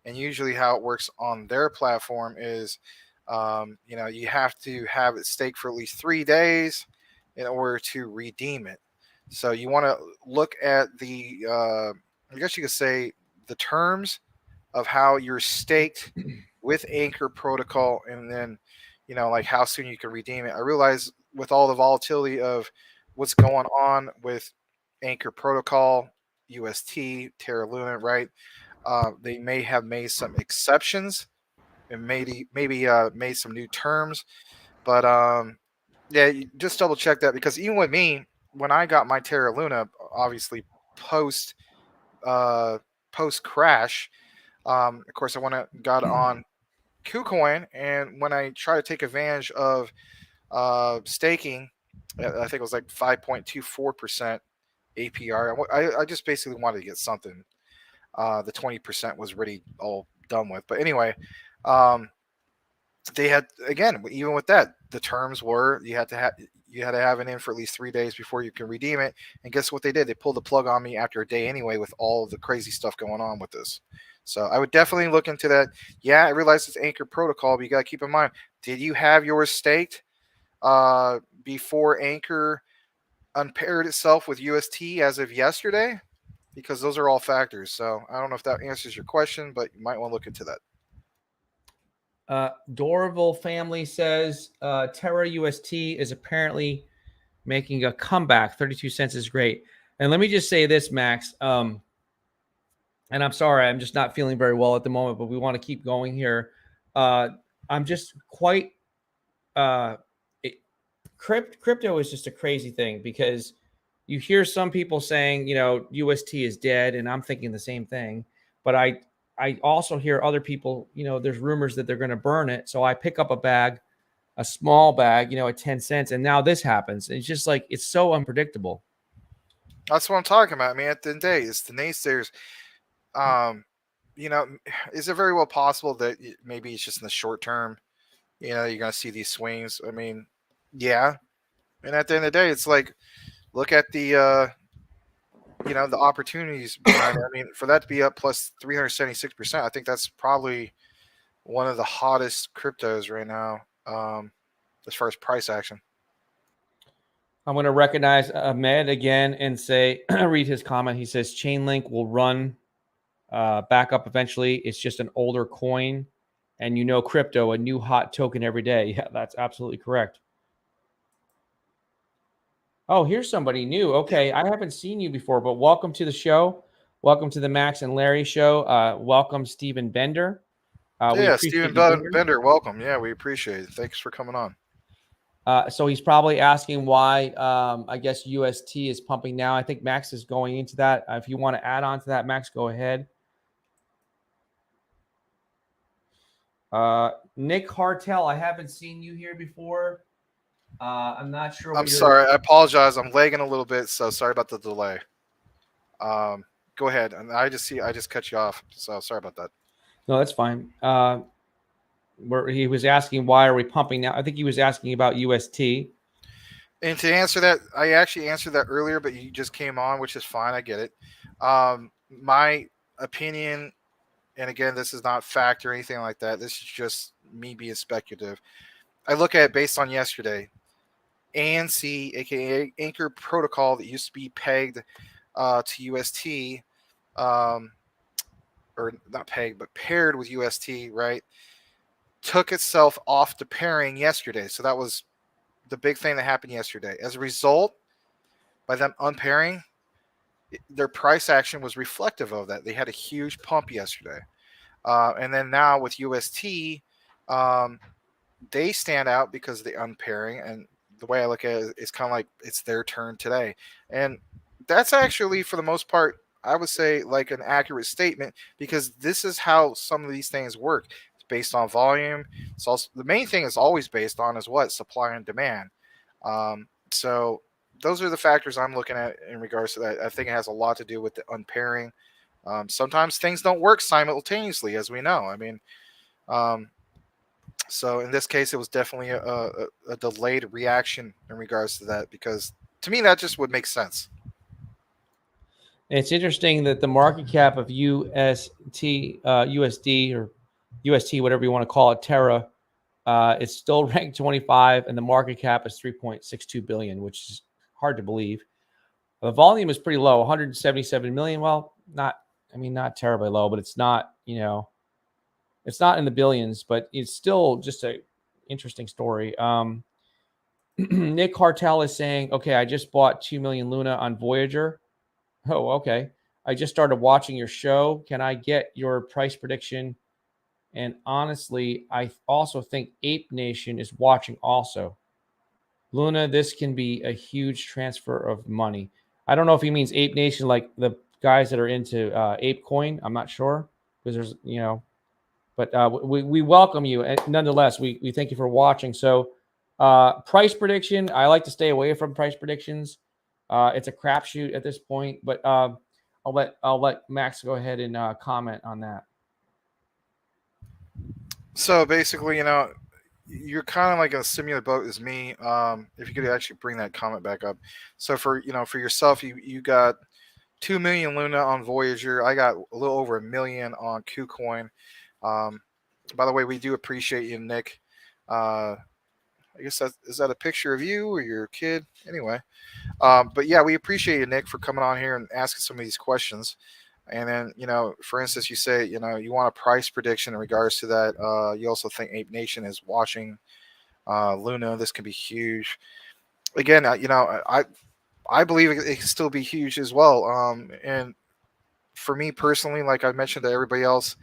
and usually how it works on their platform is, you have to have it staked for at least 3 days in order to redeem it. So you want to look at the, I guess you could say, the terms of how you're staked with Anchor Protocol, and then like how soon you can redeem it. I realize with all the volatility of what's going on with Anchor Protocol, UST, Terra Luna, right? They may have made some exceptions and maybe made some new terms, but yeah, you just double check that, because even with me, when I got my Terra Luna, obviously post crash, of course I got on KuCoin, and when I try to take advantage of staking, I think it was like 5.24%, APR. I just basically wanted to get something. The 20% was already all done with. But anyway, they had, again, even with that, the terms were you had to have it in for at least 3 days before you can redeem it. And guess what they did? They pulled the plug on me after a day anyway, with all of the crazy stuff going on with this. So I would definitely look into that. Yeah, I realize it's Anchor protocol, but you got to keep in mind, did you have yours staked before Anchor unpaired itself with UST as of yesterday? Because those are all factors. So I don't know if that answers your question, but you might want to look into that. Dorville family says Terra UST is apparently making a comeback. 32 cents is great. And let me just say this, Max. And I'm sorry, I'm just not feeling very well at the moment, but we want to keep going here. I'm just quite crypto is just a crazy thing, because you hear some people saying, UST is dead, and I'm thinking the same thing. But I also hear other people, there's rumors that they're going to burn it. So I pick up a small bag, at 10 cents. And now this happens. It's just like, it's so unpredictable. That's what I'm talking about. I mean, at the end of the day, it's the naysayers. Is it very well possible that maybe it's just in the short term, you're going to see these swings? I mean, yeah. And at the end of the day, it's like, look at the, the opportunities behind it. I mean, for that to be up plus 376%, I think that's probably one of the hottest cryptos right now, as far as price action. I'm going to recognize Ahmed again and say, read his comment. He says, Chainlink will run back up eventually. It's just an older coin. And crypto, a new hot token every day. Yeah, that's absolutely correct. Oh, here's somebody new. Okay, I haven't seen you before, but welcome to the show. Welcome to the Max and Larry show. Welcome, Stephen Bender. Stephen Bender, welcome. Yeah, we appreciate it. Thanks for coming on. So he's probably asking why, I guess, UST is pumping now. I think Max is going into that. If you want to add on to that, Max, go ahead. Nick Hartel, I haven't seen you here before. I'm not sure. I'm sorry. I apologize. I'm lagging a little bit, so sorry about the delay. Go ahead. And I just cut you off, so sorry about that. No, that's fine. Where he was asking, why are we pumping now? I think he was asking about UST. And to answer that, I actually answered that earlier, but you just came on, which is fine. I get it. My opinion, and again, this is not fact or anything like that. This is just me being speculative. I look at it based on yesterday. ANC, aka Anchor Protocol, that used to be pegged to UST, or not pegged, but paired with UST, right? Took itself off the pairing yesterday. So that was the big thing that happened yesterday. As a result, by them unpairing, their price action was reflective of that. They had a huge pump yesterday. And then now with UST, they stand out because of the unpairing. And the way I look at it, it's kind of like it's their turn today. And that's actually, for the most part, I would say like an accurate statement, because this is how some of these things work. It's based on volume. It's also, the main thing is always based on is what? Supply and demand. So those are the factors I'm looking at in regards to that. I think it has a lot to do with the unpairing. Sometimes things don't work simultaneously, as we know. I mean, so in this case, it was definitely a delayed reaction in regards to that, because to me, that just would make sense. It's interesting that the market cap of USD or UST, whatever you want to call it, Terra, is still ranked 25, and the market cap is 3.62 billion, which is hard to believe. The volume is pretty low, 177 million. Well, not terribly low, but it's not, it's not in the billions, but it's still just a interesting story. Nick Hartel is saying, okay, I just bought 2 million Luna on Voyager. Oh, okay. I just started watching your show. Can I get your price prediction? And honestly, I also think Ape Nation is watching also. Luna, this can be a huge transfer of money. I don't know if he means Ape Nation, like the guys that are into Ape Coin. I'm not sure, because there's, but we welcome you. And nonetheless, we thank you for watching. So price prediction, I like to stay away from price predictions. It's a crapshoot at this point, but I'll let Max go ahead and comment on that. So basically, you're kind of like in a similar boat as me. If you could actually bring that comment back up. So for yourself, you got 2 million Luna on Voyager. I got a little over 1 million on KuCoin. By the way, we do appreciate you, Nick. I guess is that a picture of you or your kid? Anyway, but yeah, we appreciate you, Nick, for coming on here and asking some of these questions. And then, for instance, you say, you want a price prediction in regards to that. You also think Ape Nation is watching Luna. This can be huge. Again, I believe it can still be huge as well. And for me personally, like I mentioned to everybody else,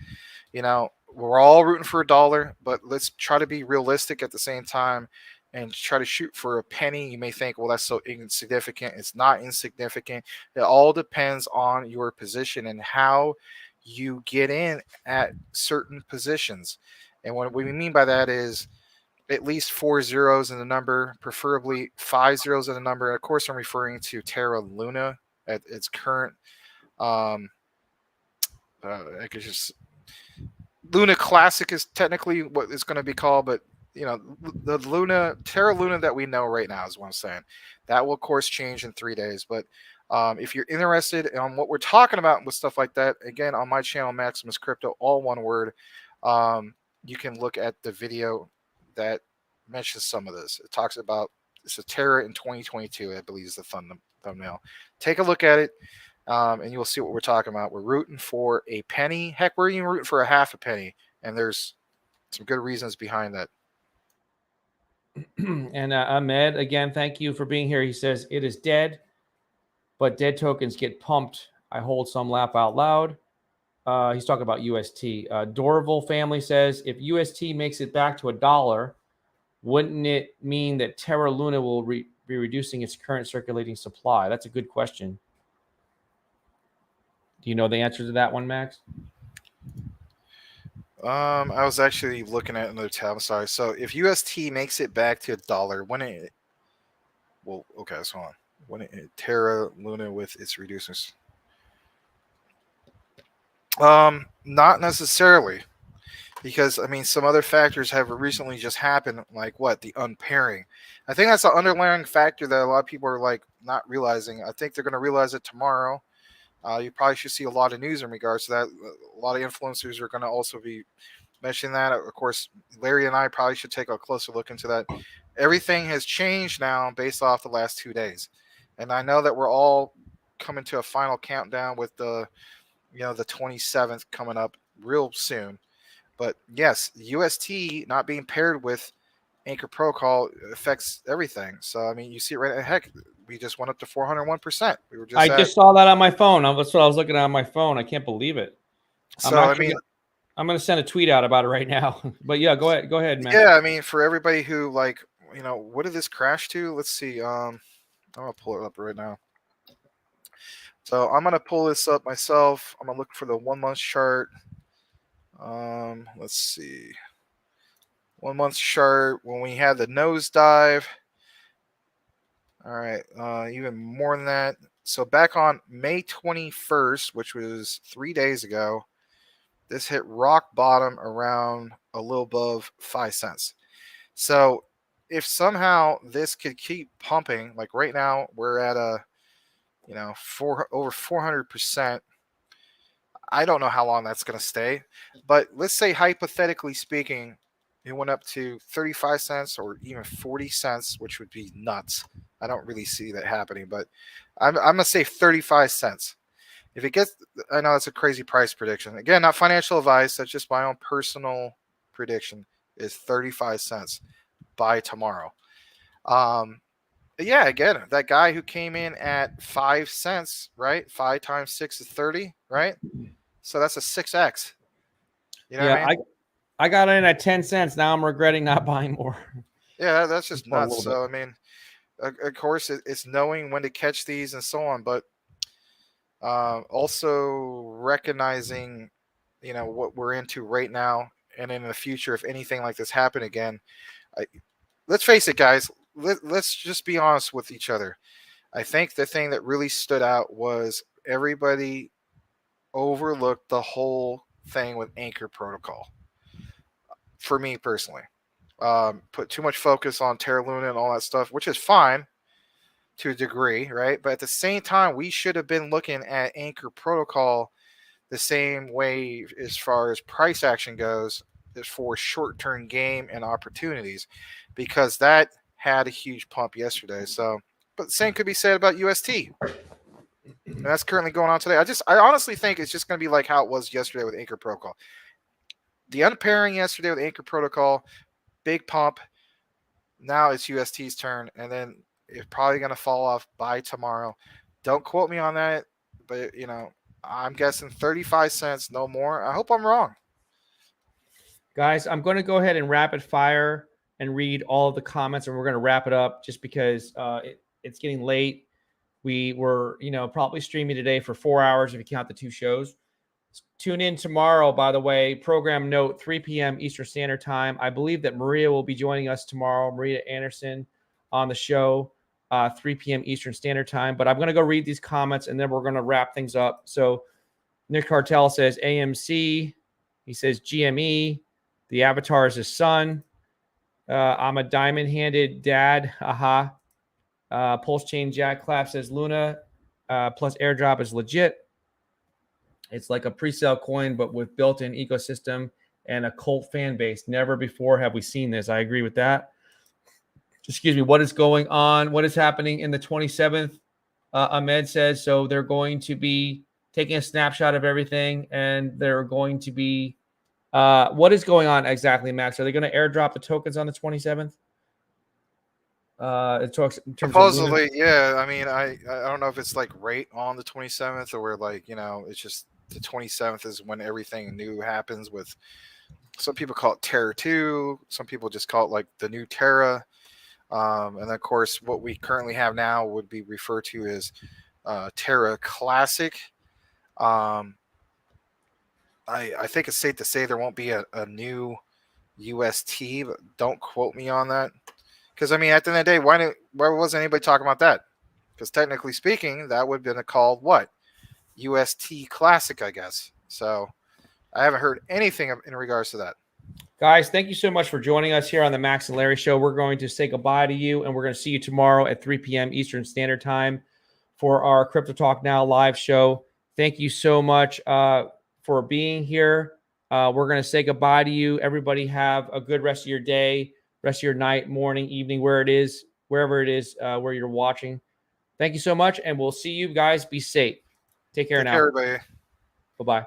we're all rooting for $1, but let's try to be realistic at the same time and try to shoot for a penny. You may think, well, that's so insignificant. It's not insignificant. It all depends on your position and how you get in at certain positions. And what we mean by that is at least 4 zeros in the number, preferably 5 zeros in the number. And of course, I'm referring to Terra Luna at its current, I could just Luna Classic is technically what it's going to be called, but the Terra Luna that we know right now is what I'm saying. That will of course change in 3 days. But if you're interested in what we're talking about with stuff like that, again, on my channel, Maximus Crypto, all one word, you can look at the video that mentions some of this. It talks about it's a Terra in 2022, I believe is the thumbnail. Take a look at it. And you'll see what we're talking about. We're rooting for a penny. Heck, we're even rooting for a half a penny. And there's some good reasons behind that. And Ahmed, again, thank you for being here. He says, it is dead, but dead tokens get pumped. I hold some, laugh out loud. He's talking about UST. Dorval family says, if UST makes it back to $1, wouldn't it mean that Terra Luna will be reducing its current circulating supply? That's a good question. Do you know the answer to that one, Max? I was actually looking at another tab. I'm sorry. So if UST makes it back to $1, so on. Terra Luna with its reducers. Not necessarily, because some other factors have recently just happened, like the unpairing. I think that's the underlying factor that a lot of people are like not realizing. I think they're going to realize it tomorrow. You probably should see a lot of news in regards to that. A lot of influencers are going to also be mentioning that. Of course, Larry and I probably should take a closer look into that. Everything has changed now based off the last 2 days. And I know that we're all coming to a final countdown with the 27th coming up real soon. But yes, UST not being paired with Anchor Protocol affects everything. So, you see it right. Heck, we just went up to 401%. We were I just saw that on my phone. That's what I was looking at on my phone. I can't believe it. So, I'm going to send a tweet out about it right now. But yeah, go ahead, man. Yeah, for everybody who what did this crash to? Let's see. I'm going to pull it up right now. So I'm going to pull this up myself. I'm going to look for the 1 month chart. Let's see. 1 month chart when we had the nosedive. All right, even more than that. So back on May 21st, which was 3 days ago, this hit rock bottom around a little above 5 cents. So if somehow this could keep pumping, like right now we're at over 400%. I don't know how long that's going to stay, but let's say hypothetically speaking, it went up to 35 cents or even 40 cents, which would be nuts. I don't really see that happening, but I'm going to say 35 cents. If it gets, I know that's a crazy price prediction. Again, not financial advice. That's just my own personal prediction is 35 cents by tomorrow. Yeah, again, that guy who came in at 5 cents, right? 5 times 6 is 30, right? So that's a 6x. You know what I mean? I got in at 10 cents. Now I'm regretting not buying more. Yeah, that's just nuts. So, of course, it's knowing when to catch these and so on, but also recognizing, what we're into right now and in the future, if anything like this happen again. Let's face it, guys. Let's just be honest with each other. I think the thing that really stood out was everybody overlooked the whole thing with Anchor Protocol. For me personally, put too much focus on Terra Luna and all that stuff, which is fine to a degree, right? But at the same time, we should have been looking at Anchor Protocol the same way as far as price action goes, as for short-term game and opportunities, because that had a huge pump yesterday. So, but the same could be said about UST. And that's currently going on today. I honestly think it's just going to be like how it was yesterday with Anchor Protocol. The unpairing yesterday with Anchor Protocol, big pump. Now it's UST's turn, and then it's probably going to fall off by tomorrow. Don't quote me on that, but I'm guessing 35 cents, no more. I hope I'm wrong. Guys, I'm going to go ahead and rapid fire and read all of the comments, and we're going to wrap it up just because it's getting late. We were, probably streaming today for 4 hours if you count the 2 shows. Tune in tomorrow, by the way. Program note, 3 p.m. Eastern Standard Time. I believe that Maria will be joining us tomorrow, Maria Anderson, on the show, 3 p.m. Eastern Standard Time. But I'm going to go read these comments, and then we're going to wrap things up. So Nick Cartel says AMC. He says GME. The avatar is his son. I'm a diamond-handed dad. Aha. Pulse Chain Jack Clap says Luna plus airdrop is legit. It's like a pre-sale coin, but with built-in ecosystem and a cult fan base. Never before have we seen this. I agree with that. Excuse me. What is going on? What is happening in the 27th? Ahmed says, so they're going to be taking a snapshot of everything, and they're going to be what is going on exactly, Max? Are they going to airdrop the tokens on the 27th? It talks in terms supposedly, yeah. I mean, I don't know if it's like right on the 27th or like, it's just the 27th is when everything new happens. With some people call it Terra 2, some people just call it like the new Terra, and then of course what we currently have now would be referred to as Terra Classic. I think it's safe to say there won't be a new UST, but don't quote me on that. Because, I mean, at the end of the day, why wasn't anybody talking about that? Because technically speaking, that would have been called what? UST Classic, I guess. So I haven't heard anything in regards to that. Guys, thank you so much for joining us here on the Max and Larry Show. We're going to say goodbye to you, and we're going to see you tomorrow at 3 p.m. Eastern Standard Time for our Crypto Talk Now live show. Thank you so much for being here. We're going to say goodbye to you. Everybody have a good rest of your day, rest of your night, morning, evening, wherever it is, where you're watching. Thank you so much, and we'll see you guys. Be safe. Take care now. Take care, everybody. Bye-bye.